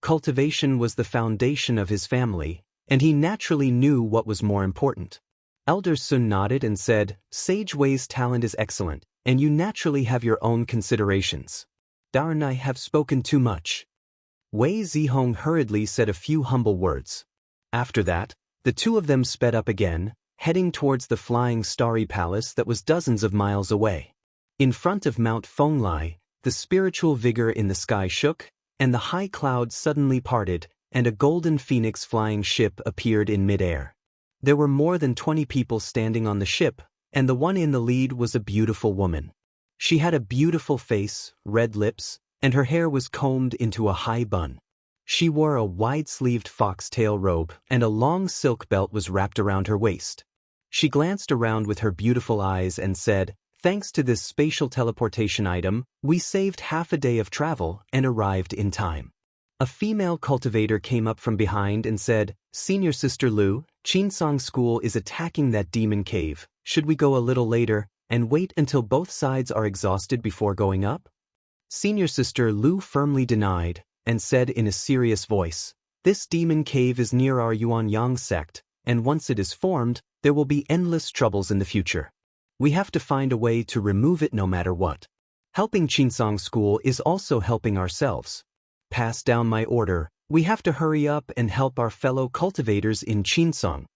A: Cultivation was the foundation of his family, and he naturally knew what was more important. Elder Sun nodded and said, "Sage Wei's talent is excellent, and you naturally have your own considerations. Darren, I have spoken too much." Wei Zihong hurriedly said a few humble words. After that, the two of them sped up again, heading towards the flying starry palace that was dozens of miles away. In front of Mount Fenglai, the spiritual vigor in the sky shook, and the high clouds suddenly parted, and a golden phoenix flying ship appeared in midair. There were more than 20 people standing on the ship, and the one in the lead was a beautiful woman. She had a beautiful face, red lips, and her hair was combed into a high bun. She wore a wide-sleeved foxtail robe, and a long silk belt was wrapped around her waist. She glanced around with her beautiful eyes and said, "Thanks to this spatial teleportation item, we saved half a day of travel and arrived in time." A female cultivator came up from behind and said, "Senior Sister Lu, Qinsong School is attacking that demon cave. Should we go a little later and wait until both sides are exhausted before going up?" Senior Sister Lu firmly denied and said in a serious voice, "This demon cave is near our Yuanyang sect, and once it is formed, there will be endless troubles in the future. We have to find a way to remove it no matter what. Helping Qinsong School is also helping ourselves. Pass down my order. We have to hurry up and help our fellow cultivators in Qinsong."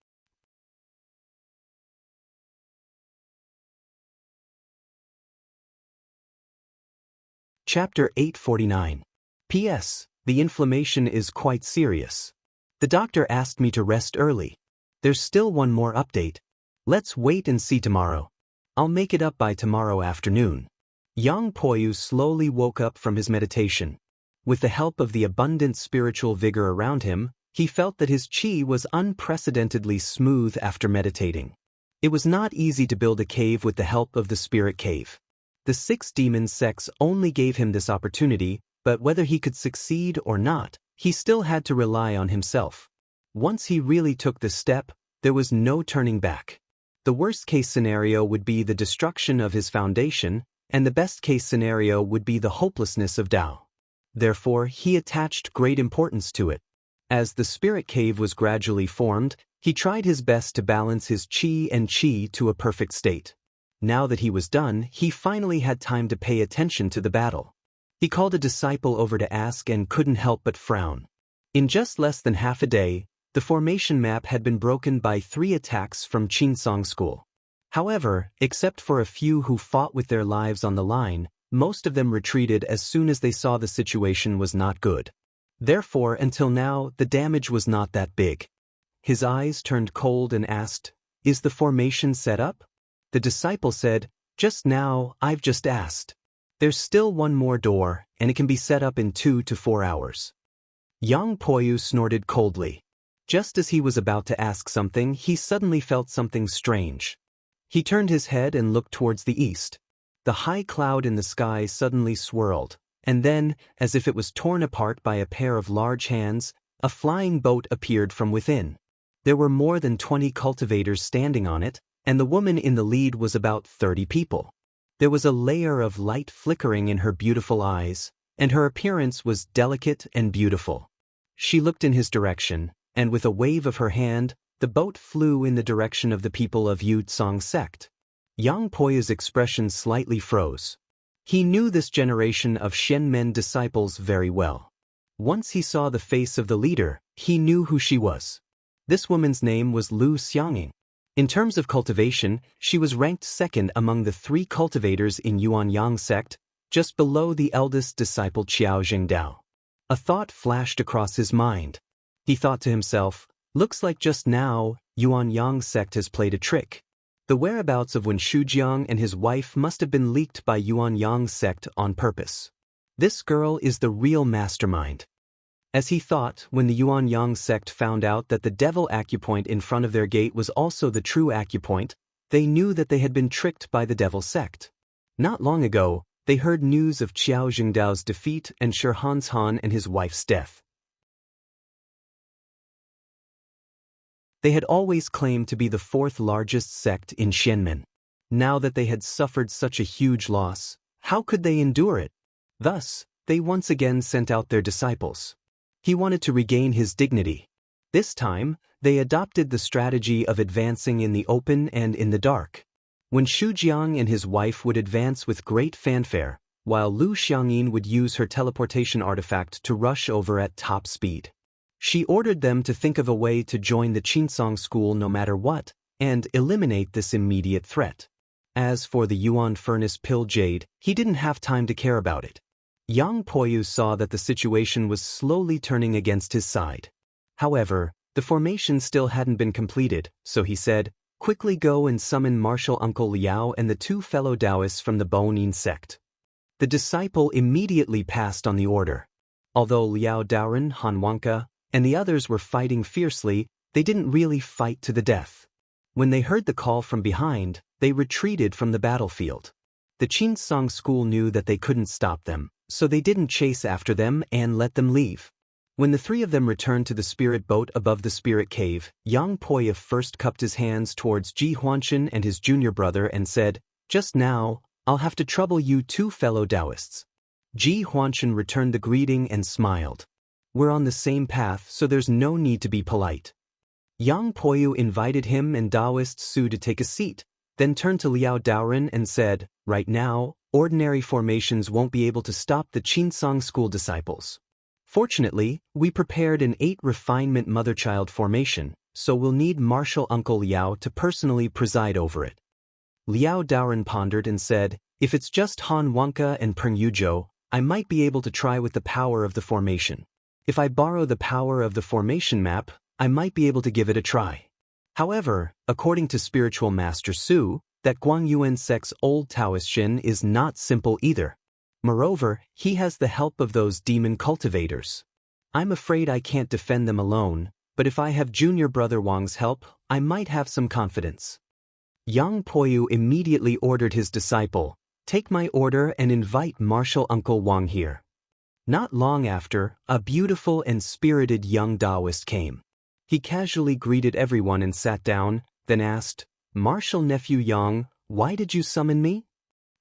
A: Chapter 849. P.S. The inflammation is quite serious. The doctor asked me to rest early. There's still one more update. Let's wait and see tomorrow. I'll make it up by tomorrow afternoon. Yang Poyu slowly woke up from his meditation. With the help of the abundant spiritual vigor around him, he felt that his qi was unprecedentedly smooth after meditating. It was not easy to build a cave with the help of the spirit cave. The 6 demon sects only gave him this opportunity, but whether he could succeed or not, he still had to rely on himself. Once he really took the step, there was no turning back. The worst-case scenario would be the destruction of his foundation, and the best-case scenario would be the hopelessness of Tao. Therefore, he attached great importance to it. As the spirit cave was gradually formed, he tried his best to balance his qi and qi to a perfect state. Now that he was done, he finally had time to pay attention to the battle. He called a disciple over to ask and couldn't help but frown. In just less than half a day, the formation map had been broken by 3 attacks from Qinsong School. However, except for a few who fought with their lives on the line, most of them retreated as soon as they saw the situation was not good. Therefore, until now, the damage was not that big. His eyes turned cold and asked, "Is the formation set up?" The disciple said, "Just now, I've just asked. There's still one more door, and it can be set up in 2 to 4 hours." Yang Poyu snorted coldly. Just as he was about to ask something, he suddenly felt something strange. He turned his head and looked towards the east. The high cloud in the sky suddenly swirled, and then, as if it was torn apart by a pair of large hands, a flying boat appeared from within. There were more than 20 cultivators standing on it, and the woman in the lead was about 30 people. There was a layer of light flickering in her beautiful eyes, and her appearance was delicate and beautiful. She looked in his direction, and with a wave of her hand, the boat flew in the direction of the people of Yu Tsang sect. Yang Poya's expression slightly froze. He knew this generation of Shenmen disciples very well. Once he saw the face of the leader, he knew who she was. This woman's name was Lu Xianging. In terms of cultivation, she was ranked second among the 3 cultivators in Yuanyang sect, just below the eldest disciple Qiao Jingdao. A thought flashed across his mind. He thought to himself, looks like just now, Yuanyang sect has played a trick. The whereabouts of Wen Shujiang and his wife must have been leaked by Yuanyang sect on purpose. This girl is the real mastermind. As he thought, when the Yuanyang sect found out that the devil acupoint in front of their gate was also the true acupoint, they knew that they had been tricked by the devil sect. Not long ago, they heard news of Qiao Jingdao's defeat and Shi Hanshan and his wife's death. They had always claimed to be the 4th largest sect in Shenmen. Now that they had suffered such a huge loss, how could they endure it? Thus, they once again sent out their disciples. He wanted to regain his dignity. This time, they adopted the strategy of advancing in the open and in the dark. When Shujiang and his wife would advance with great fanfare, while Lu Xiangyin would use her teleportation artifact to rush over at top speed. She ordered them to think of a way to join the Qinsong school no matter what, and eliminate this immediate threat. As for the Yuan Furnace Pill Jade, he didn't have time to care about it. Yang Poyu saw that the situation was slowly turning against his side. However, the formation still hadn't been completed, so he said, quickly go and summon Martial Uncle Liao and the 2 fellow Taoists from the Bonin sect. The disciple immediately passed on the order. Although Liao Daoren, Han Wanka, and the others were fighting fiercely, they didn't really fight to the death. When they heard the call from behind, they retreated from the battlefield. The Qinsong school knew that they couldn't stop them, so they didn't chase after them and let them leave. When the 3 of them returned to the spirit boat above the spirit cave, Yang Poya first cupped his hands towards Ji Huanshan and his junior brother and said, just now, I'll have to trouble you 2 fellow Taoists. Ji Huanshan returned the greeting and smiled. We're on the same path, so there's no need to be polite. Yang Poyu invited him and Taoist Su to take a seat, then turned to Liao Daoren and said, right now, ordinary formations won't be able to stop the Qinsong school disciples. Fortunately, we prepared an 8 refinement mother-child formation, so we'll need Martial Uncle Liao to personally preside over it. Liao Daoren pondered and said, if it's just Han Wanka and Peng Yuzhou, I might be able to try with the power of the formation. If I borrow the power of the formation map, I might be able to give it a try. However, according to Spiritual Master Su, that Guangyuan sect's old Taoist Shin is not simple either. Moreover, he has the help of those demon cultivators. I'm afraid I can't defend them alone, but if I have junior brother Wang's help, I might have some confidence. Yang Poyu immediately ordered his disciple, take my order and invite Martial Uncle Wang here. Not long after, a beautiful and spirited young Taoist came. He casually greeted everyone and sat down, then asked, Martial Nephew Yang, why did you summon me?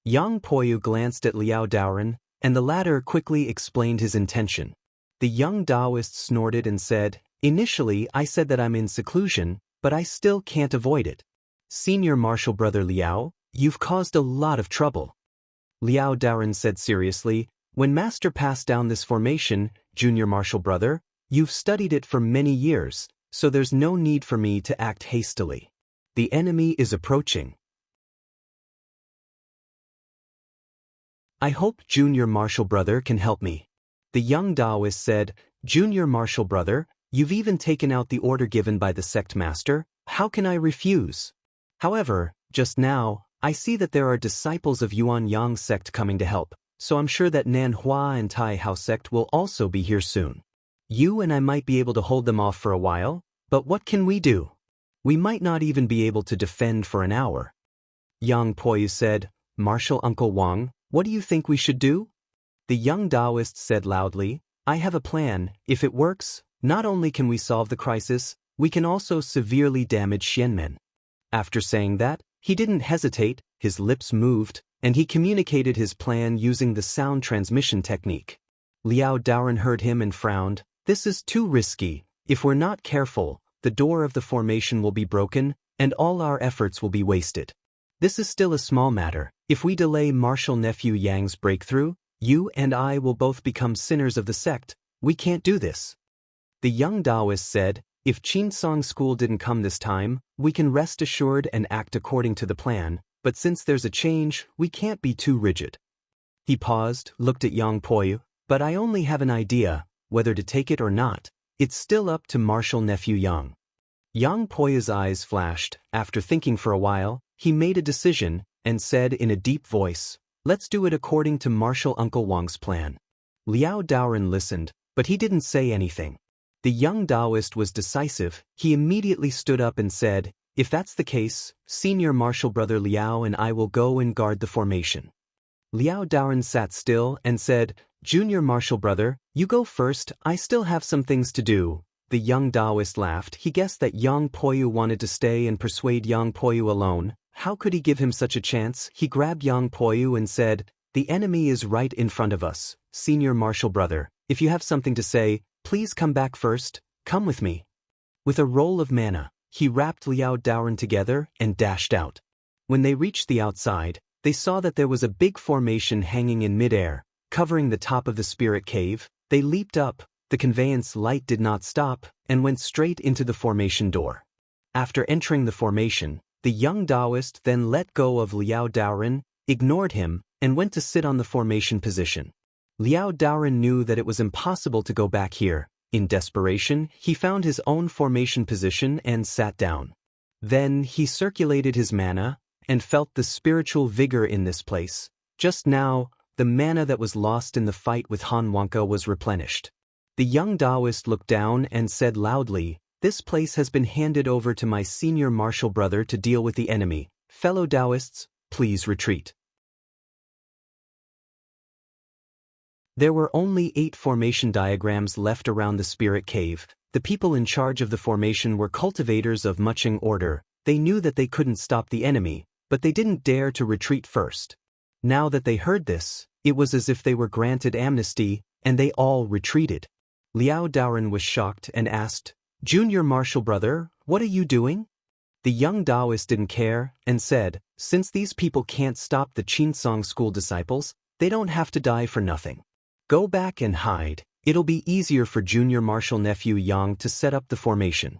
A: Yang Poyu glanced at Liao Daoren, and the latter quickly explained his intention. The young Taoist snorted and said, initially I said that I'm in seclusion, but I still can't avoid it. Senior Martial Brother Liao, you've caused a lot of trouble. Liao Daoren said seriously, when Master passed down this formation, Junior Martial Brother, you've studied it for many years, so there's no need for me to act hastily. The enemy is approaching. I hope Junior Martial Brother can help me. The young Taoist said, Junior Martial Brother, you've even taken out the order given by the sect master, how can I refuse? However, just now, I see that there are disciples of Yuanyang sect coming to help, so I'm sure that Nanhua and Tai Hao sect will also be here soon. You and I might be able to hold them off for a while, but what can we do? We might not even be able to defend for an hour. Yang Poyu said, Martial Uncle Wang, what do you think we should do? The young Taoist said loudly, I have a plan. If it works, not only can we solve the crisis, we can also severely damage Xianmen. After saying that, he didn't hesitate, his lips moved, and he communicated his plan using the sound transmission technique. Liao Daoren heard him and frowned. This is too risky. If we're not careful, the door of the formation will be broken, and all our efforts will be wasted. This is still a small matter. If we delay Marshal Nephew Yang's breakthrough, you and I will both become sinners of the sect. We can't do this. The young Taoist said, if Qinsong School didn't come this time, we can rest assured and act according to the plan, but since there's a change, we can't be too rigid. He paused, looked at Yang Poyu, but I only have an idea, whether to take it or not. It's still up to Marshal Nephew Yang. Yang Poyu's eyes flashed. After thinking for a while, he made a decision and said in a deep voice, let's do it according to Marshal Uncle Wang's plan. Liao Daoren listened, but he didn't say anything. The young Taoist was decisive. He immediately stood up and said, if that's the case, Senior Marshal Brother Liao and I will go and guard the formation. Liao Daoren sat still and said, Junior Marshal Brother, you go first, I still have some things to do. The young Taoist laughed. He guessed that Yang Poyu wanted to stay and persuade Yang Poyu alone. How could he give him such a chance? He grabbed Yang Poyu and said, the enemy is right in front of us. Senior Marshal Brother, if you have something to say, please come back first. Come with me. With a roll of mana, he wrapped Liao Daoren together and dashed out. When they reached the outside, they saw that there was a big formation hanging in midair, covering the top of the spirit cave. They leaped up, the conveyance light did not stop, and went straight into the formation door. After entering the formation, the young Taoist then let go of Liao Daoren, ignored him, and went to sit on the formation position. Liao Daoren knew that it was impossible to go back here. In desperation, he found his own formation position and sat down. Then he circulated his mana, and felt the spiritual vigor in this place. Just now, the mana that was lost in the fight with Han Wonka was replenished. The young Taoist looked down and said loudly, this place has been handed over to my senior martial brother to deal with the enemy. Fellow Taoists, please retreat. There were only 8 formation diagrams left around the spirit cave. The people in charge of the formation were cultivators of marching order. They knew that they couldn't stop the enemy, but they didn't dare to retreat first. Now that they heard this, it was as if they were granted amnesty, and they all retreated. Liao Daoren was shocked and asked, Junior Marshal Brother, what are you doing? The young Taoist didn't care, and said, since these people can't stop the Qinsong School disciples, they don't have to die for nothing. Go back and hide. It'll be easier for Junior Marshal Nephew Yang to set up the formation.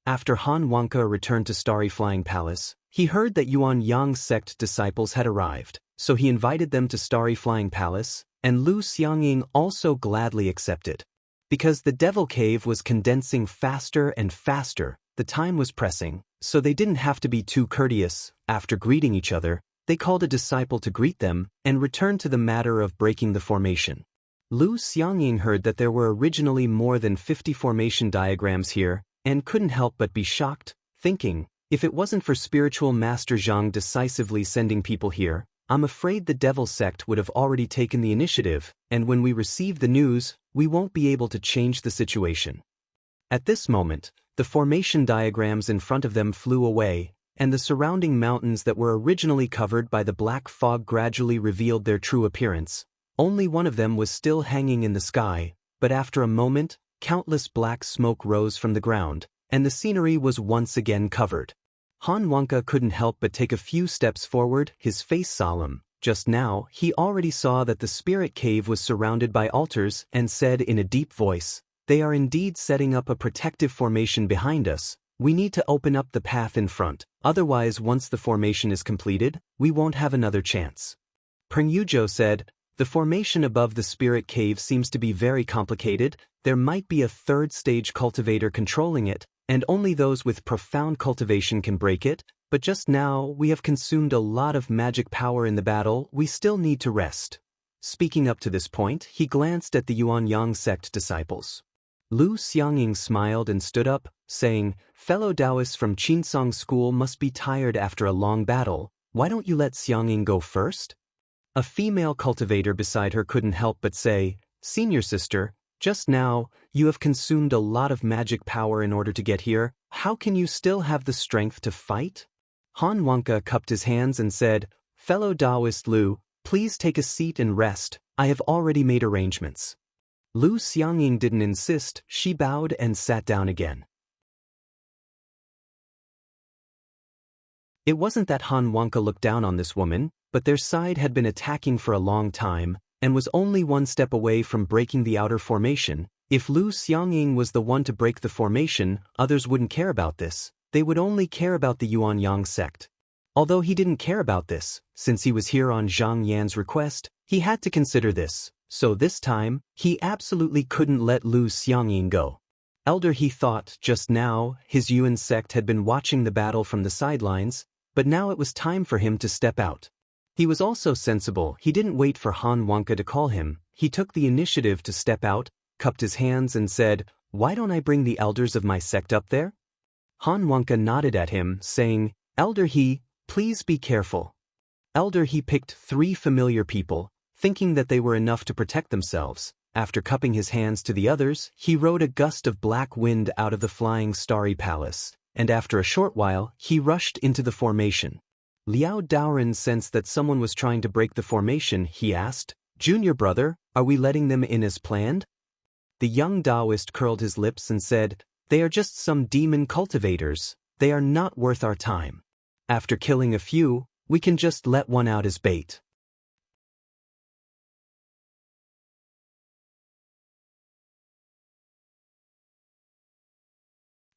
A: After Han Wonka returned to Starry Flying Palace, he heard that Yuan Yang's sect disciples had arrived, so he invited them to Starry Flying Palace, and Lu Xiangying also gladly accepted. Because the Devil Cave was condensing faster and faster, the time was pressing, so they didn't have to be too courteous. After greeting each other, they called a disciple to greet them, and returned to the matter of breaking the formation. Lu Xiangying heard that there were originally more than 50 formation diagrams here, and couldn't help but be shocked, thinking, if it wasn't for spiritual master Zhang decisively sending people here, I'm afraid the Devil Sect would have already taken the initiative, and when we receive the news, we won't be able to change the situation. At this moment, the formation diagrams in front of them flew away, and the surrounding mountains that were originally covered by the black fog gradually revealed their true appearance. Only one of them was still hanging in the sky, but after a moment, countless black smoke rose from the ground, and the scenery was once again covered. Han Wonka couldn't help but take a few steps forward, his face solemn. Just now, he already saw that the spirit cave was surrounded by altars, and said in a deep voice, they are indeed setting up a protective formation behind us. We need to open up the path in front, otherwise once the formation is completed, we won't have another chance. Peng Yuzhou said, the formation above the spirit cave seems to be very complicated. There might be a third stage cultivator controlling it, and only those with profound cultivation can break it, but just now we have consumed a lot of magic power in the battle, we still need to rest. Speaking up to this point, he glanced at the Yuan Yang sect disciples. Lu Xiangying smiled and stood up, saying, fellow Taoists from Qinsong School must be tired after a long battle, why don't you let Xiangying go first? A female cultivator beside her couldn't help but say, Senior sister, just now, you have consumed a lot of magic power in order to get here, how can you still have the strength to fight? Han Wonka cupped his hands and said, Fellow Taoist Lu, please take a seat and rest, I have already made arrangements. Lu Xiangying didn't insist, she bowed and sat down again. It wasn't that Han Wonka looked down on this woman, but their side had been attacking for a long time, and was only one step away from breaking the outer formation. If Lu Xiangying was the one to break the formation, others wouldn't care about this, they would only care about the Yuanyang sect. Although he didn't care about this, since he was here on Zhang Yan's request, he had to consider this, so this time, he absolutely couldn't let Lu Xiangying go. Elder, he thought, just now, his Yuan sect had been watching the battle from the sidelines, but now it was time for him to step out. He was also sensible, he didn't wait for Han Wonka to call him, he took the initiative to step out, cupped his hands and said, "Why don't I bring the elders of my sect up there?" Han Wonka nodded at him, saying, "Elder He, please be careful." Elder He picked 3 familiar people, thinking that they were enough to protect themselves. After cupping his hands to the others, he rode a gust of black wind out of the flying starry palace, and after a short while, he rushed into the formation. Liao Daoren sensed that someone was trying to break the formation. He asked, "Junior brother, are we letting them in as planned?" The young Taoist curled his lips and said, "They are just some demon cultivators, they are not worth our time. After killing a few, we can just let one out as bait."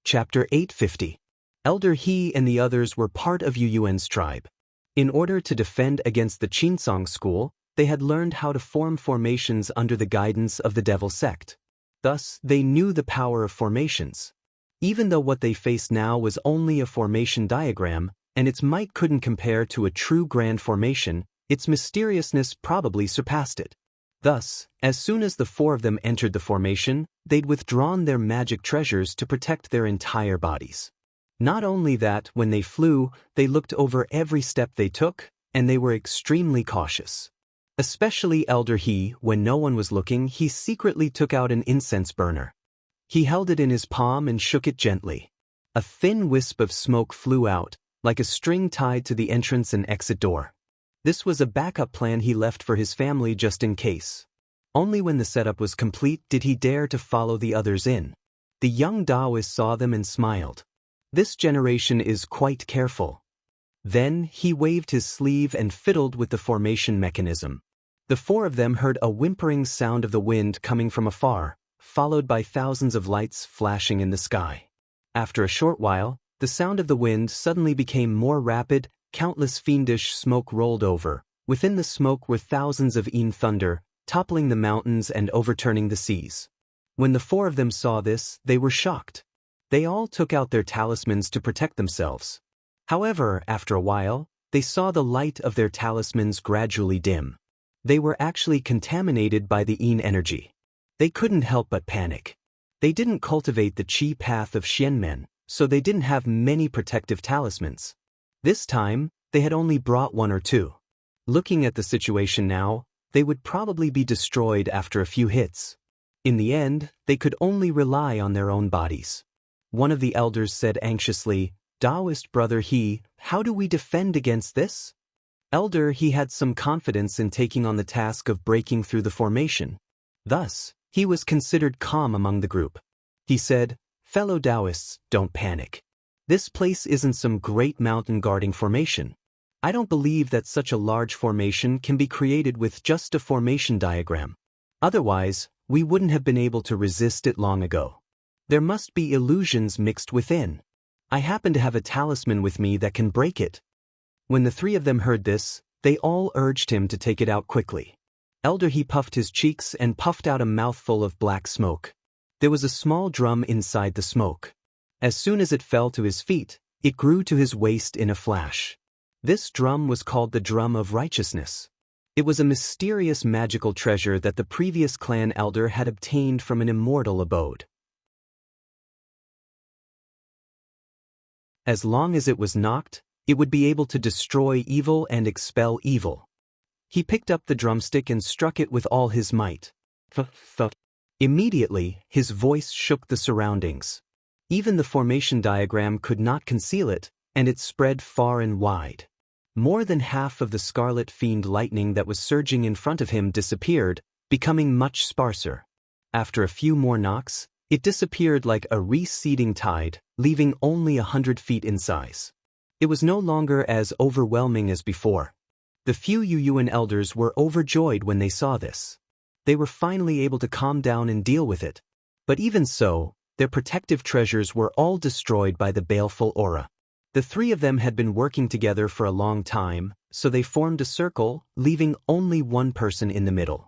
A: Chapter 850. Elder He and the others were part of Yu Yuan's tribe. In order to defend against the Qinsong school, they had learned how to form formations under the guidance of the Devil sect. Thus, they knew the power of formations. Even though what they faced now was only a formation diagram, and its might couldn't compare to a true grand formation, its mysteriousness probably surpassed it. Thus, as soon as the 4 of them entered the formation, they'd withdrawn their magic treasures to protect their entire bodies. Not only that, when they flew, they looked over every step they took, and they were extremely cautious. Especially Elder He, when no one was looking, he secretly took out an incense burner. He held it in his palm and shook it gently. A thin wisp of smoke flew out, like a string tied to the entrance and exit door. This was a backup plan he left for his family just in case. Only when the setup was complete did he dare to follow the others in. The young Taoist saw them and smiled. This generation is quite careful. Then he waved his sleeve and fiddled with the formation mechanism. The 4 of them heard a whimpering sound of the wind coming from afar, followed by thousands of lights flashing in the sky. After a short while, the sound of the wind suddenly became more rapid. Countless fiendish smoke rolled over. Within the smoke were thousands of Yin thunder, toppling the mountains and overturning the seas. When the 4 of them saw this, they were shocked. They all took out their talismans to protect themselves. However, after a while, they saw the light of their talismans gradually dim. They were actually contaminated by the Yin energy. They couldn't help but panic. They didn't cultivate the Qi path of Xianmen, so they didn't have many protective talismans. This time, they had only brought 1 or 2. Looking at the situation now, they would probably be destroyed after a few hits. In the end, they could only rely on their own bodies. One of the elders said anxiously, "Taoist brother He, how do we defend against this?" Elder He had some confidence in taking on the task of breaking through the formation. Thus, he was considered calm among the group. He said, "Fellow Taoists, don't panic. This place isn't some great mountain guarding formation. I don't believe that such a large formation can be created with just a formation diagram. Otherwise, we wouldn't have been able to resist it long ago. There must be illusions mixed within. I happen to have a talisman with me that can break it." When the 3 of them heard this, they all urged him to take it out quickly. Elder He puffed his cheeks and puffed out a mouthful of black smoke. There was a small drum inside the smoke. As soon as it fell to his feet, it grew to his waist in a flash. This drum was called the Drum of Righteousness. It was a mysterious magical treasure that the previous clan elder had obtained from an immortal abode. As long as it was knocked, it would be able to destroy evil and expel evil. He picked up the drumstick and struck it with all his might. Immediately, his voice shook the surroundings. Even the formation diagram could not conceal it, and it spread far and wide. More than half of the scarlet fiend lightning that was surging in front of him disappeared, becoming much sparser. After a few more knocks, it disappeared like a receding tide, leaving only 100 feet in size. It was no longer as overwhelming as before. The few Yuyuan elders were overjoyed when they saw this. They were finally able to calm down and deal with it. But even so, their protective treasures were all destroyed by the baleful aura. The three of them had been working together for a long time, so they formed a circle, leaving only one person in the middle.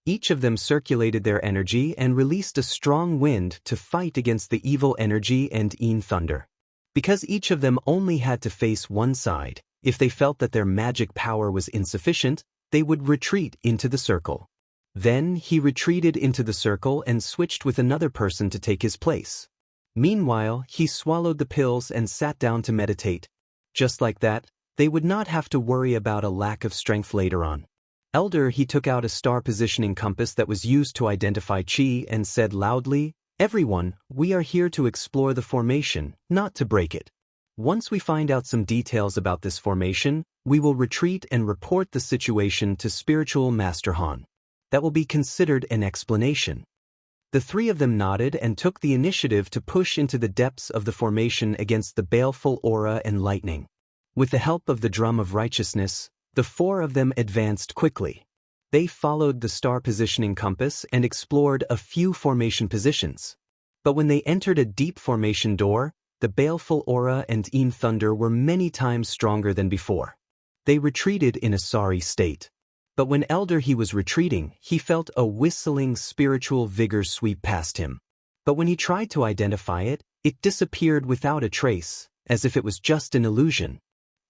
A: Each of them circulated their energy and released a strong wind to fight against the evil energy and Yin thunder. Because each of them only had to face one side, if they felt that their magic power was insufficient, they would retreat into the circle. Then he retreated into the circle and switched with another person to take his place. Meanwhile, he swallowed the pills and sat down to meditate. Just like that, they would not have to worry about a lack of strength later on. Elder, he took out a star positioning compass that was used to identify Qi and said loudly, "Everyone, we are here to explore the formation, not to break it. Once we find out some details about this formation, we will retreat and report the situation to Spiritual Master Han. That will be considered an explanation." The three of them nodded and took the initiative to push into the depths of the formation against the baleful aura and lightning. With the help of the Drum of Righteousness, the four of them advanced quickly. They followed the star positioning compass and explored a few formation positions. But when they entered a deep formation door, the baleful aura and Yin thunder were many times stronger than before. They retreated in a sorry state. But when Elder he was retreating, he felt a whistling spiritual vigor sweep past him. But when he tried to identify it, it disappeared without a trace, as if it was just an illusion.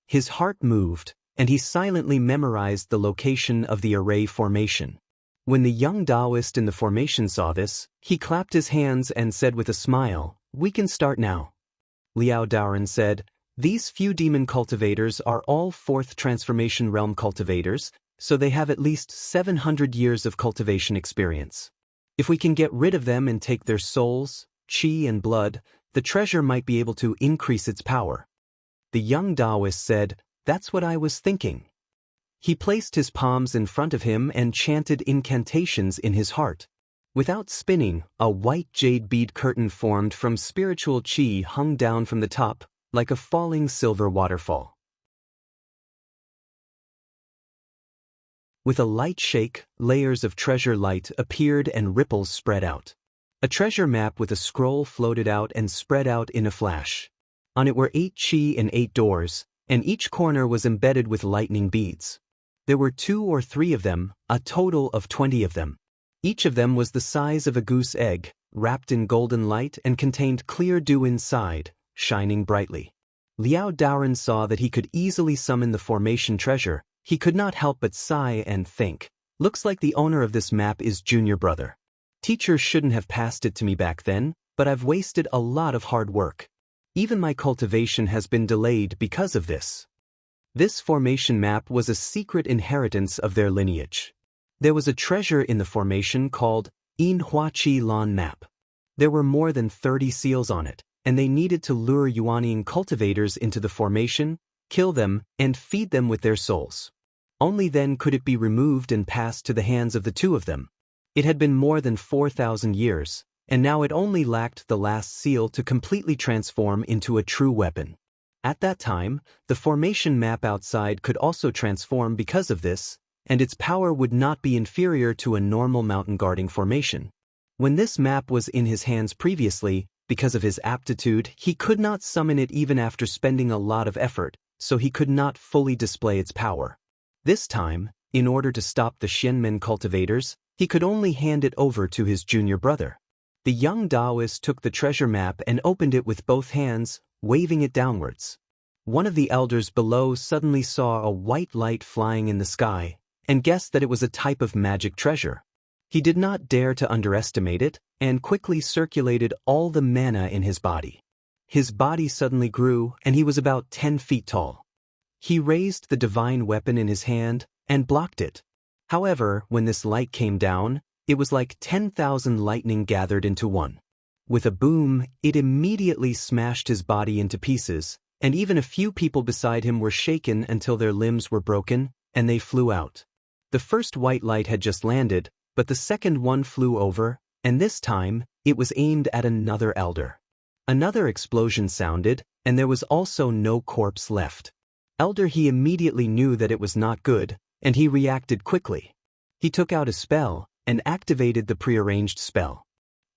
A: His heart moved, and he silently memorized the location of the array formation. When the young Taoist in the formation saw this, he clapped his hands and said with a smile, "We can start now." Liao Daoren said, "These few demon cultivators are all fourth transformation realm cultivators, so they have at least 700 years of cultivation experience. If we can get rid of them and take their souls, qi and blood, the treasure might be able to increase its power." The young Taoist said, "That's what I was thinking." He placed his palms in front of him and chanted incantations in his heart. Without spinning, a white jade bead curtain formed from spiritual qi hung down from the top, like a falling silver waterfall. With a light shake, layers of treasure light appeared and ripples spread out. A treasure map with a scroll floated out and spread out in a flash. On it were 8 qi and 8 doors, and each corner was embedded with lightning beads. There were 2 or 3 of them, a total of 20 of them. Each of them was the size of a goose egg, wrapped in golden light and contained clear dew inside, shining brightly. Liao Daoren saw that he could easily summon the formation treasure. He could not help but sigh and think, "Looks like the owner of this map is Junior Brother. Teacher shouldn't have passed it to me back then, but I've wasted a lot of hard work. Even my cultivation has been delayed because of this." This formation map was a secret inheritance of their lineage. There was a treasure in the formation called Yin Hua Qi Lan Map. There were more than 30 seals on it, and they needed to lure Yuanian cultivators into the formation, kill them, and feed them with their souls. Only then could it be removed and passed to the hands of the 2 of them. It had been more than 4,000 years, and now it only lacked the last seal to completely transform into a true weapon. At that time, the formation map outside could also transform because of this, and its power would not be inferior to a normal mountain guarding formation. When this map was in his hands previously, because of his aptitude, he could not summon it even after spending a lot of effort, so he could not fully display its power. This time, in order to stop the Xianmen cultivators, he could only hand it over to his junior brother. The young Taoist took the treasure map and opened it with both hands, waving it downwards. One of the elders below suddenly saw a white light flying in the sky, and guessed that it was a type of magic treasure. He did not dare to underestimate it, and quickly circulated all the mana in his body. His body suddenly grew, and he was about 10 feet tall. He raised the divine weapon in his hand and blocked it. However, when this light came down, it was like 10,000 lightning gathered into one. With a boom, it immediately smashed his body into pieces, and even a few people beside him were shaken until their limbs were broken, and they flew out. The first white light had just landed, but the second one flew over, and this time, it was aimed at another elder. Another explosion sounded, and there was also no corpse left. Elder He immediately knew that it was not good, and he reacted quickly. He took out a spell, and activated the prearranged spell.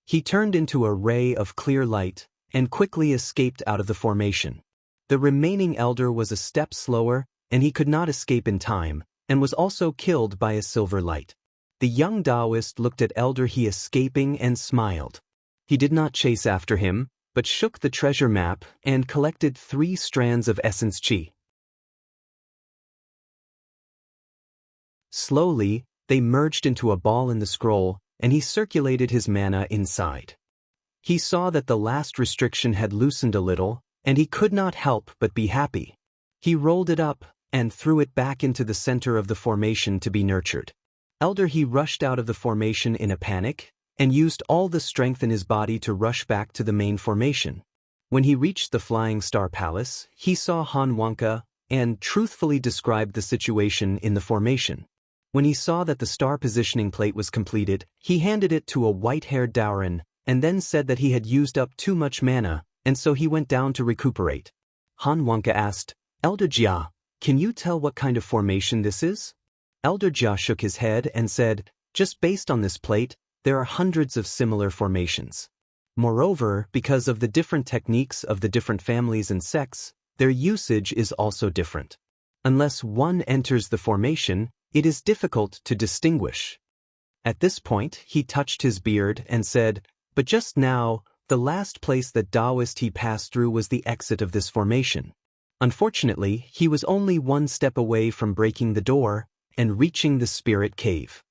A: He turned into a ray of clear light, and quickly escaped out of the formation. The remaining elder was a step slower, and he could not escape in time, and was also killed by a silver light. The young Taoist looked at Elder He escaping and smiled. He did not chase after him, but shook the treasure map and collected 3 strands of essence chi. Slowly, they merged into a ball in the scroll, and he circulated his mana inside. He saw that the last restriction had loosened a little, and he could not help but be happy. He rolled it up, and threw it back into the center of the formation to be nurtured. Elder He rushed out of the formation in a panic, and used all the strength in his body to rush back to the main formation. When he reached the Flying Star Palace, he saw Han Wonka, and truthfully described the situation in the formation. When he saw that the star positioning plate was completed, he handed it to a white-haired Daoran, and then said that he had used up too much mana, and so he went down to recuperate. Han Wonka asked, "Elder Jia, can you tell what kind of formation this is?" Elder Jia shook his head and said, "Just based on this plate, there are hundreds of similar formations. Moreover, because of the different techniques of the different families and sects, their usage is also different. Unless one enters the formation, it is difficult to distinguish." At this point, he touched his beard and said, "But just now, the last place that Taoist He passed through was the exit of this formation. Unfortunately, he was only 1 step away from breaking the door and reaching the spirit cave."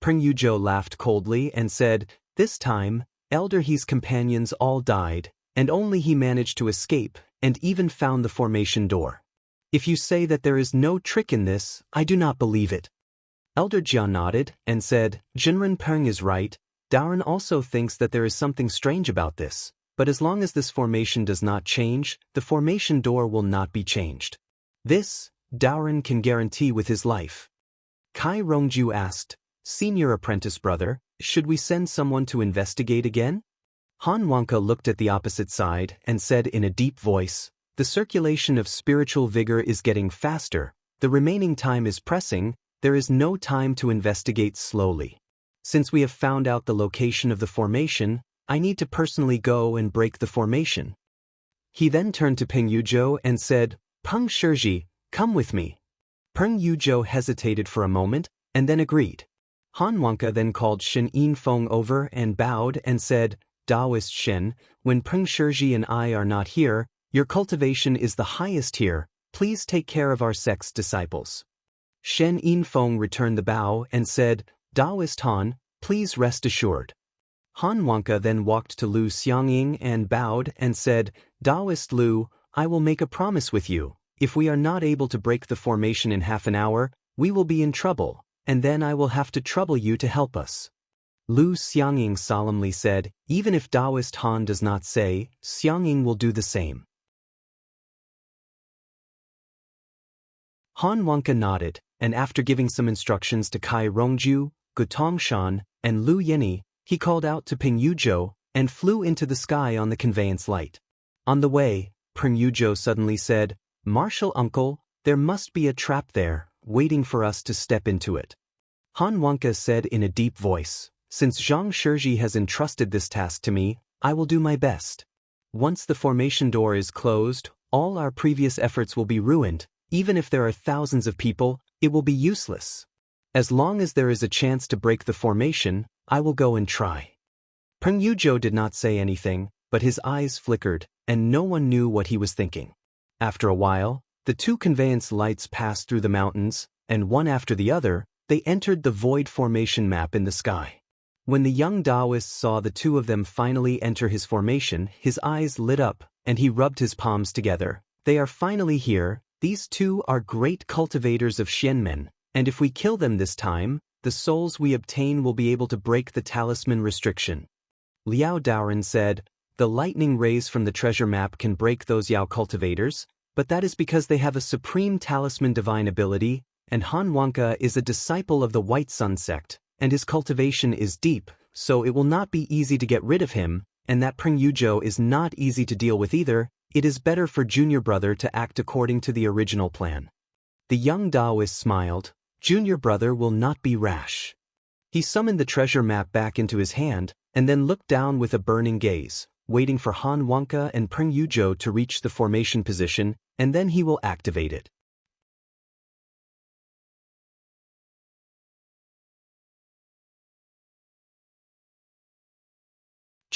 A: Peng Yuzhou laughed coldly and said, "This time, Elder He's companions all died, and only he managed to escape, and even found the formation door. If you say that there is no trick in this, I do not believe it." Elder Jia nodded and said, "Jinren Peng is right. Daoran also thinks that there is something strange about this, but as long as this formation does not change, the formation door will not be changed. This, Daoran can guarantee with his life." Kai Rongju asked, "Senior apprentice brother, should we send someone to investigate again?" Han Wonka looked at the opposite side and said in a deep voice, "The circulation of spiritual vigor is getting faster, the remaining time is pressing, there is no time to investigate slowly. Since we have found out the location of the formation, I need to personally go and break the formation." He then turned to Peng Yuzhou and said, "Peng Shizhi, come with me." Peng Yuzhou hesitated for a moment, and then agreed. Han Wonka then called Shen Yinfeng over and bowed and said, "Taoist Shen, when Peng Shizhi and I are not here, your cultivation is the highest here, please take care of our sect's disciples." Shen Yinfeng returned the bow and said, "Taoist Han, please rest assured." Han Wonka then walked to Lu Xiangying and bowed and said, "Taoist Lu, I will make a promise with you. If we are not able to break the formation in half an hour, we will be in trouble, and then I will have to trouble you to help us." Lu Xiangying solemnly said, "Even if Taoist Han does not say, Xiangying will do the same." Han Wonka nodded, and after giving some instructions to Kai Rongju, Gutong Shan, and Lu Yeni, he called out to Peng Yuzhou and flew into the sky on the conveyance light. On the way, Peng Yuzhou suddenly said, "Martial uncle, there must be a trap there, waiting for us to step into it." Han Wonka said in a deep voice, "Since Zhang Shizhi has entrusted this task to me, I will do my best. Once the formation door is closed, all our previous efforts will be ruined. Even if there are thousands of people, it will be useless. As long as there is a chance to break the formation, I will go and try." Peng Yuzhou did not say anything, but his eyes flickered, and no one knew what he was thinking. After a while, the 2 conveyance lights passed through the mountains, and one after the other, they entered the void formation map in the sky. When the young Taoist saw the 2 of them finally enter his formation, his eyes lit up, and he rubbed his palms together. "They are finally here. These 2 are great cultivators of Xianmen, and if we kill them this time, the souls we obtain will be able to break the talisman restriction." Liao Daoran said, The lightning rays from the treasure map can break those Yao cultivators, but that is because they have a supreme talisman divine ability, and Han Wonka is a disciple of the White Sun sect, and his cultivation is deep, so it will not be easy to get rid of him, and that Pring Yuzhou is not easy to deal with either. It is better for Junior Brother to act according to the original plan. The young Taoist smiled. Junior Brother will not be rash. He summoned the treasure map back into his hand, and then looked down with a burning gaze, waiting for Han Wonka and Pring Yuzhou to reach the formation position, and then he will activate it.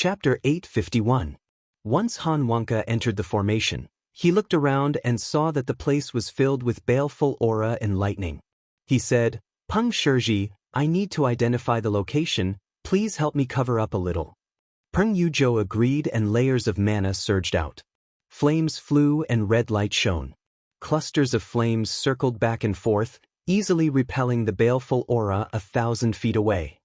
A: Chapter 851. Once Han Wonka entered the formation, he looked around and saw that the place was filled with baleful aura and lightning. He said, Peng Shizhi, I need to identify the location, please help me cover up a little. Peng Yuzhou agreed and layers of mana surged out. Flames flew and red light shone. Clusters of flames circled back and forth, easily repelling the baleful aura 1,000 feet away.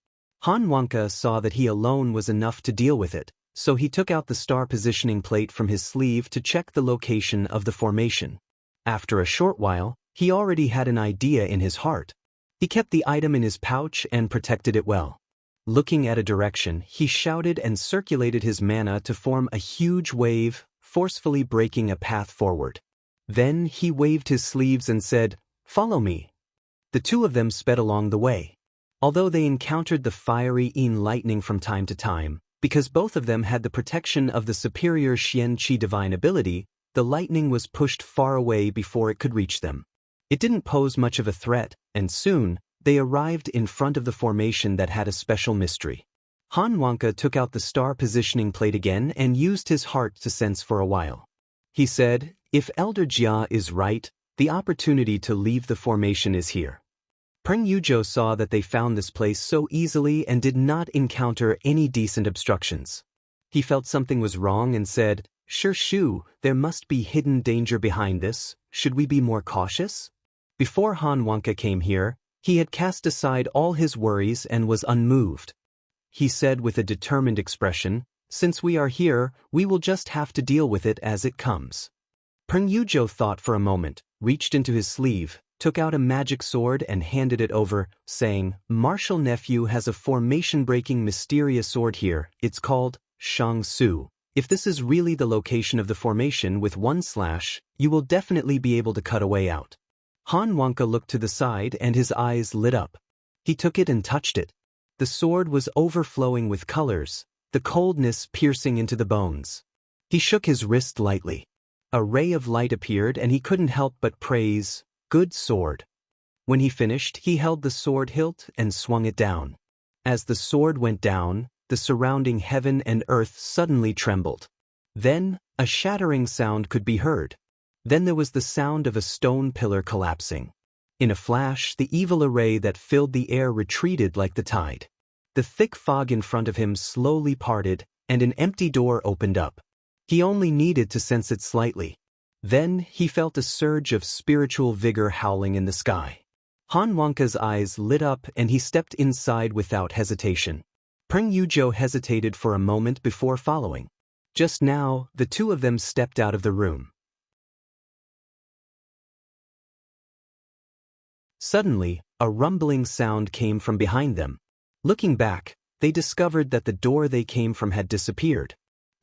A: Han Wonka saw that he alone was enough to deal with it, so he took out the star positioning plate from his sleeve to check the location of the formation. After a short while, he already had an idea in his heart. He kept the item in his pouch and protected it well. Looking at a direction, he shouted and circulated his mana to form a huge wave, forcefully breaking a path forward. Then he waved his sleeves and said, Follow me. The two of them sped along the way. Although they encountered the fiery lightning from time to time, because both of them had the protection of the superior Xian Qi divine ability, the lightning was pushed far away before it could reach them. It didn't pose much of a threat, and soon, they arrived in front of the formation that had a special mystery. Han Wonka took out the star positioning plate again and used his heart to sense for a while. He said, If Elder Jia is right, the opportunity to leave the formation is here. Peng Yuzhou saw that they found this place so easily and did not encounter any decent obstructions. He felt something was wrong and said, Shu, there must be hidden danger behind this, should we be more cautious? Before Han Wonka came here, he had cast aside all his worries and was unmoved. He said with a determined expression, Since we are here, we will just have to deal with it as it comes. Peng Yuzhou thought for a moment, reached into his sleeve, took out a magic sword and handed it over, saying, Martial Nephew has a formation-breaking mysterious sword here, it's called Shang Su. If this is really the location of the formation with one slash, you will definitely be able to cut a way out. Han Wonka looked to the side and his eyes lit up. He took it and touched it. The sword was overflowing with colors, the coldness piercing into the bones. He shook his wrist lightly. A ray of light appeared and he couldn't help but praise, Good sword. When he finished, he held the sword hilt and swung it down. As the sword went down, the surrounding heaven and earth suddenly trembled. Then, a shattering sound could be heard. Then there was the sound of a stone pillar collapsing. In a flash, the evil array that filled the air retreated like the tide. The thick fog in front of him slowly parted, and an empty door opened up. He only needed to sense it slightly. Then, he felt a surge of spiritual vigor howling in the sky. Han Wonka's eyes lit up and he stepped inside without hesitation. Peng Yuzhou hesitated for a moment before following. Just now, the two of them stepped out of the room. Suddenly, a rumbling sound came from behind them. Looking back, they discovered that the door they came from had disappeared.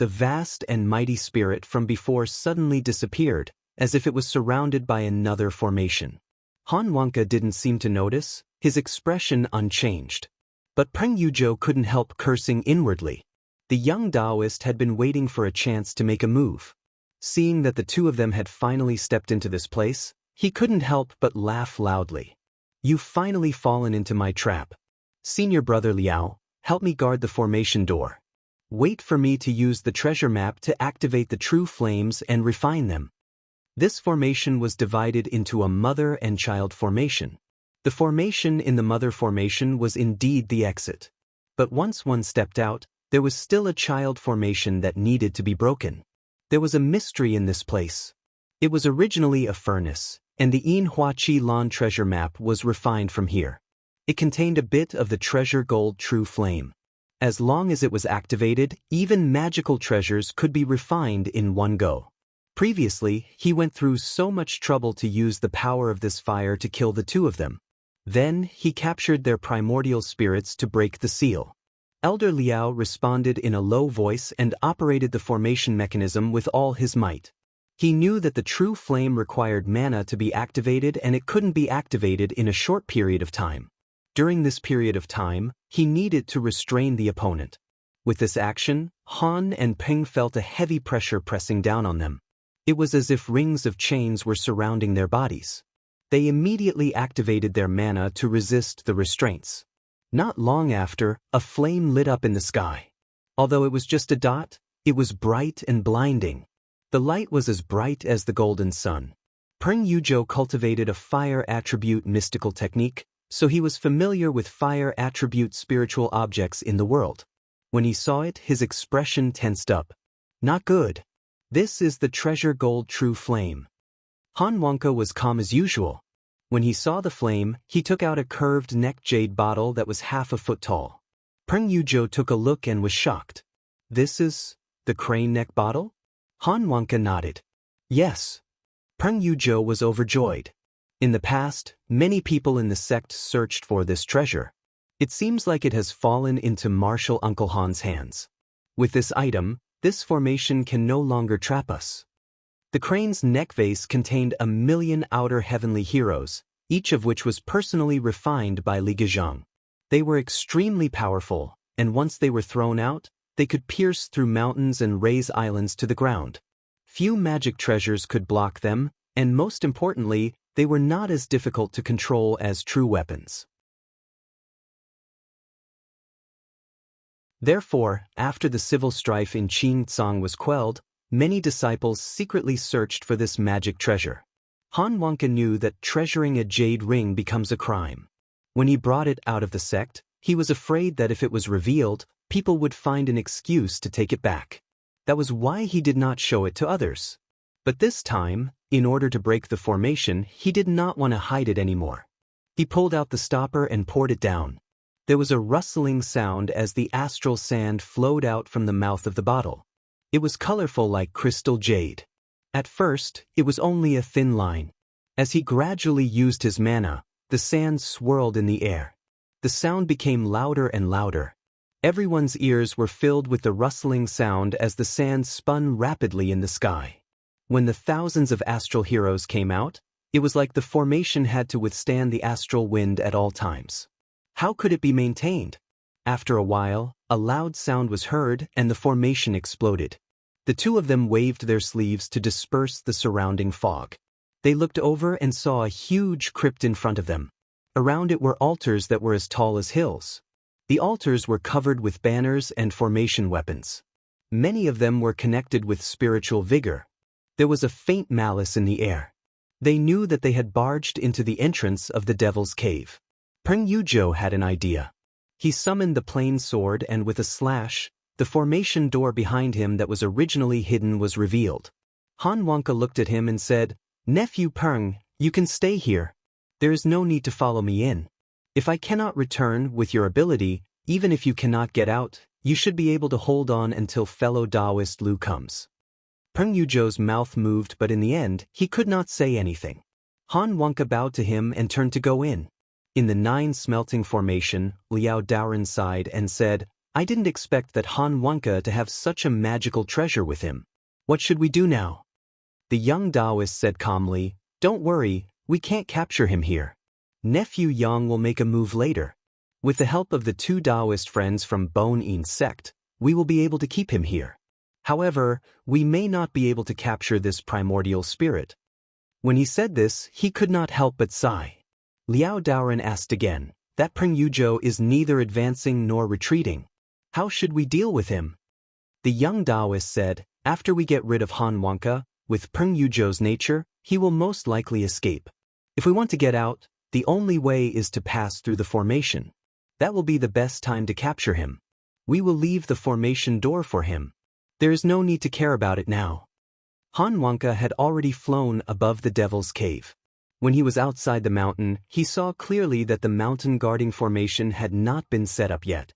A: The vast and mighty spirit from before suddenly disappeared, as if it was surrounded by another formation. Han Wonka didn't seem to notice, his expression unchanged. But Peng Yuzhou couldn't help cursing inwardly. The young Taoist had been waiting for a chance to make a move. Seeing that the two of them had finally stepped into this place, he couldn't help but laugh loudly. You've finally fallen into my trap. Senior Brother Liao, help me guard the formation door. Wait for me to use the treasure map to activate the true flames and refine them. This formation was divided into a mother and child formation. The formation in the mother formation was indeed the exit. But once one stepped out, there was still a child formation that needed to be broken. There was a mystery in this place. It was originally a furnace, and the Yin Hua Qi Lan treasure map was refined from here. It contained a bit of the treasure gold true flame. As long as it was activated, even magical treasures could be refined in one go. Previously, he went through so much trouble to use the power of this fire to kill the two of them. Then, he captured their primordial spirits to break the seal. Elder Liao responded in a low voice and operated the formation mechanism with all his might. He knew that the true flame required mana to be activated, and it couldn't be activated in a short period of time. During this period of time, he needed to restrain the opponent. With this action, Han and Peng felt a heavy pressure pressing down on them. It was as if rings of chains were surrounding their bodies. They immediately activated their mana to resist the restraints. Not long after, a flame lit up in the sky. Although it was just a dot, it was bright and blinding. The light was as bright as the golden sun. Peng Yuzhou cultivated a fire attribute mystical technique, so he was familiar with fire attribute spiritual objects in the world. When he saw it, his expression tensed up. Not good. This is the treasure gold true flame. Han Wonka was calm as usual. When he saw the flame, he took out a curved neck jade bottle that was half a foot tall. Peng Yuzhou took a look and was shocked. This is the crane neck bottle? Han Wonka nodded. Yes. Peng Yuzhou was overjoyed. In the past, many people in the sect searched for this treasure. It seems like it has fallen into Martial Uncle Han's hands. With this item, this formation can no longer trap us. The crane's neck vase contained 1,000,000 outer heavenly heroes, each of which was personally refined by Li Gizhang. They were extremely powerful, and once they were thrown out, they could pierce through mountains and raze islands to the ground. Few magic treasures could block them, and most importantly, they were not as difficult to control as true weapons. Therefore, after the civil strife in Qingcang was quelled, many disciples secretly searched for this magic treasure. Han Wonka knew that treasuring a jade ring becomes a crime. When he brought it out of the sect, he was afraid that if it was revealed, people would find an excuse to take it back. That was why he did not show it to others. But this time, in order to break the formation, he did not want to hide it anymore. He pulled out the stopper and poured it down. There was a rustling sound as the astral sand flowed out from the mouth of the bottle. It was colorful like crystal jade. At first, it was only a thin line. As he gradually used his mana, the sand swirled in the air. The sound became louder and louder. Everyone's ears were filled with the rustling sound as the sand spun rapidly in the sky. When the thousands of astral heroes came out, it was like the formation had to withstand the astral wind at all times. How could it be maintained? After a while, a loud sound was heard and the formation exploded. The two of them waved their sleeves to disperse the surrounding fog. They looked over and saw a huge crypt in front of them. Around it were altars that were as tall as hills. The altars were covered with banners and formation weapons. Many of them were connected with spiritual vigor. There was a faint malice in the air. They knew that they had barged into the entrance of the Devil's Cave. Peng Yuzhou had an idea. He summoned the plain sword and with a slash, the formation door behind him that was originally hidden was revealed. Han Wonka looked at him and said, "Nephew Peng, you can stay here. There is no need to follow me in. If I cannot return with your ability, even if you cannot get out, you should be able to hold on until fellow Taoist Lu comes." Peng Yuzhou's mouth moved, but in the end, he could not say anything. Han Wonka bowed to him and turned to go in. In the 9 smelting formation, Liao Daoren sighed and said, "I didn't expect that Han Wonka to have such a magical treasure with him. What should we do now?" The young Taoist said calmly, "Don't worry, we can't capture him here. Nephew Yang will make a move later. With the help of the 2 Taoist friends from Bone Yin sect, we will be able to keep him here. However, we may not be able to capture this primordial spirit." When he said this, he could not help but sigh. Liao Daoren asked again, "That Peng Yuzhou is neither advancing nor retreating. How should we deal with him?" The young Taoist said, "After we get rid of Han Wonka, with Peng Yuzhou's nature, he will most likely escape. If we want to get out, the only way is to pass through the formation. That will be the best time to capture him. We will leave the formation door for him. There is no need to care about it now." Han Wonka had already flown above the Devil's Cave. When he was outside the mountain, he saw clearly that the mountain guarding formation had not been set up yet.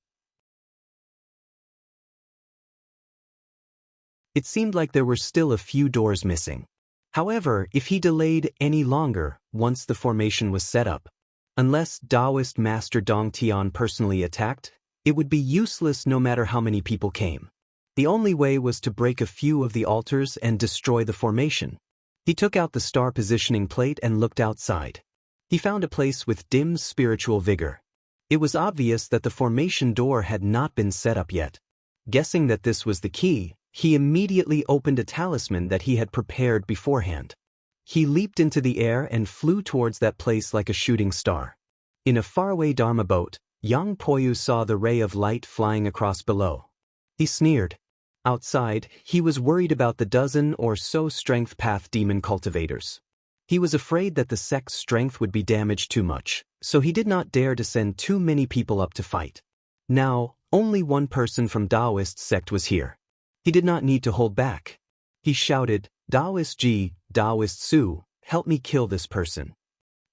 A: It seemed like there were still a few doors missing. However, if he delayed any longer, once the formation was set up, unless Taoist Master Dong Tian personally attacked, it would be useless no matter how many people came. The only way was to break a few of the altars and destroy the formation. He took out the star positioning plate and looked outside. He found a place with dim spiritual vigor. It was obvious that the formation door had not been set up yet. Guessing that this was the key, he immediately opened a talisman that he had prepared beforehand. He leaped into the air and flew towards that place like a shooting star. In a faraway Dharma boat, Yang Poyu saw the ray of light flying across below. He sneered. Outside, he was worried about the dozen or so strength path demon cultivators. He was afraid that the sect's strength would be damaged too much, so he did not dare to send too many people up to fight. Now, only one person from Taoist sect was here. He did not need to hold back. He shouted, "Taoist Ji, Taoist Su, help me kill this person."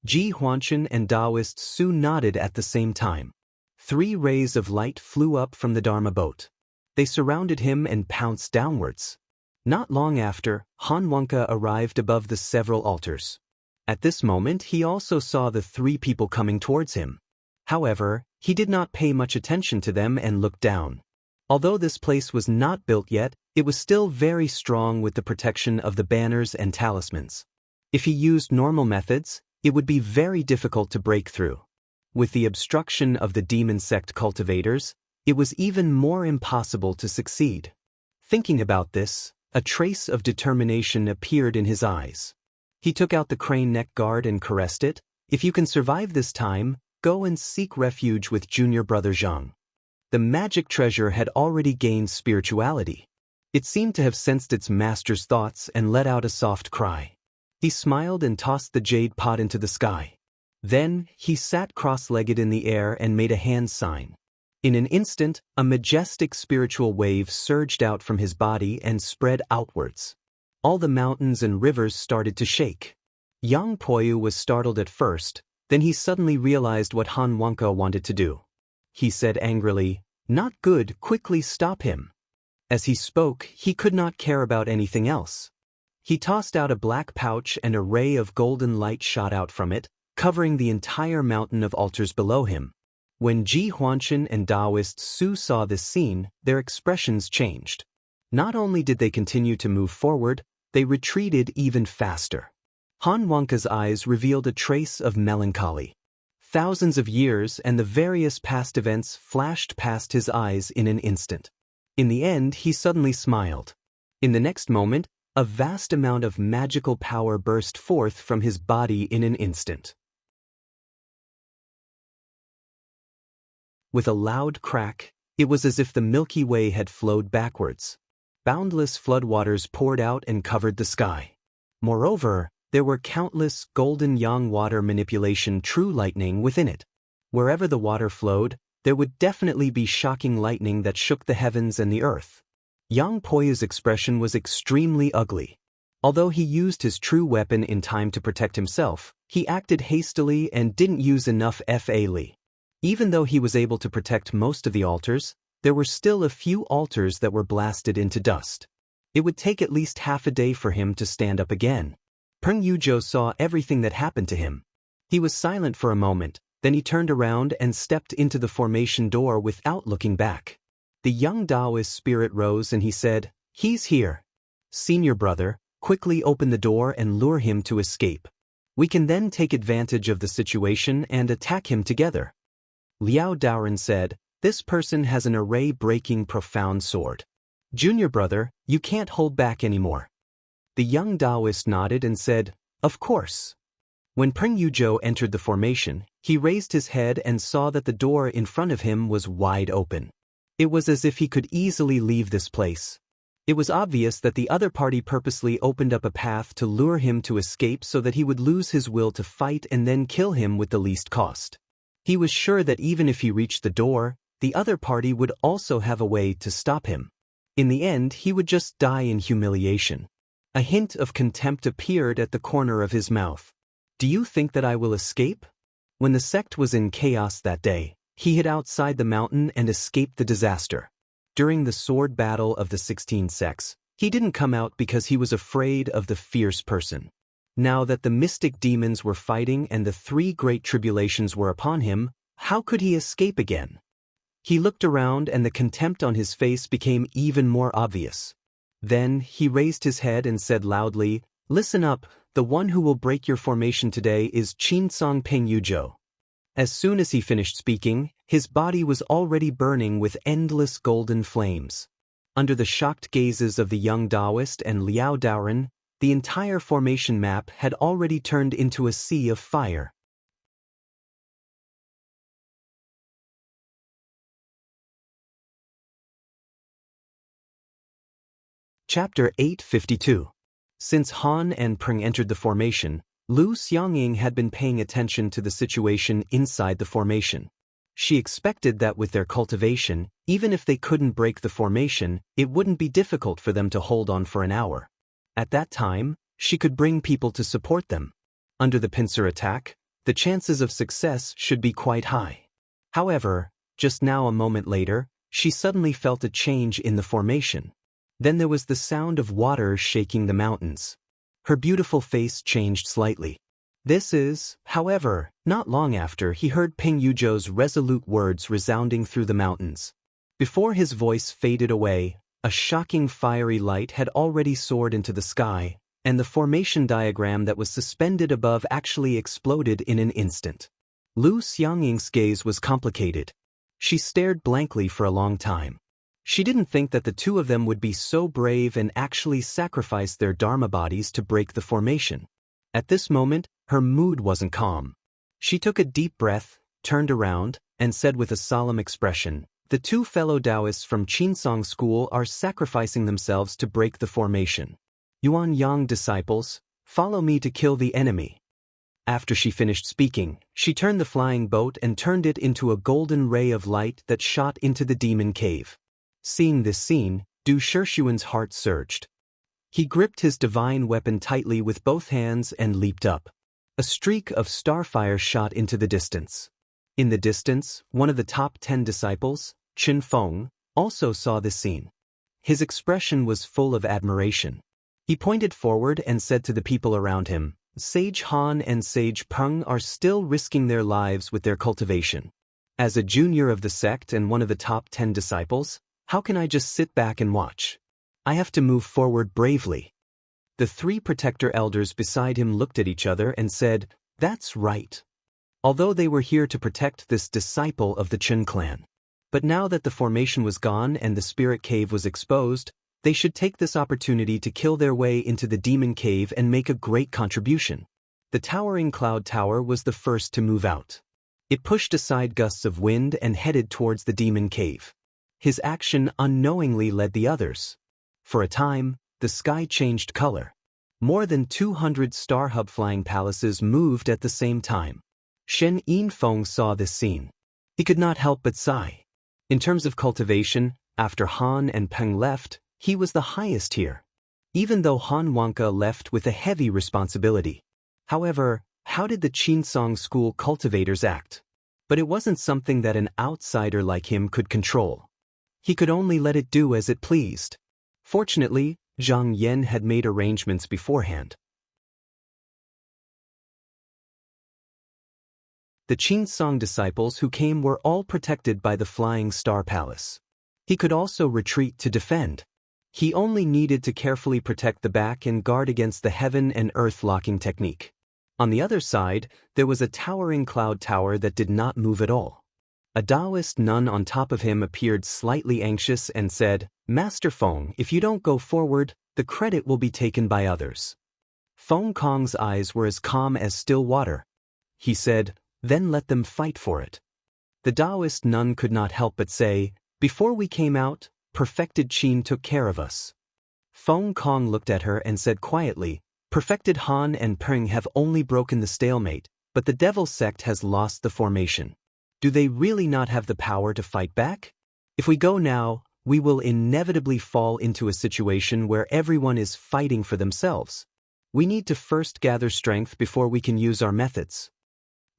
A: Ji Huanchen and Taoist Su nodded at the same time. 3 rays of light flew up from the Dharma boat. They surrounded him and pounced downwards. Not long after, Han Wonka arrived above the several altars. At this moment he also saw the 3 people coming towards him. However, he did not pay much attention to them and looked down. Although this place was not built yet, it was still very strong with the protection of the banners and talismans. If he used normal methods, it would be very difficult to break through. With the obstruction of the demon sect cultivators, it was even more impossible to succeed. Thinking about this, a trace of determination appeared in his eyes. He took out the crane neck guard and caressed it. "If you can survive this time, go and seek refuge with junior brother Zhang." The magic treasure had already gained spirituality. It seemed to have sensed its master's thoughts and let out a soft cry. He smiled and tossed the jade pot into the sky. Then, he sat cross-legged in the air and made a hand sign. In an instant, a majestic spiritual wave surged out from his body and spread outwards. All the mountains and rivers started to shake. Yang Poyu was startled at first, then he suddenly realized what Han Wonka wanted to do. He said angrily, "Not good, quickly stop him." As he spoke, he could not care about anything else. He tossed out a black pouch and a ray of golden light shot out from it, covering the entire mountain of altars below him. When Ji Huanchen and Taoist Su saw this scene, their expressions changed. Not only did they continue to move forward, they retreated even faster. Han Wonka's eyes revealed a trace of melancholy. Thousands of years and the various past events flashed past his eyes in an instant. In the end, he suddenly smiled. In the next moment, a vast amount of magical power burst forth from his body in an instant. With a loud crack, it was as if the Milky Way had flowed backwards. Boundless floodwaters poured out and covered the sky. Moreover, there were countless golden yang water manipulation true lightning within it. Wherever the water flowed, there would definitely be shocking lightning that shook the heavens and the earth. Yang Poyu's expression was extremely ugly. Although he used his true weapon in time to protect himself, he acted hastily and didn't use enough Fa-Li. Even though he was able to protect most of the altars, there were still a few altars that were blasted into dust. It would take at least half a day for him to stand up again. Peng Yuzhou saw everything that happened to him. He was silent for a moment, then he turned around and stepped into the formation door without looking back. The young Taoist spirit rose and he said, "He's here. Senior brother, quickly open the door and lure him to escape. We can then take advantage of the situation and attack him together." Liao Daoren said, "This person has an array-breaking profound sword. Junior brother, you can't hold back anymore." The young Taoist nodded and said, "Of course." When Peng Yuzhou entered the formation, he raised his head and saw that the door in front of him was wide open. It was as if he could easily leave this place. It was obvious that the other party purposely opened up a path to lure him to escape so that he would lose his will to fight and then kill him with the least cost. He was sure that even if he reached the door, the other party would also have a way to stop him. In the end, he would just die in humiliation. A hint of contempt appeared at the corner of his mouth. "Do you think that I will escape?" When the sect was in chaos that day, he hid outside the mountain and escaped the disaster. During the sword battle of the 16 sects, He didn't come out because he was afraid of the fierce person. Now that the mystic demons were fighting and the three great tribulations were upon him, how could he escape again? He looked around and the contempt on his face became even more obvious. Then he raised his head and said loudly, "Listen up, the one who will break your formation today is Chinsong Pengyujo." As soon as he finished speaking, his body was already burning with endless golden flames. Under the shocked gazes of the young Taoist and Liao Daoren, the entire formation map had already turned into a sea of fire. Chapter 852. Since Han and Peng entered the formation, Lu Xiangying had been paying attention to the situation inside the formation. She expected that with their cultivation, even if they couldn't break the formation, it wouldn't be difficult for them to hold on for an hour. At that time, she could bring people to support them. Under the pincer attack, the chances of success should be quite high. However, just now a moment later, she suddenly felt a change in the formation. Then there was the sound of water shaking the mountains. Her beautiful face changed slightly. This is, however, not long after he heard Pengyujo's resolute words resounding through the mountains. Before his voice faded away, a shocking fiery light had already soared into the sky, and the formation diagram that was suspended above actually exploded in an instant. Lu Xiangying's gaze was complicated. She stared blankly for a long time. She didn't think that the two of them would be so brave and actually sacrifice their Dharma bodies to break the formation. At this moment, her mood wasn't calm. She took a deep breath, turned around, and said with a solemn expression, "The two fellow Taoists from Chinsong School are sacrificing themselves to break the formation. Yuan Yang disciples, follow me to kill the enemy." After she finished speaking, she turned the flying boat and turned it into a golden ray of light that shot into the demon cave. Seeing this scene, Du Shishuan's heart surged. He gripped his divine weapon tightly with both hands and leaped up. A streak of starfire shot into the distance. In the distance, one of the top 10 disciples, Chen Feng, also saw this scene. His expression was full of admiration. He pointed forward and said to the people around him, "Sage Han and Sage Peng are still risking their lives with their cultivation. As a junior of the sect and one of the top 10 disciples, how can I just sit back and watch? I have to move forward bravely." The three protector elders beside him looked at each other and said, "That's right." Although they were here to protect this disciple of the Chen clan. But now that the formation was gone and the spirit cave was exposed, they should take this opportunity to kill their way into the demon cave and make a great contribution. The towering cloud tower was the first to move out. It pushed aside gusts of wind and headed towards the demon cave. His action unknowingly led the others. For a time, the sky changed color. More than 200 Star Hub flying palaces moved at the same time. Shen Yinfeng saw this scene. He could not help but sigh. In terms of cultivation, after Han and Peng left, he was the highest here. Even though Han Wanka left with a heavy responsibility. However, how did the Chinsong School cultivators act? But it wasn't something that an outsider like him could control. He could only let it do as it pleased. Fortunately, Zhang Yan had made arrangements beforehand. The Chinsong disciples who came were all protected by the Flying Star Palace. He could also retreat to defend. He only needed to carefully protect the back and guard against the heaven and earth locking technique. On the other side, there was a towering cloud tower that did not move at all. A Taoist nun on top of him appeared slightly anxious and said, "Master Feng, if you don't go forward, the credit will be taken by others." Feng Kong's eyes were as calm as still water. He said, "Then let them fight for it." The Taoist nun could not help but say, "Before we came out, perfected Qin took care of us." Feng Kong looked at her and said quietly, "Perfected Han and Peng have only broken the stalemate, but the Devil sect has lost the formation. Do they really not have the power to fight back? If we go now, we will inevitably fall into a situation where everyone is fighting for themselves. We need to first gather strength before we can use our methods."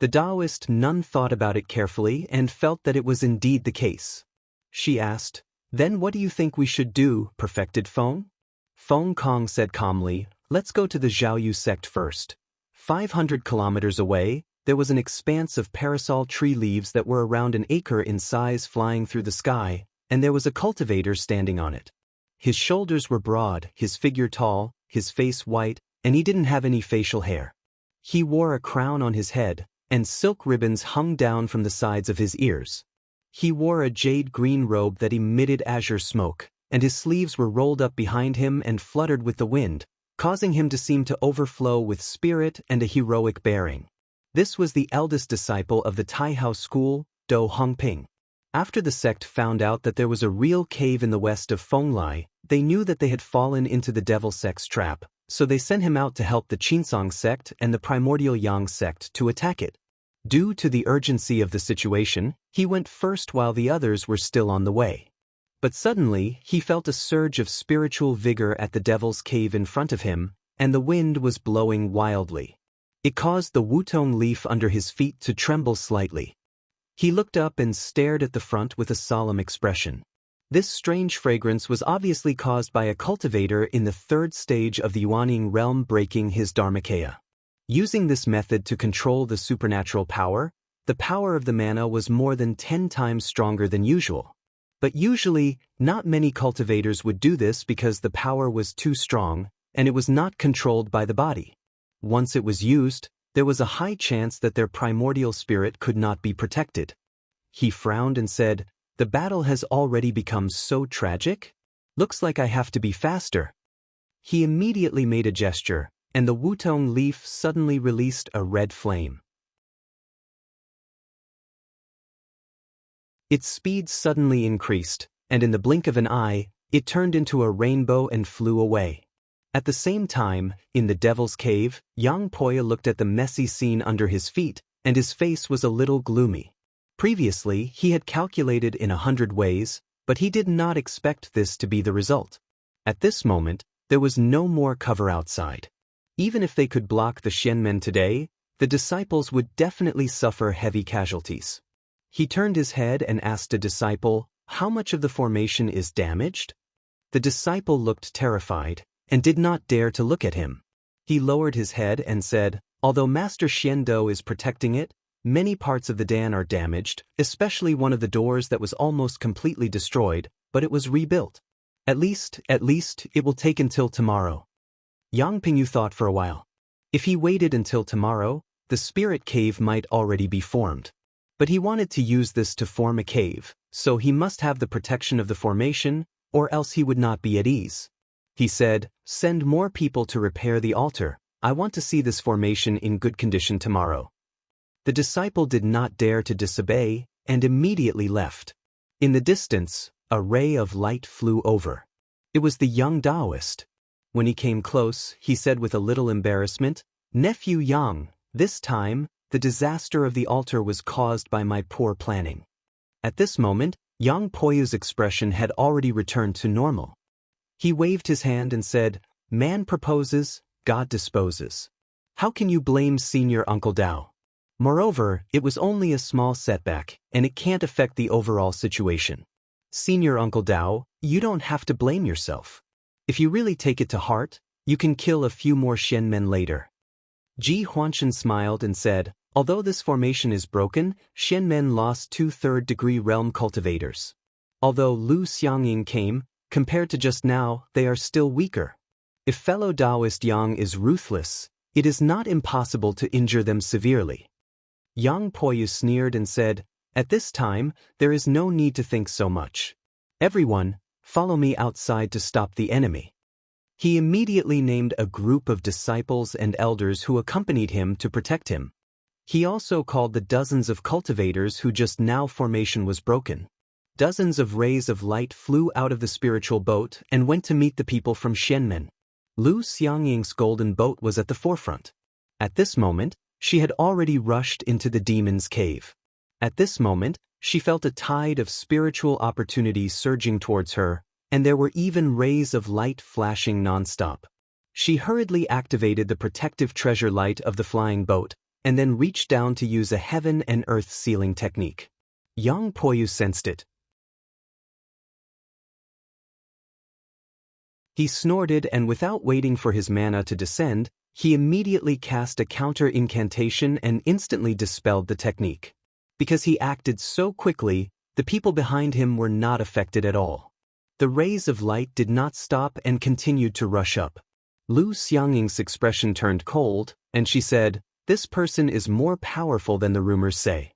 A: The Taoist nun thought about it carefully and felt that it was indeed the case. She asked, "Then what do you think we should do, perfected Feng?" Feng Kong said calmly, "Let's go to the Zhaoyu sect first." 500 kilometers away, there was an expanse of parasol tree leaves that were around an acre in size flying through the sky, and there was a cultivator standing on it. His shoulders were broad, his figure tall, his face white, and he didn't have any facial hair. He wore a crown on his head, and silk ribbons hung down from the sides of his ears. He wore a jade-green robe that emitted azure smoke, and his sleeves were rolled up behind him and fluttered with the wind, causing him to seem to overflow with spirit and a heroic bearing. This was the eldest disciple of the Taihao school, Do Hongping. After the sect found out that there was a real cave in the west of Fenglai, they knew that they had fallen into the devil sect's trap, so they sent him out to help the Qinsong sect and the primordial Yang sect to attack it. Due to the urgency of the situation, he went first while the others were still on the way. But suddenly, he felt a surge of spiritual vigor at the devil's cave in front of him, and the wind was blowing wildly. It caused the wutong leaf under his feet to tremble slightly. He looked up and stared at the front with a solemn expression. This strange fragrance was obviously caused by a cultivator in the third stage of the Yuanying realm breaking his Dharmakaya. Using this method to control the supernatural power, the power of the mana was more than 10 times stronger than usual. But usually, not many cultivators would do this because the power was too strong, and it was not controlled by the body. Once it was used, there was a high chance that their primordial spirit could not be protected. He frowned and said, "The battle has already become so tragic? Looks like I have to be faster." He immediately made a gesture, and the wutong leaf suddenly released a red flame. Its speed suddenly increased, and in the blink of an eye, it turned into a rainbow and flew away. At the same time, in the devil's cave, Yang Poya looked at the messy scene under his feet, and his face was a little gloomy. Previously, he had calculated in 100 ways, but he did not expect this to be the result. At this moment, there was no more cover outside. Even if they could block the Xianmen today, the disciples would definitely suffer heavy casualties. He turned his head and asked a disciple, "How much of the formation is damaged?" The disciple looked terrified, and did not dare to look at him. He lowered his head and said, "Although Master Xiando is protecting it, many parts of the Dan are damaged, especially one of the doors that was almost completely destroyed, but it was rebuilt. At least, it will take until tomorrow." Yang Pingyu thought for a while. If he waited until tomorrow, the spirit cave might already be formed. But he wanted to use this to form a cave, so he must have the protection of the formation, or else he would not be at ease. He said, "Send more people to repair the altar. I want to see this formation in good condition tomorrow." The disciple did not dare to disobey, and immediately left. In the distance, a ray of light flew over. It was the young Taoist. When he came close, he said with a little embarrassment, "Nephew Yang, this time, the disaster of the altar was caused by my poor planning." At this moment, Yang Poyu's expression had already returned to normal. He waved his hand and said, "Man proposes, God disposes. How can you blame Senior Uncle Dao? Moreover, it was only a small setback, and it can't affect the overall situation. Senior Uncle Dao, you don't have to blame yourself. If you really take it to heart, you can kill a few more Xianmen later." Ji Huanshan smiled and said, "Although this formation is broken, Xianmen lost 2/3 degree realm cultivators. Although Lu Xiangying came, compared to just now, they are still weaker. If fellow Taoist Yang is ruthless, it is not impossible to injure them severely." Yang Poyu sneered and said, "At this time, there is no need to think so much. Everyone, follow me outside to stop the enemy." He immediately named a group of disciples and elders who accompanied him to protect him. He also called the dozens of cultivators who just now formation was broken. Dozens of rays of light flew out of the spiritual boat and went to meet the people from Xianmen. Lu Xiangying's golden boat was at the forefront. At this moment, she had already rushed into the demon's cave. At this moment, she felt a tide of spiritual opportunities surging towards her, and there were even rays of light flashing nonstop. She hurriedly activated the protective treasure light of the flying boat, and then reached down to use a heaven and earth sealing technique. Yang Poyu sensed it. He snorted, and without waiting for his mana to descend, he immediately cast a counter incantation and instantly dispelled the technique. Because he acted so quickly, the people behind him were not affected at all. The rays of light did not stop and continued to rush up. Lu Xiangying's expression turned cold, and she said, "This person is more powerful than the rumors say."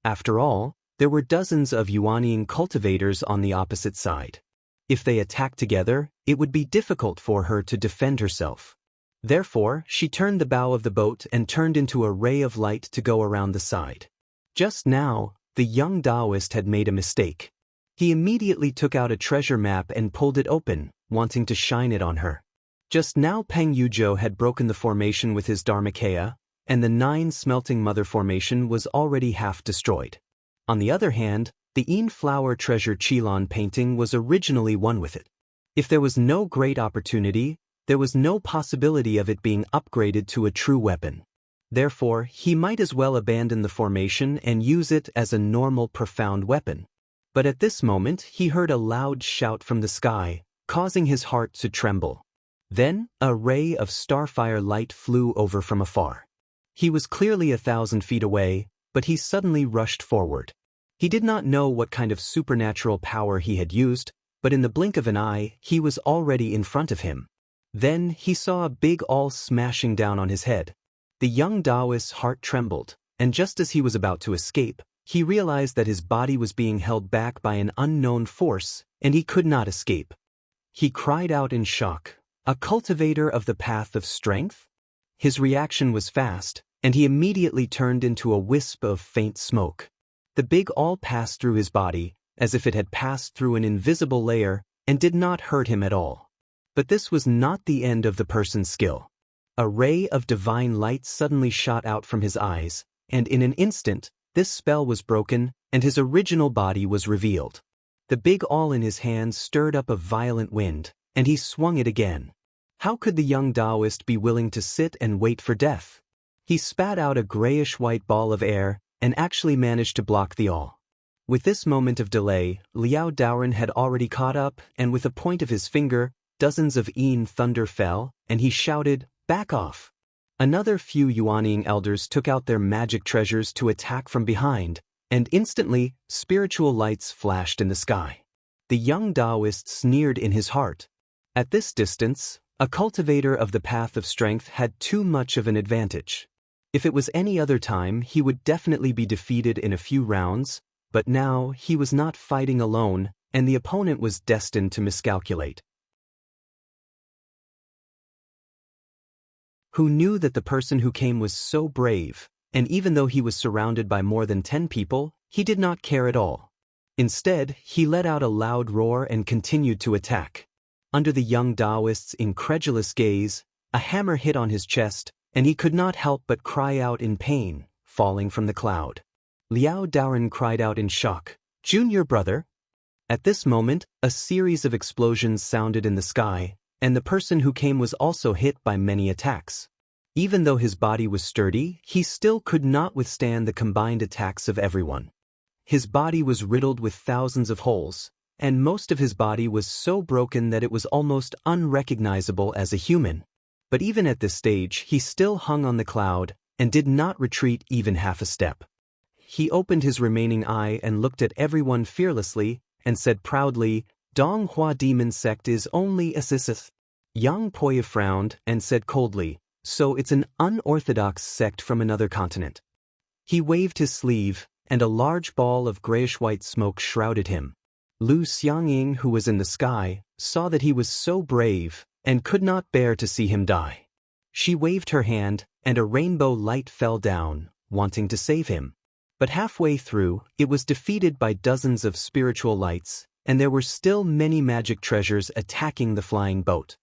A: After all, there were dozens of Yuanying cultivators on the opposite side. If they attacked together, it would be difficult for her to defend herself. Therefore, she turned the bow of the boat and turned into a ray of light to go around the side. Just now, the young Taoist had made a mistake. He immediately took out a treasure map and pulled it open, wanting to shine it on her. Just now Peng Yuzhou had broken the formation with his Dharmakaya, and the 9 smelting mother formation was already half destroyed. On the other hand, the Yin flower treasure Qilin painting was originally one with it. If there was no great opportunity, there was no possibility of it being upgraded to a true weapon. Therefore, he might as well abandon the formation and use it as a normal profound weapon. But at this moment he heard a loud shout from the sky, causing his heart to tremble. Then, a ray of starfire light flew over from afar. He was clearly 1,000 feet away, but he suddenly rushed forward. He did not know what kind of supernatural power he had used, but in the blink of an eye, he was already in front of him. Then he saw a big awl smashing down on his head. The young Taoist's heart trembled, and just as he was about to escape, he realized that his body was being held back by an unknown force, and he could not escape. He cried out in shock, "A cultivator of the path of strength?" His reaction was fast, and he immediately turned into a wisp of faint smoke. The big awl passed through his body, as if it had passed through an invisible layer, and did not hurt him at all. But this was not the end of the person's skill. A ray of divine light suddenly shot out from his eyes, and in an instant, this spell was broken, and his original body was revealed. The big awl in his hand stirred up a violent wind, and he swung it again. How could the young Taoist be willing to sit and wait for death? He spat out a grayish-white ball of air, and actually managed to block the awl. With this moment of delay, Liao Daoren had already caught up, and with a point of his finger, dozens of Yin thunder fell, and he shouted, "Back off!" Another few Yuanying elders took out their magic treasures to attack from behind, and instantly, spiritual lights flashed in the sky. The young Taoist sneered in his heart. At this distance, a cultivator of the path of strength had too much of an advantage. If it was any other time, he would definitely be defeated in a few rounds, but now he was not fighting alone, and the opponent was destined to miscalculate. Who knew that the person who came was so brave, and even though he was surrounded by more than 10 people, he did not care at all. Instead, he let out a loud roar and continued to attack. Under the young Taoist's incredulous gaze, a hammer hit on his chest, and he could not help but cry out in pain, falling from the cloud. Liao Daoren cried out in shock, "Junior brother?" At this moment, a series of explosions sounded in the sky, and the person who came was also hit by many attacks. Even though his body was sturdy, he still could not withstand the combined attacks of everyone. His body was riddled with thousands of holes, and most of his body was so broken that it was almost unrecognizable as a human. But even at this stage, he still hung on the cloud, and did not retreat even half a step. He opened his remaining eye and looked at everyone fearlessly, and said proudly, "Donghua demon sect is only a Sisith." Yang Poya frowned and said coldly, "So it's an unorthodox sect from another continent." He waved his sleeve, and a large ball of grayish-white smoke shrouded him. Lu Xiangying, who was in the sky, saw that he was so brave, and could not bear to see him die. She waved her hand, and a rainbow light fell down, wanting to save him. But halfway through, it was defeated by dozens of spiritual lights, and there were still many magic treasures attacking the flying boat.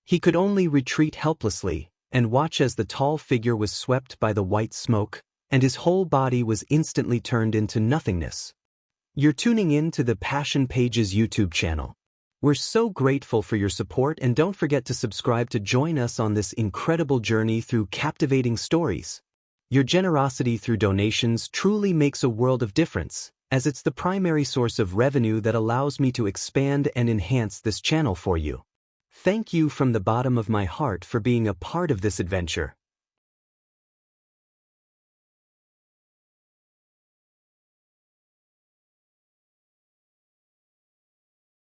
A: He could only retreat helplessly, and watch as the tall figure was swept by the white smoke, and his whole body was instantly turned into nothingness. You're tuning in to the Passion Pages YouTube channel. We're so grateful for your support, and don't forget to subscribe to join us on this incredible journey through captivating stories. Your generosity through donations truly makes a world of difference, as it's the primary source of revenue that allows me to expand and enhance this channel for you. Thank you from the bottom of my heart for being a part of this adventure.